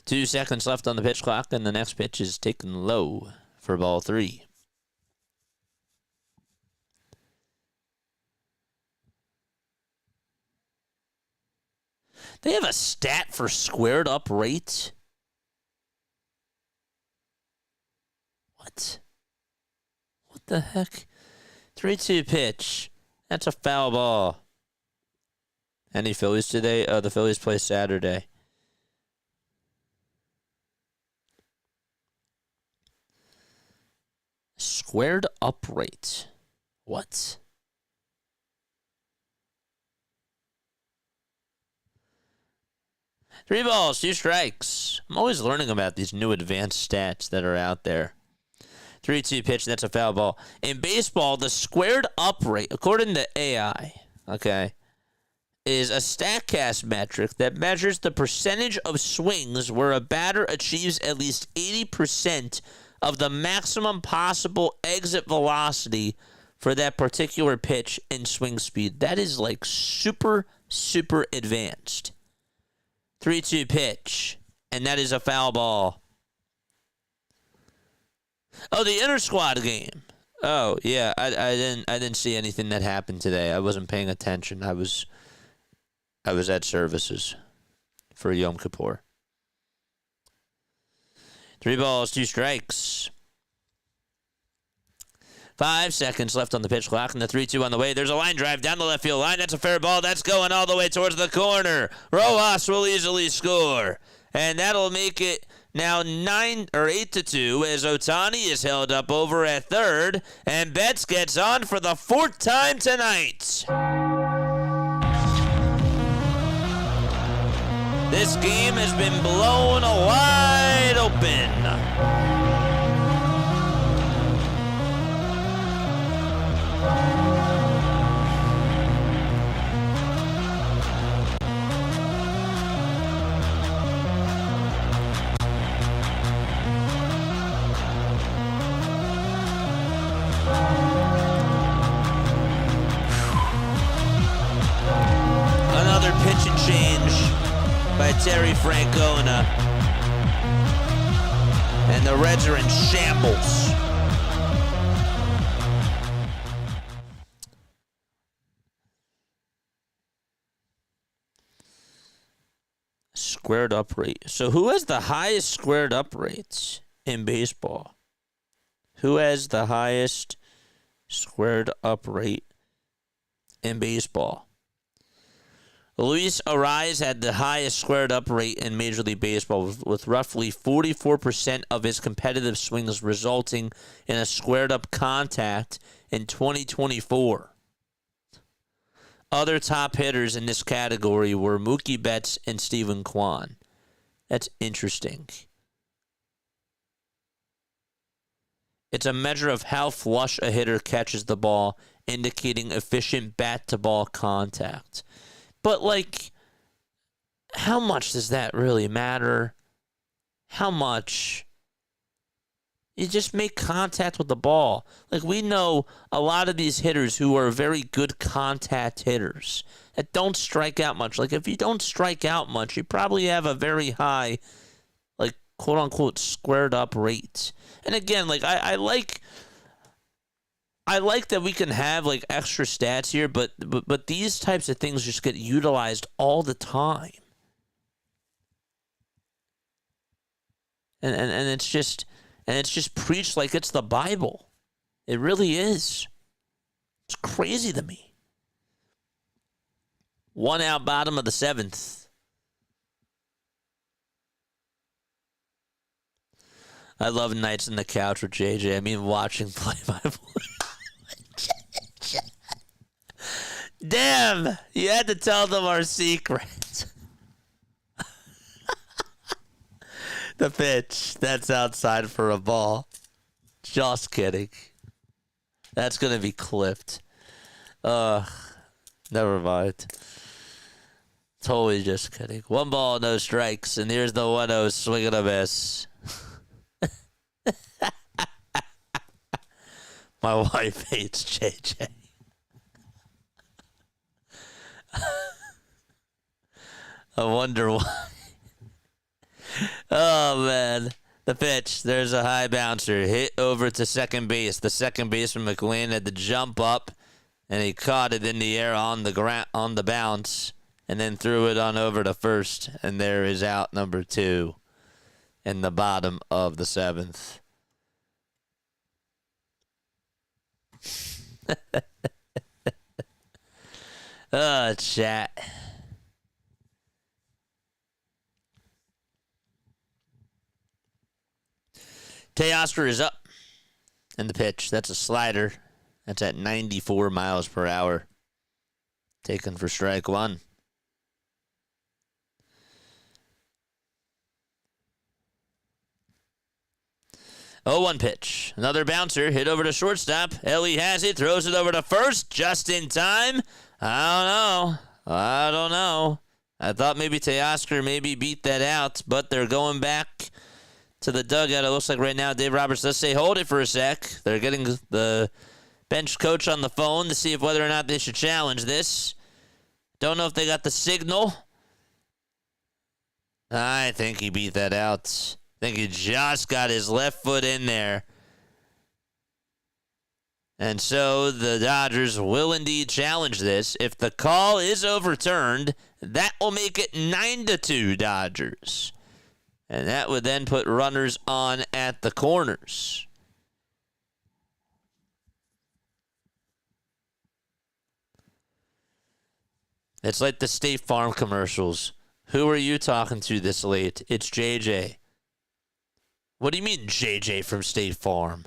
2 seconds left on the pitch clock, and the next pitch is taken low for ball 3. They have a stat for squared up rate? What? What the heck? 3-2 pitch. That's a foul ball. Any Phillies today? The Phillies play Saturday. Squared up rate. What? 3 balls, 2 strikes. I'm always learning about these new advanced stats that are out there. 3-2 pitch, that's a foul ball. In baseball, the squared up rate, according to AI, okay, is a StatCast metric that measures the percentage of swings where a batter achieves at least 80% of the maximum possible exit velocity for that particular pitch and swing speed. That is like super, super advanced. 3-2 pitch, and that is a foul ball. Oh, the inter-squad game. Oh, yeah, I didn't see anything that happened today. I wasn't paying attention. I was at services for Yom Kippur. 3 balls, 2 strikes. 5 seconds left on the pitch clock, and the 3-2 on the way. There's a line drive down the left field line. That's a fair ball. That's going all the way towards the corner. Rojas will easily score, and that'll make it now 8-2 as Ohtani is held up over at third, and Betts gets on for the 4th time tonight. This game has been blown wide open. Another pitch and change by Terry Francona. And the Reds are in shambles. Squared up rate. So who has the highest squared up rates in baseball? Who has the highest squared up rate in baseball? Luis Ariz had the highest squared up rate in Major League Baseball with roughly 44% of his competitive swings resulting in a squared up contact in 2024. Other top hitters in this category were Mookie Betts and Steven Kwan. That's interesting. It's a measure of how flush a hitter catches the ball, indicating efficient bat-to-ball contact. But, like, how much does that really matter? How much? You just make contact with the ball. Like, we know a lot of these hitters who are very good contact hitters that don't strike out much. Like, if you don't strike out much, you probably have a very high, like, quote-unquote, squared-up rate. And, again, like, I like that we can have like extra stats here, but these types of things just get utilized all the time, and it's just preached like it's the Bible. It really is. It's crazy to me. 1 out, bottom of the 7th. I love nights on the couch with JJ. I mean, watching play-by-play. Damn, you had to tell them our secret. The pitch, that's outside for a ball. Just kidding. That's going to be clipped. Never mind. Totally just kidding. 1 ball, no strikes, and here's the 1-0 swing and a miss. My wife hates JJ. I wonder why. Oh, man. The pitch. There's a high bouncer. Hit over to second base. The second baseman, McLean, had to jump up, and he caught it in the air on the bounce, and then threw it on over to first. And there is out number 2 in the bottom of the 7th. Oh, chat. Teoscar is up in the pitch. That's a slider. That's at 94 miles per hour. Taken for strike 1. 0-1 pitch. Another bouncer. Hit over to shortstop. Elly has it. Throws it over to first. Just in time. I don't know. I thought maybe Teoscar maybe beat that out, but they're going back to the dugout. It looks like right now Dave Roberts does say hold it for a sec. They're getting the bench coach on the phone to see if whether or not they should challenge this. Don't know if they got the signal. I think he beat that out. I think he just got his left foot in there. And so the Dodgers will indeed challenge this. If the call is overturned, that will make it 9-2 Dodgers. And that would then put runners on at the corners. It's like the State Farm commercials. Who are you talking to this late? It's JJ. What do you mean JJ from State Farm?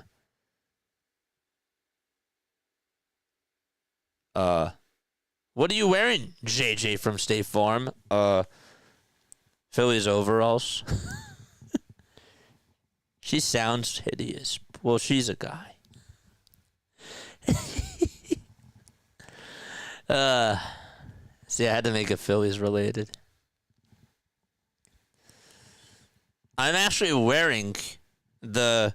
What are you wearing, JJ from State Farm? Phillies overalls. She sounds hideous. Well, she's a guy. See, I had to make it Phillies related. I'm actually wearing the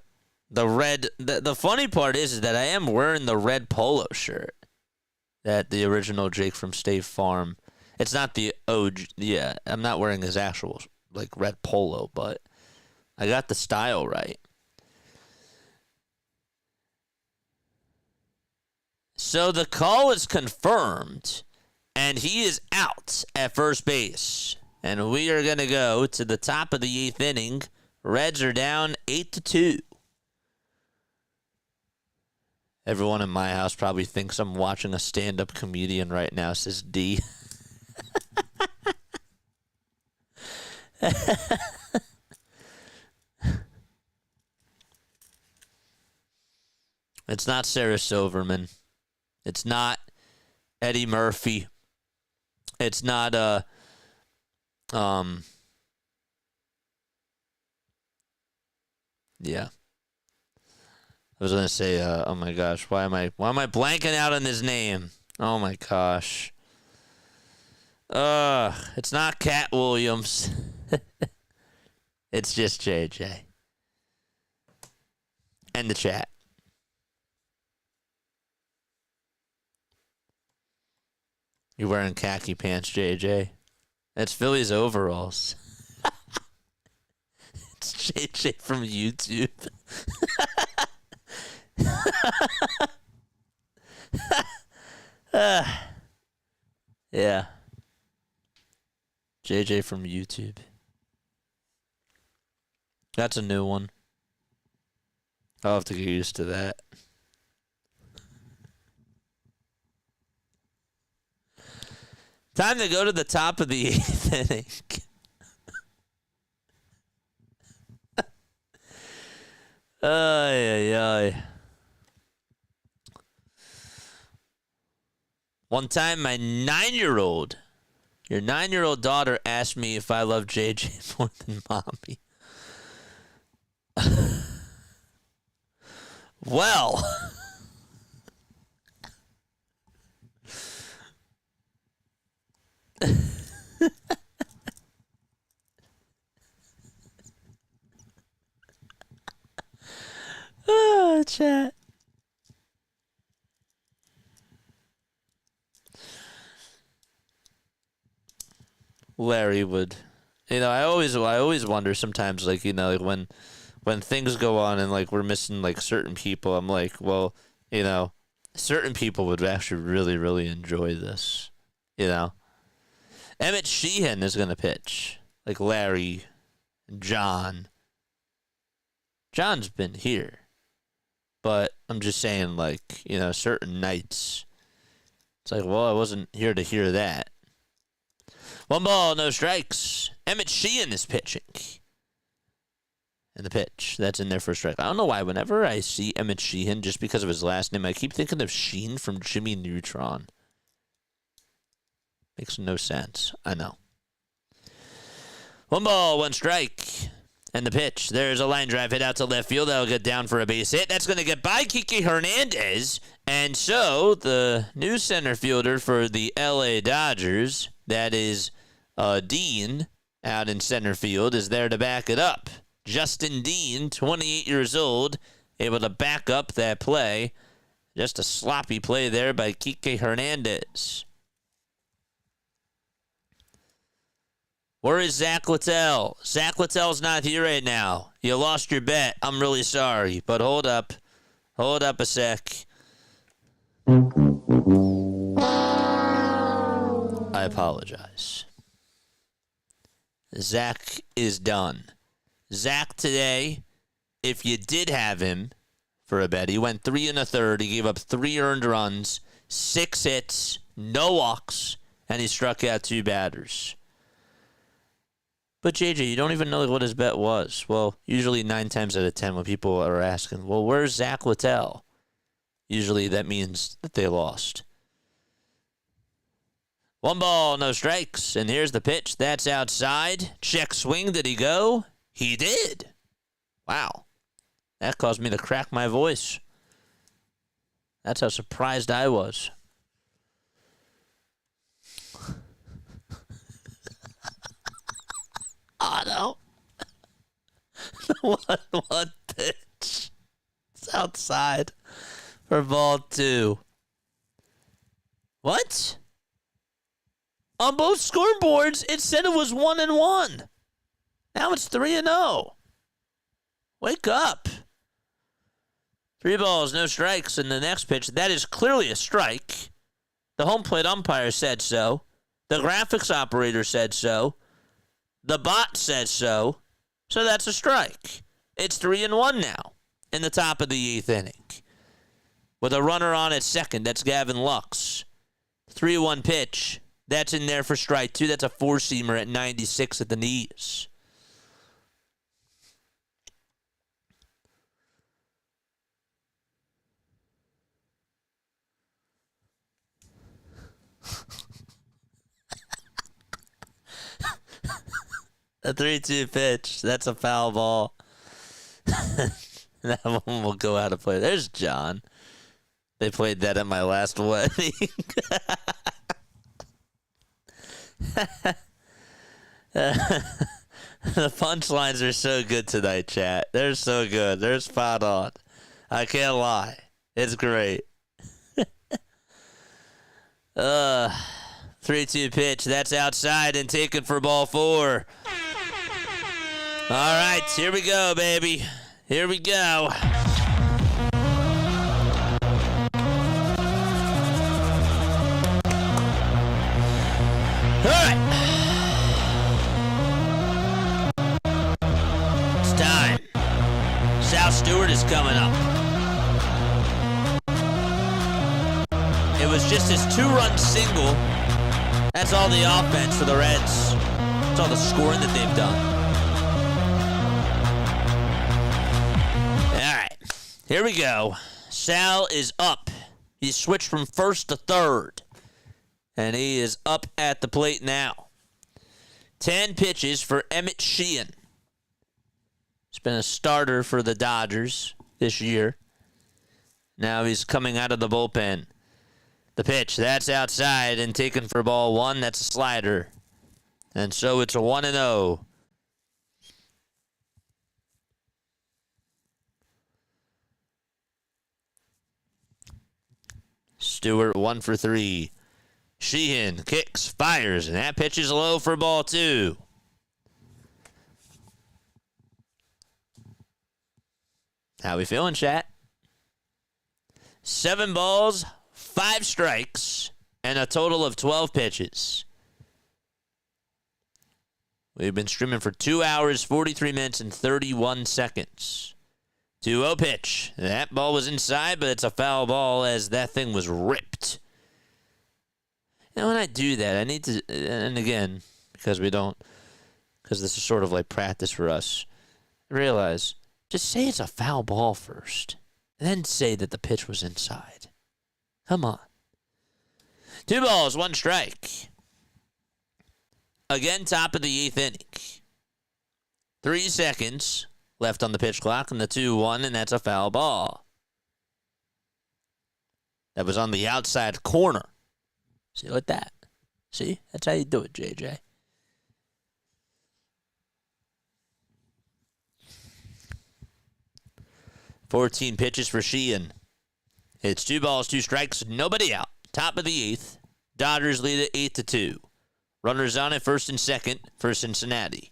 red. The funny part is that I am wearing the red polo shirt that the original Jake from State Farm. It's not the OG. Yeah, I'm not wearing his actual like red polo, but I got the style right. So the call is confirmed, and he is out at first base. And we are going to go to the top of the 8th inning. Reds are down 8-2. Everyone in my house probably thinks I'm watching a stand-up comedian right now, says D. It's not Sarah Silverman. It's not Eddie Murphy. It's not yeah. I was gonna say, oh my gosh, why am I blanking out on his name? Oh my gosh. It's not Cat Williams. It's just JJ. And the chat. You're wearing khaki pants, JJ. That's Phillies overalls. It's JJ from YouTube. Yeah. JJ from YouTube. That's a new one. I'll have to get used to that. Time to go to the top of the 8th inning. Ay, ay, ay. One time, my 9-year-old, your 9-year-old daughter asked me if I love JJ more than mommy. Well. Oh, chat. Larry would, I always wonder sometimes, like, like when things go on and like we're missing like certain people, I'm like, well, certain people would actually really, really enjoy this, Emmett Sheehan is gonna pitch, like Larry, John. John's been here. But I'm just saying, like, certain nights, it's like, well, I wasn't here to hear that. 1 ball, no strikes. Emmett Sheehan is pitching. And the pitch, that's in there for a strike. I don't know why, whenever I see Emmett Sheehan, just because of his last name, I keep thinking of Sheen from Jimmy Neutron. Makes no sense. I know. 1 ball, 1 strike. And the pitch. There's a line drive hit out to left field. That'll get down for a base hit. That's going to get by Kike Hernandez. And so the new center fielder for the LA Dodgers, that is Dean, out in center field, is there to back it up. Justin Dean, 28 years old, able to back up that play. Just a sloppy play there by Kike Hernandez. Where is Zack Littell? Zack Littell's not here right now. You lost your bet. I'm really sorry. But hold up. Hold up a sec. I apologize. Zack is done. Zack today, if you did have him for a bet, he went 3 1/3. He gave up 3 earned runs, 6 hits, no walks, and he struck out 2 batters. But, JJ, you don't even know what his bet was. Well, usually 9 times out of 10 when people are asking, well, where's Zack Littell? Usually that means that they lost. 1 ball, no strikes. And here's the pitch. That's outside. Check swing. Did he go? He did. Wow. That caused me to crack my voice. That's how surprised I was. Oh, no. The 1-1 pitch. It's outside for ball 2. What? On both scoreboards, it said it was 1-1. Now it's 3-0. Wake up. 3 balls, no strikes in the next pitch. That is clearly a strike. The home plate umpire said so. The graphics operator said so. The bot says so. So that's a strike. It's 3-1 now in the top of the 8th inning. With a runner on at second, that's Gavin Lux. 3-1 pitch. That's in there for strike 2. That's a 4-seamer at 96 at the knees. A 3-2 pitch. That's a foul ball. That one will go out of play. There's John. They played that at my last wedding. The punchlines are so good tonight, chat. They're so good. They're spot on. I can't lie. It's great. 3-2 pitch. That's outside and taken for ball 4. All right, here we go, baby. Here we go. All right. It's time. South Stewart is coming up. It was just his 2-run single. That's all the offense for the Reds. That's all the scoring that they've done. All right, here we go. Sal is up. He switched from first to third. And he is up at the plate now. 10 pitches for Emmett Sheehan. He's been a starter for the Dodgers this year. Now he's coming out of the bullpen. The pitch, that's outside and taken for ball 1. That's a slider. And so it's a 1-0. Stewart 1 for 3. Sheehan kicks, fires, and that pitch is low for ball 2. How we feeling, chat? 7 balls, 5 strikes, and a total of 12 pitches. We've been streaming for 2 hours, 43 minutes, and 31 seconds. 2-0 pitch. That ball was inside, but it's a foul ball as that thing was ripped. And when I do that, I need to, and again, because this is sort of like practice for us, realize, just say it's a foul ball first, and then say that the pitch was inside. Come on. 2 balls, 1 strike. Again, top of the 8th inning. 3 seconds left on the pitch clock, and the 2-1, and that's a foul ball. That was on the outside corner. See, like that. See? That's how you do it, JJ. "14 pitches for Sheehan. It's 2 balls, 2 strikes, nobody out. Top of the 8th. Dodgers lead it 8-2. Runners on at first and second for Cincinnati.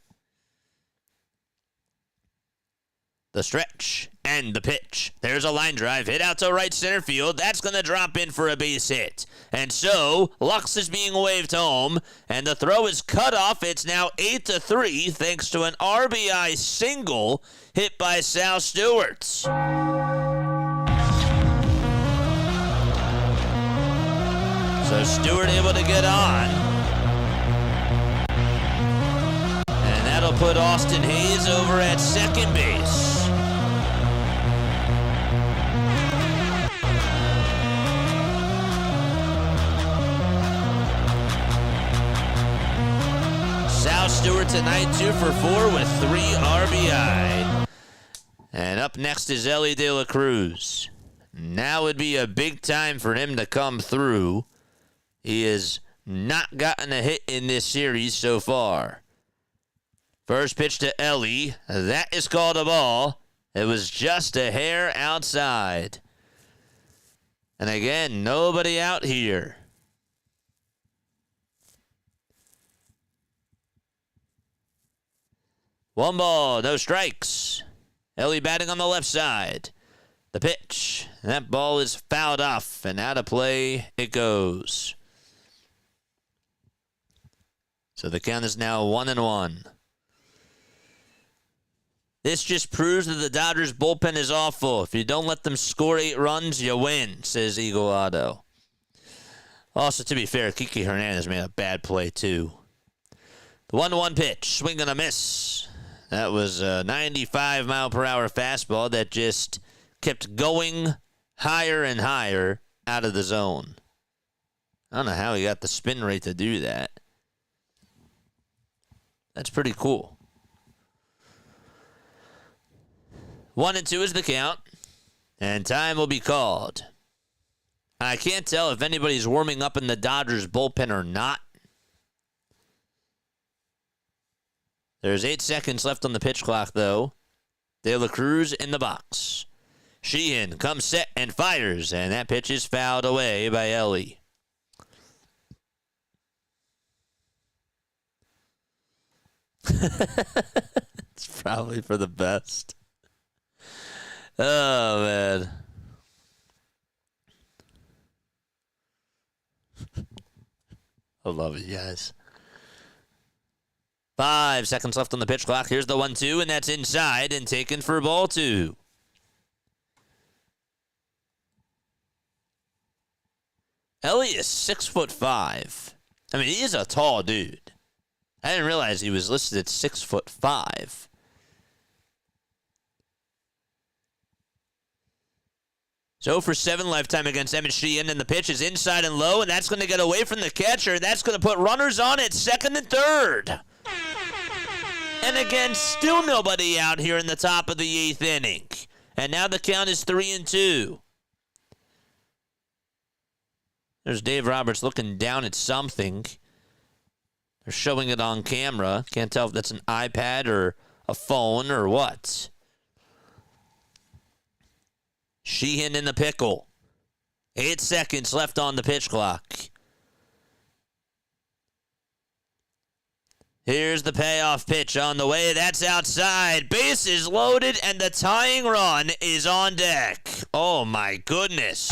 The stretch and the pitch. There's a line drive hit out to right center field. That's going to drop in for a base hit. And so, Lux is being waved home, and the throw is cut off. It's now 8-3 thanks to an RBI single hit by Sal Stewart. So Stewart able to get on. And that'll put Austin Hayes over at second base. Sal Stewart tonight 2 for 4 with 3 RBI. And up next is Elly De La Cruz. Now would be a big time for him to come through. He has not gotten a hit in this series so far. First pitch to Elly. That is called a ball. It was just a hair outside. And again, nobody out here. One ball, no strikes. Elly batting on the left side. The pitch. That ball is fouled off, and out of play it goes. So the count is now 1-1. This just proves that the Dodgers bullpen is awful. If you don't let them score 8 runs, you win, says Eagle Otto. Also, to be fair, Kiki Hernandez made a bad play, too. The 1-1 pitch, swing and a miss. That was a 95-mile-per-hour fastball that just kept going higher and higher out of the zone. I don't know how he got the spin rate to do that. That's pretty cool. 1-2 is the count, and time will be called. I can't tell if anybody's warming up in the Dodgers bullpen or not. There's 8 seconds left on the pitch clock, though. De La Cruz in the box. Sheehan comes set and fires, and that pitch is fouled away by Elly. It's probably for the best. Oh, man. I love it, guys. 5 seconds left on the pitch clock. Here's the 1-2, and that's inside and taken for ball 2. Elly is 6'5". I mean, he is a tall dude. I didn't realize he was listed at 6'5". So for 7 lifetime against Emmett Sheehan, and the pitch is inside and low, and that's going to get away from the catcher. That's going to put runners on at second and third. And again, still nobody out here in the top of the 8th inning. And now the count is 3-2. There's Dave Roberts looking down at something. They're showing it on camera. Can't tell if that's an iPad or a phone or what. Sheehan in the pickle. 8 seconds left on the pitch clock. Here's the payoff pitch on the way. That's outside. Base is loaded, and the tying run is on deck. Oh, my goodness.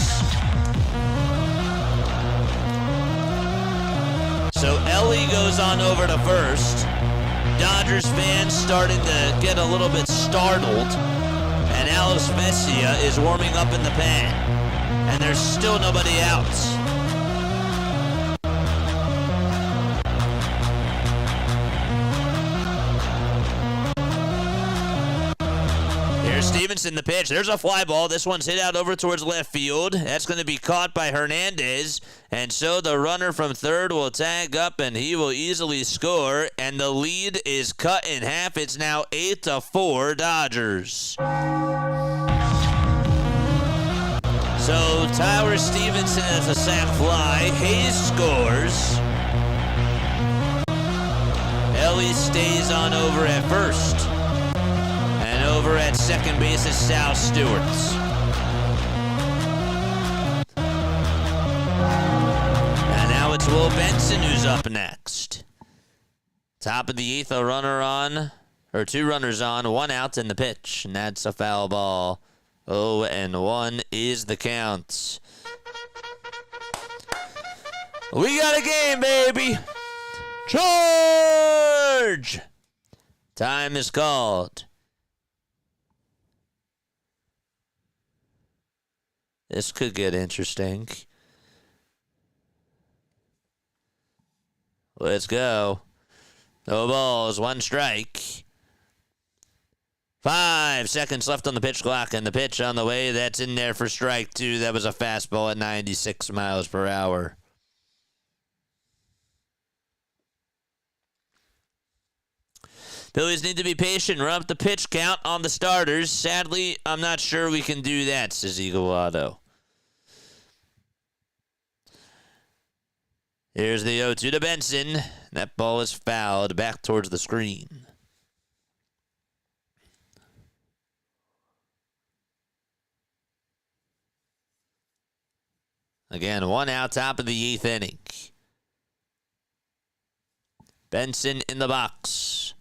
So Elly goes on over to first. Dodgers fans starting to get a little bit startled. And Alex Vesia is warming up in the pen. And there's still nobody out. Here's Stevenson the pitch. There's a fly ball. This one's hit out over towards left field. That's going to be caught by Hernandez. And so the runner from third will tag up, and he will easily score, and the lead is cut in half. It's now 8-4 Dodgers. So Tyler Stevenson has a sac fly. Hayes scores. Elly stays on over at first. And over at second base is Sal Stewart. And now it's Will Benson who's up next. Top of the eighth, a runner on, or two runners on, one out in the pitch. And that's a foul ball. 0-1 is the count. We got a game, baby. Charge! Time is called. This could get interesting. Let's go. No balls, one strike. 5 seconds left on the pitch clock, and the pitch on the way. That's in there for strike two. That was a fastball at 96 miles per hour. Phillies need to be patient. Run up the pitch count on the starters. Sadly, I'm not sure we can do that, says Igualado. Here's the 0-2 to Benson. That ball is fouled back towards the screen. Again, one out, top of the eighth inning. Benson in the box.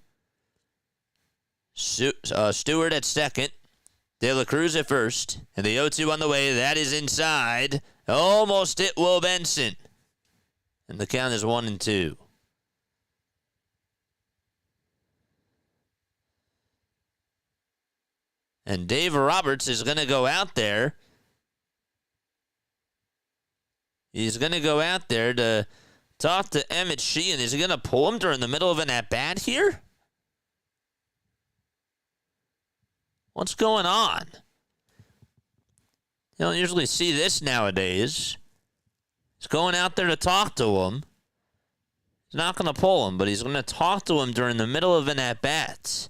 Stewart at second. De La Cruz at first. And the 0-2 on the way. That is inside. Almost hit Will Benson. And the count is 1-2. And Dave Roberts is going to go out there. He's going to go out there to talk to Emmett Sheehan. Is he going to pull him during the middle of an at-bat here? What's going on? You don't usually see this nowadays. He's going out there to talk to him. He's not going to pull him, but he's going to talk to him during the middle of an at-bat.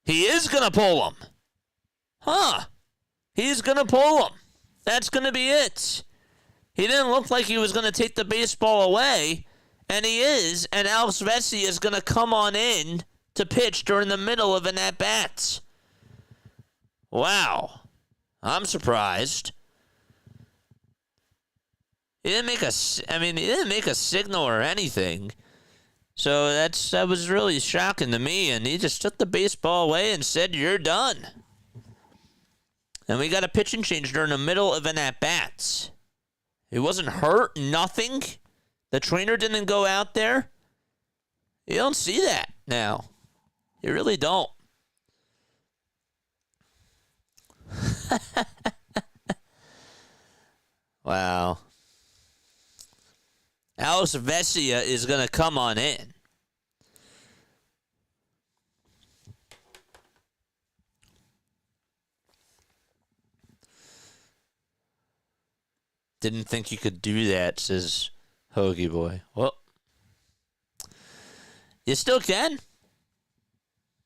He is going to pull him. Huh. He's going to pull him. That's going to be it. He didn't look like he was going to take the baseball away, and he is, and Alex Vesia is going to come on in to pitch during the middle of an at-bat. Wow. I'm surprised. He didn't make a signal or anything. So that was really shocking to me, and he just took the baseball away and said, "You're done." And we got a pitching change during the middle of an at-bat. He wasn't hurt, nothing. The trainer didn't go out there. You don't see that now. You really don't. Wow. Alex Vesia is going to come on in. Didn't think you could do that, says Hoagie Boy. Well, you still can.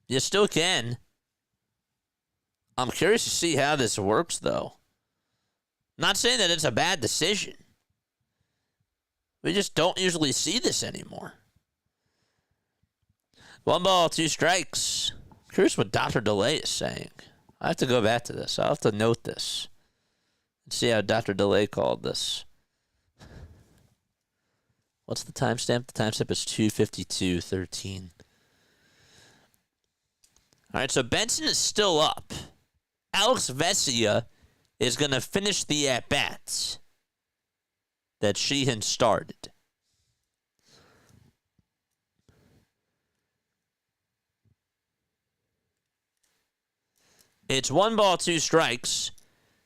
You still can. I'm curious to see how this works, though. Not saying that it's a bad decision. We just don't usually see this anymore. 1 ball, 2 strikes. I'm curious what Dr. DeLay is saying. I have to go back to this. I'll have to note this. See how Dr. DeLay called this. What's the timestamp? The timestamp is 2:52:13. All right, so Benson is still up. Alex Vesia is going to finish the at-bats that Sheehan started. It's 1 ball, 2 strikes.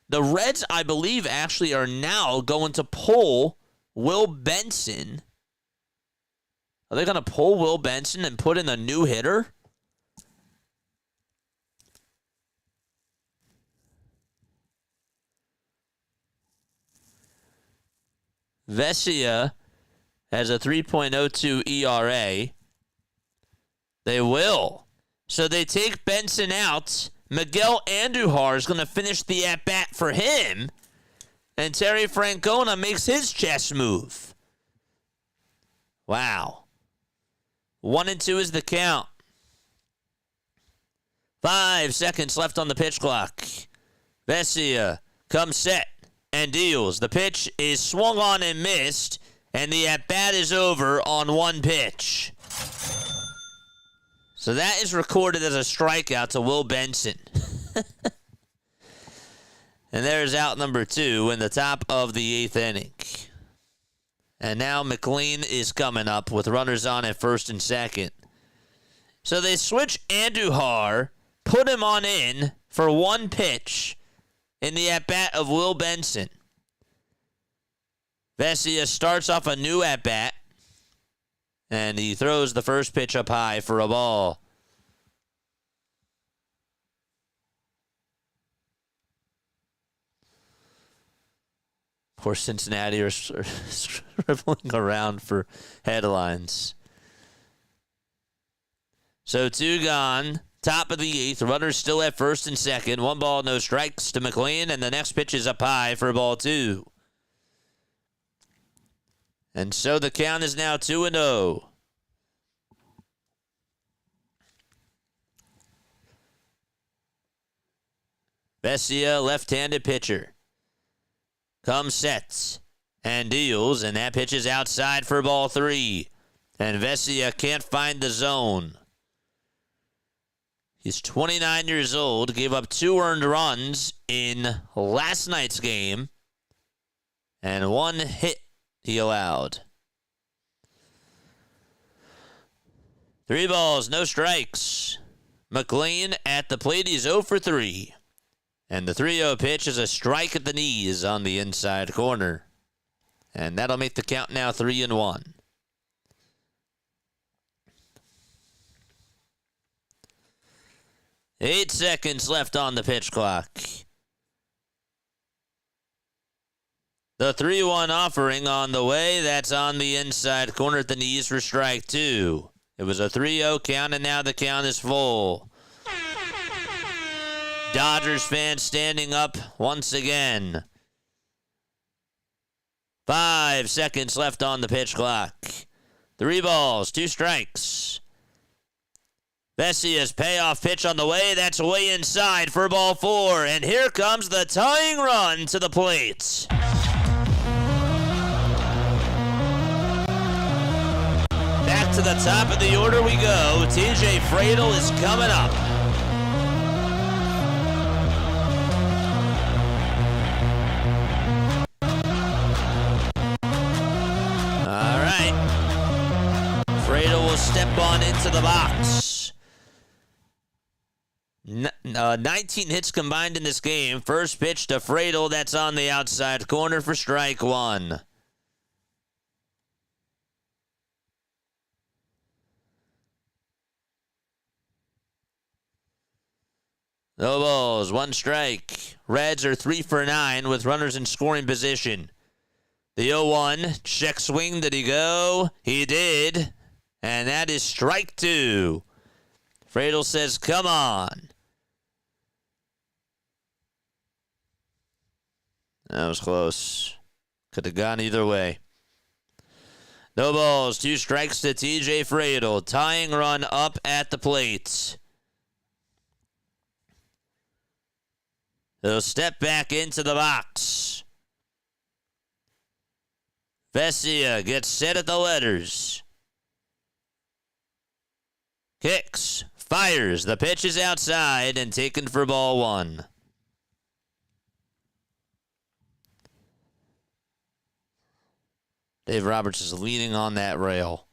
The Reds, I believe, actually are now going to pull Will Benson. Are they going to pull Will Benson and put in a new hitter? Vesia has a 3.02 ERA. They will. So they take Benson out. Miguel Andujar is going to finish the at-bat for him. And Terry Francona makes his chess move. Wow. 1-2 is the count. 5 seconds left on the pitch clock. Vesia comes set and deals. The pitch is swung on and missed, and the at-bat is over on one pitch. So that is recorded as a strikeout to Will Benson. And there's out number 2 in the top of the 8th inning. And now McLean is coming up with runners on at first and second. So they switch Andujar, put him on in for one pitch in the at-bat of Will Benson. Vesia starts off a new at-bat, and he throws the first pitch up high for a ball. Of course, Cincinnati are scribbling around for headlines. So 2 gone. Top of the 8th. Runners still at first and second. 1 ball, no strikes to McLean, and the next pitch is up high for ball 2. And so the count is now 2-0. Vesia, left-handed pitcher. Comes, sets, and deals, and that pitch is outside for ball 3. And Vesia can't find the zone. He's 29 years old, gave up 2 earned runs in last night's game, and 1 hit he allowed. 3 balls, no strikes. McLean at the plate, he's 0 for 3. And the 3-0 pitch is a strike at the knees on the inside corner. And that'll make the count now 3-1. Eight seconds left on the pitch clock. The 3-1 offering on the way. That's on the inside corner at the knees for strike 2. It was a 3-0 count, and now the count is full. Dodgers fans standing up once again. 5 seconds left on the pitch clock. 3 balls, 2 strikes. Vesia's payoff pitch on the way. That's way inside for ball 4. And here comes the tying run to the plate. Back to the top of the order we go. TJ Friedl is coming up. Step on into the box. 19 hits combined in this game. First pitch to Friedl. That's on the outside corner for strike 1. No balls, 1 strike. Reds are 3 for 9 with runners in scoring position. The 0-1. Check swing. Did he go? He did. And that is strike 2. Friedl says, come on. That was close. Could have gone either way. No balls, 2 strikes to TJ Friedl. Tying run up at the plate. He'll step back into the box. Vesia gets set at the letters. Kicks, fires, the pitch is outside and taken for ball 1. Dave Roberts is leaning on that rail.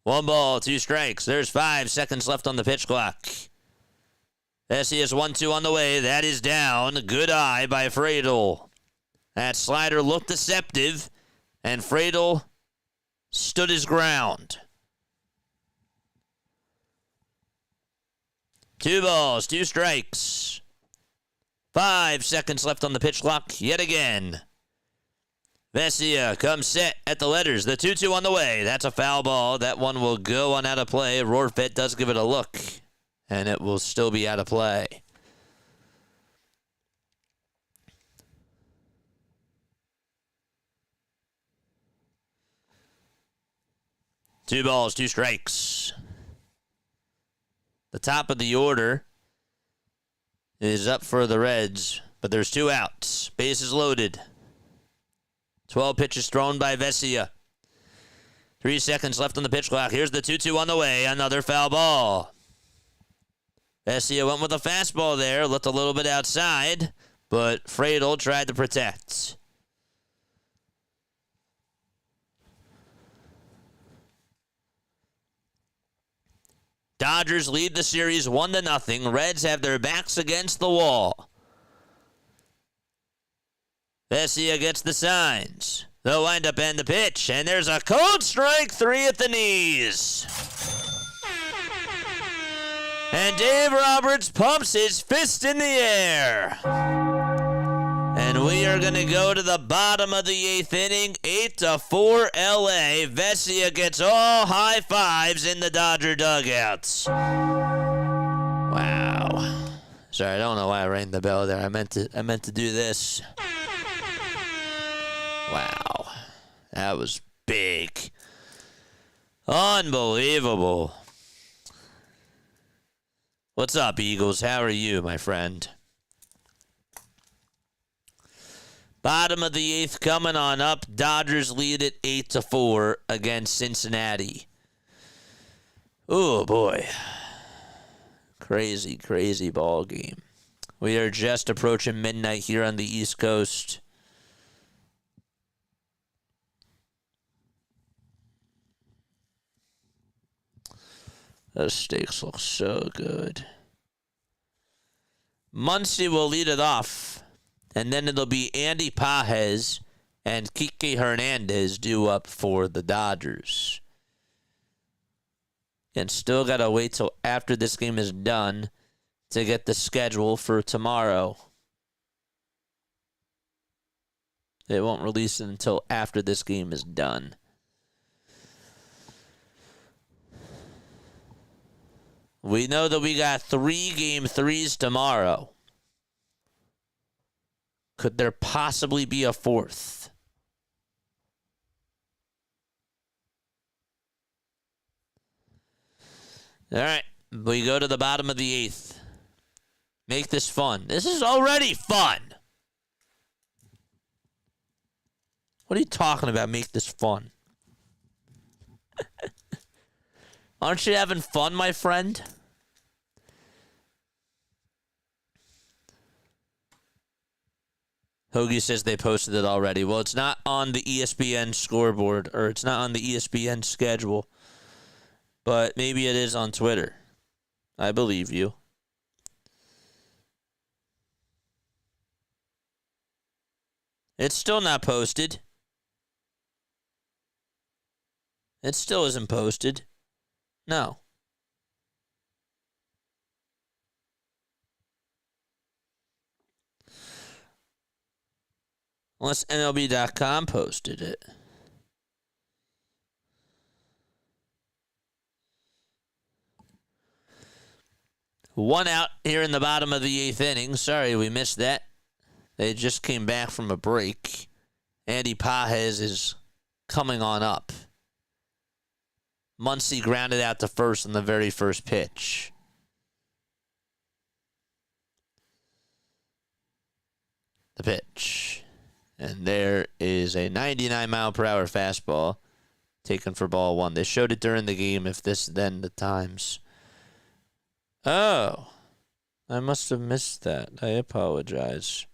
1 ball, 2 strikes. There's 5 seconds left on the pitch clock. Vesia's 1-2 on the way. That is down. Good eye by Friedl. That slider looked deceptive, and Friedl stood his ground. 2 balls, 2 strikes. 5 seconds left on the pitch clock yet again. Vesia comes set at the letters. The 2-2 on the way. That's a foul ball. That one will go on out of play. Rorfet does give it a look, and it will still be out of play. Two balls, 2 strikes. The top of the order is up for the Reds, but there's 2 outs. Bases loaded. 12 pitches thrown by Vesia. 3 seconds left on the pitch clock. Here's the 2-2 on the way. Another foul ball. Vesia went with a fastball there. Looked a little bit outside, but Friedel tried to protect. Dodgers lead the series 1-0. Reds have their backs against the wall. Vesia gets the signs. The windup and the pitch, and there's a cold strike 3 at the knees. And Dave Roberts pumps his fist in the air. And we are going to go to the bottom of the 8th inning, 8-4 LA. Vesia gets all high fives in the Dodger dugouts. Wow. Sorry, I don't know why I rang the bell there. I meant to do this. Wow. That was big. Unbelievable. What's up, Eagles? How are you, my friend? Bottom of the 8th coming on up. Dodgers lead it 8-4 against Cincinnati. Oh, boy. Crazy, crazy ball game. We are just approaching midnight here on the East Coast. Those steaks look so good. Muncy will lead it off. And then it'll be Andy Pages and Kike Hernandez due up for the Dodgers. And still got to wait till after this game is done to get the schedule for tomorrow. They won't release it until after this game is done. We know that we got 3 game 3s tomorrow. Could there possibly be a 4th? All right, we go to the bottom of the 8th. Make this fun. This is already fun. What are you talking about? Make this fun. Aren't you having fun, my friend? Hoagie says they posted it already. Well, it's not on the ESPN scoreboard, or it's not on the ESPN schedule, but maybe it is on Twitter. I believe you. It's still not posted. It still isn't posted. No. Unless MLB.com posted it. One out here in the bottom of the 8th inning. Sorry, we missed that. They just came back from a break. Andy Pages is coming on up. Muncy grounded out to first on the very first pitch. The pitch. And there is a 99-mile-per-hour fastball taken for ball 1. They showed it during the game, if this then the times. Oh. I must have missed that. I apologize.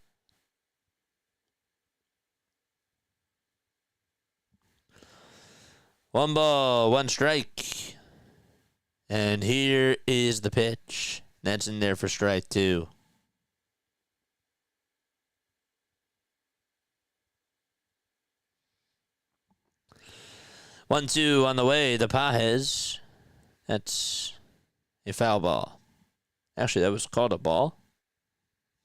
One ball, 1 strike. And here is the pitch. That's in there for strike 2. 1-2 on the way to Pages. That's a foul ball. Actually, that was called a ball.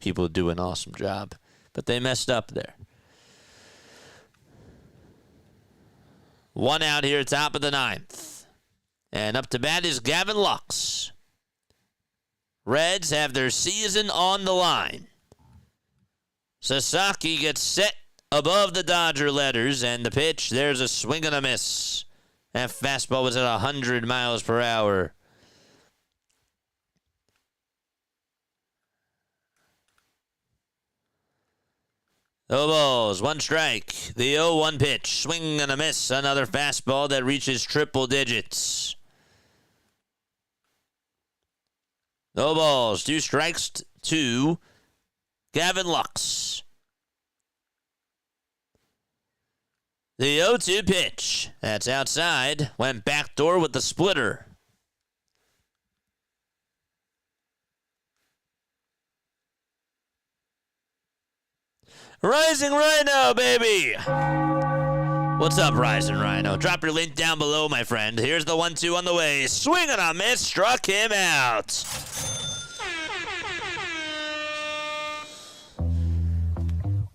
people do an awesome job. But they messed up there. 1 out here, top of the 9th. And up to bat is Gavin Lux. Reds have their season on the line. Sasaki gets set above the Dodger letters, and the pitch, there's a swing and a miss. That fastball was at 100 miles per hour. No balls, 1 strike. The 0-1 pitch, swing and a miss. Another fastball that reaches triple digits. No balls, 2 strikes to Gavin Lux. The 0-2 pitch, that's outside, went backdoor with the splitter. Rising Rhino, baby! What's up, Rising Rhino? Drop your link down below, my friend. Here's the 1-2 on the way. Swing and a miss, struck him out.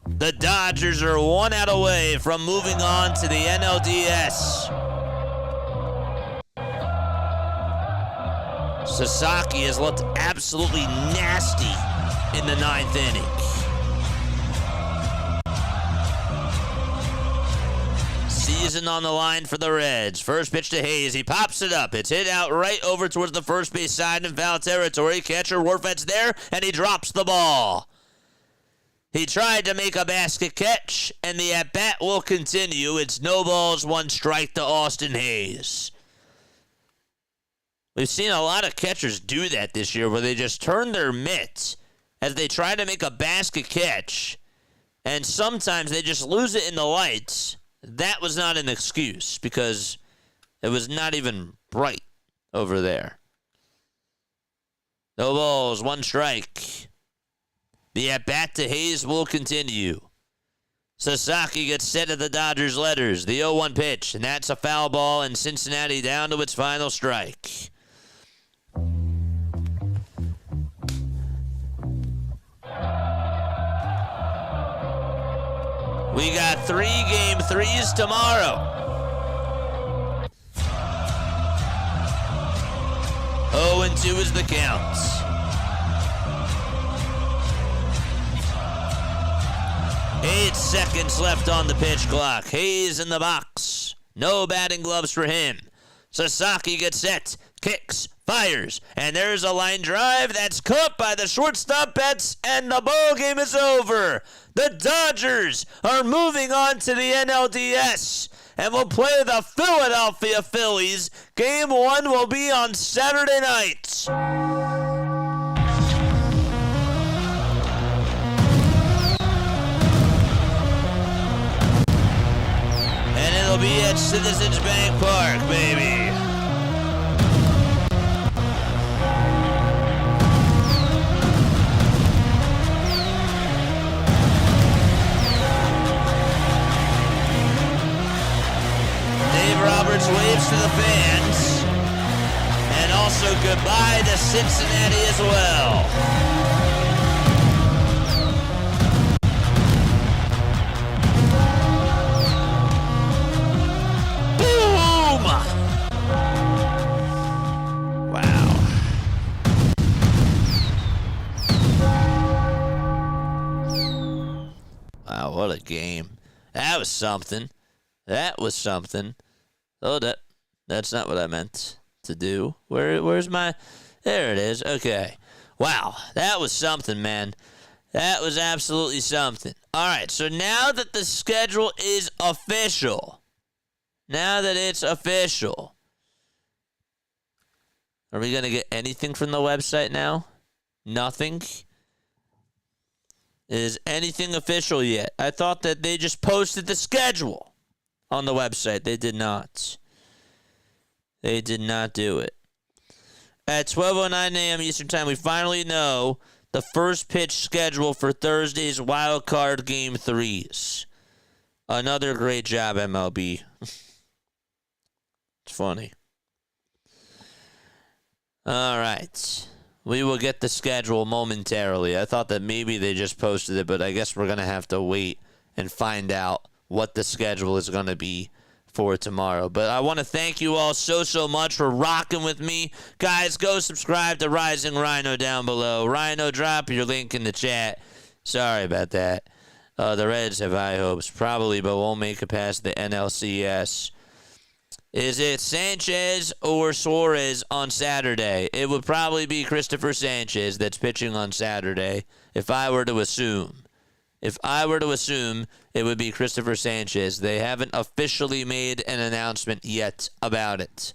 The Dodgers are 1 out away from moving on to the NLDS. Sasaki has looked absolutely nasty in the 9th inning. Season on the line for the Reds. First pitch to Hayes. He pops it up. It's hit out right over towards the first base side in foul territory. Catcher Warfet's there, and he drops the ball. He tried to make a basket catch, and the at-bat will continue. It's no balls, 1 strike to Austin Hayes. We've seen a lot of catchers do that this year, where they just turn their mitts as they try to make a basket catch, and sometimes they just lose it in the lights. That was not an excuse, because it was not even bright over there. No balls, 1 strike. The at-bat to Hayes will continue. Sasaki gets set at the Dodgers letters. The 0-1 pitch, and that's a foul ball, and Cincinnati down to its final strike. We got 3 game 3s tomorrow. 0-2 is the count. 8 seconds left on the pitch clock. Hayes in the box. No batting gloves for him. Sasaki gets set, kicks, fires, and there's a line drive that's caught by the shortstop Betts, and the ball game is over. The Dodgers are moving on to the NLDS and will play the Philadelphia Phillies. Game 1 will be on Saturday night. And it'll be at Citizens Bank Park, baby. Roberts waves to the fans, and also goodbye to Cincinnati as well. Boom! Wow. Wow, what a game. That was something. That was something. Oh, that's not what I meant to do. Where's my... There it is. Okay. Wow. That was something, man. That was absolutely something. All right. So now that the schedule is official, now that it's official, are we going to get anything from the website now? Nothing? Is anything official yet? I thought that they just posted the schedule on the website. They did not. They did not do it. At 12:09 a.m. Eastern Time, we finally know the first pitch schedule for Thursday's wild card game 3s. Another great job, MLB. It's funny. All right. We will get the schedule momentarily. I thought that maybe they just posted it, but I guess we're going to have to wait and find out what the schedule is going to be for tomorrow. But I want to thank you all so much for rocking with me. Guys, go subscribe to Rising Rhino down below. Rhino, drop your link in the chat. Sorry about that. The Reds have high hopes, probably, but won't make it past the NLCS. Is it Sanchez or Suarez on Saturday? It would probably be Christopher Sanchez that's pitching on Saturday, if I were to assume. If I were to assume, it would be Christopher Sanchez. They haven't officially made an announcement yet about it.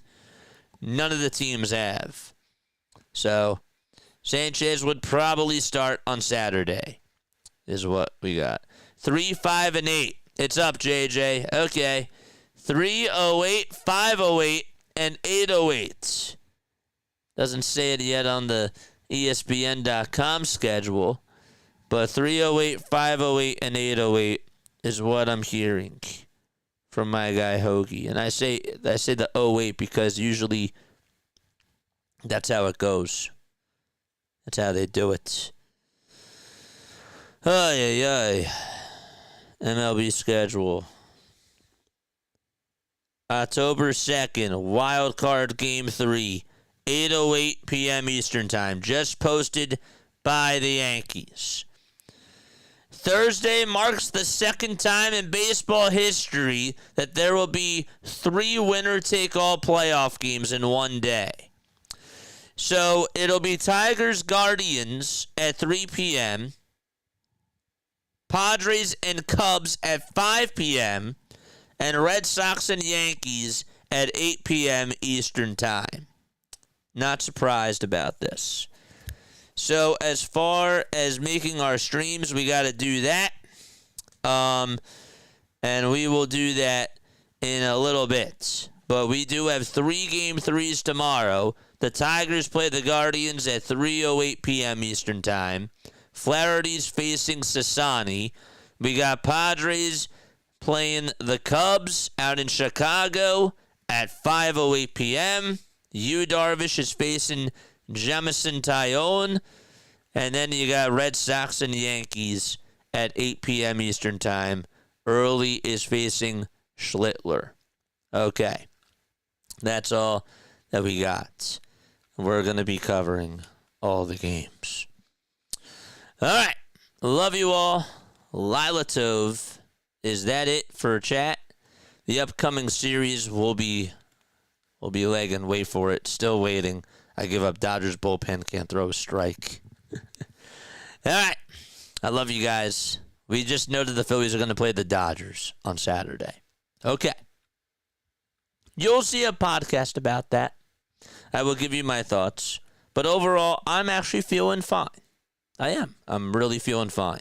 None of the teams have. So, Sanchez would probably start on Saturday, is what we got. 3, 5, and 8. It's up, JJ. Okay. 308, 508, and 808. Doesn't say it yet on the ESPN.com schedule. But 308, 508, and 808 is what I'm hearing from my guy Hoagie. And I say the 08 because usually that's how it goes. That's how they do it. Ay. MLB schedule. October 2nd, Wild Card Game 3, 8:08 p.m. Eastern Time. Just posted by the Yankees. Thursday marks the second time in baseball history that there will be 3 winner-take-all playoff games in one day. So it'll be Tigers-Guardians at 3 p.m., Padres and Cubs at 5 p.m., and Red Sox and Yankees at 8 p.m. Eastern Time. Not surprised about this. So as far as making our streams, we got to do that. And we will do that in a little bit. But we do have 3 Game 3s tomorrow. The Tigers play the Guardians at 3:08 p.m. Eastern Time. Flaherty's facing Sassani. We got Padres playing the Cubs out in Chicago at 5:08 p.m. Yu Darvish is facing Jamison Tyone. And then you got Red Sox and Yankees at 8 p.m. Eastern Time. Early is facing Schlittler. Okay. That's all that we got. We're going to be covering all the games. All right. Love you all. Lila Tov. Is that it for chat? The upcoming series will be legging. Wait for it. Still waiting. I give up. Dodgers bullpen can't throw a strike. All right. I love you guys. We just noted the Phillies are going to play the Dodgers on Saturday. Okay. You'll see a podcast about that. I will give you my thoughts. But overall, I'm actually feeling fine. I am. I'm really feeling fine.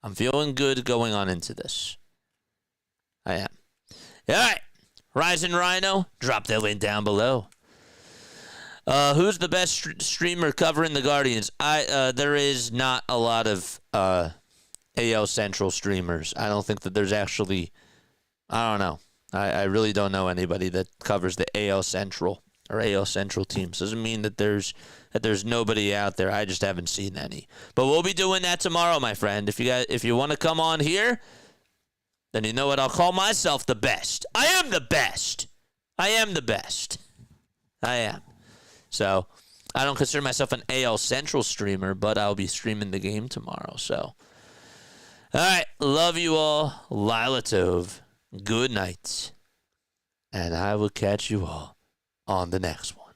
I'm feeling good going on into this. I am. All right. Rising Rhino, drop that link down below. Who's the best streamer covering the Guardians? There is not a lot of AL Central streamers. I don't think that there's actually, I don't know. I really don't know anybody that covers the AL Central or AL Central teams. Doesn't mean that there's nobody out there. I just haven't seen any. But we'll be doing that tomorrow, my friend. If you want to come on here, then you know what? I'll call myself the best. I am the best. I am the best. I am. So I don't consider myself an AL Central streamer, but I'll be streaming the game tomorrow. So, all right. Love you all. Lila Tov. Good night. And I will catch you all on the next one.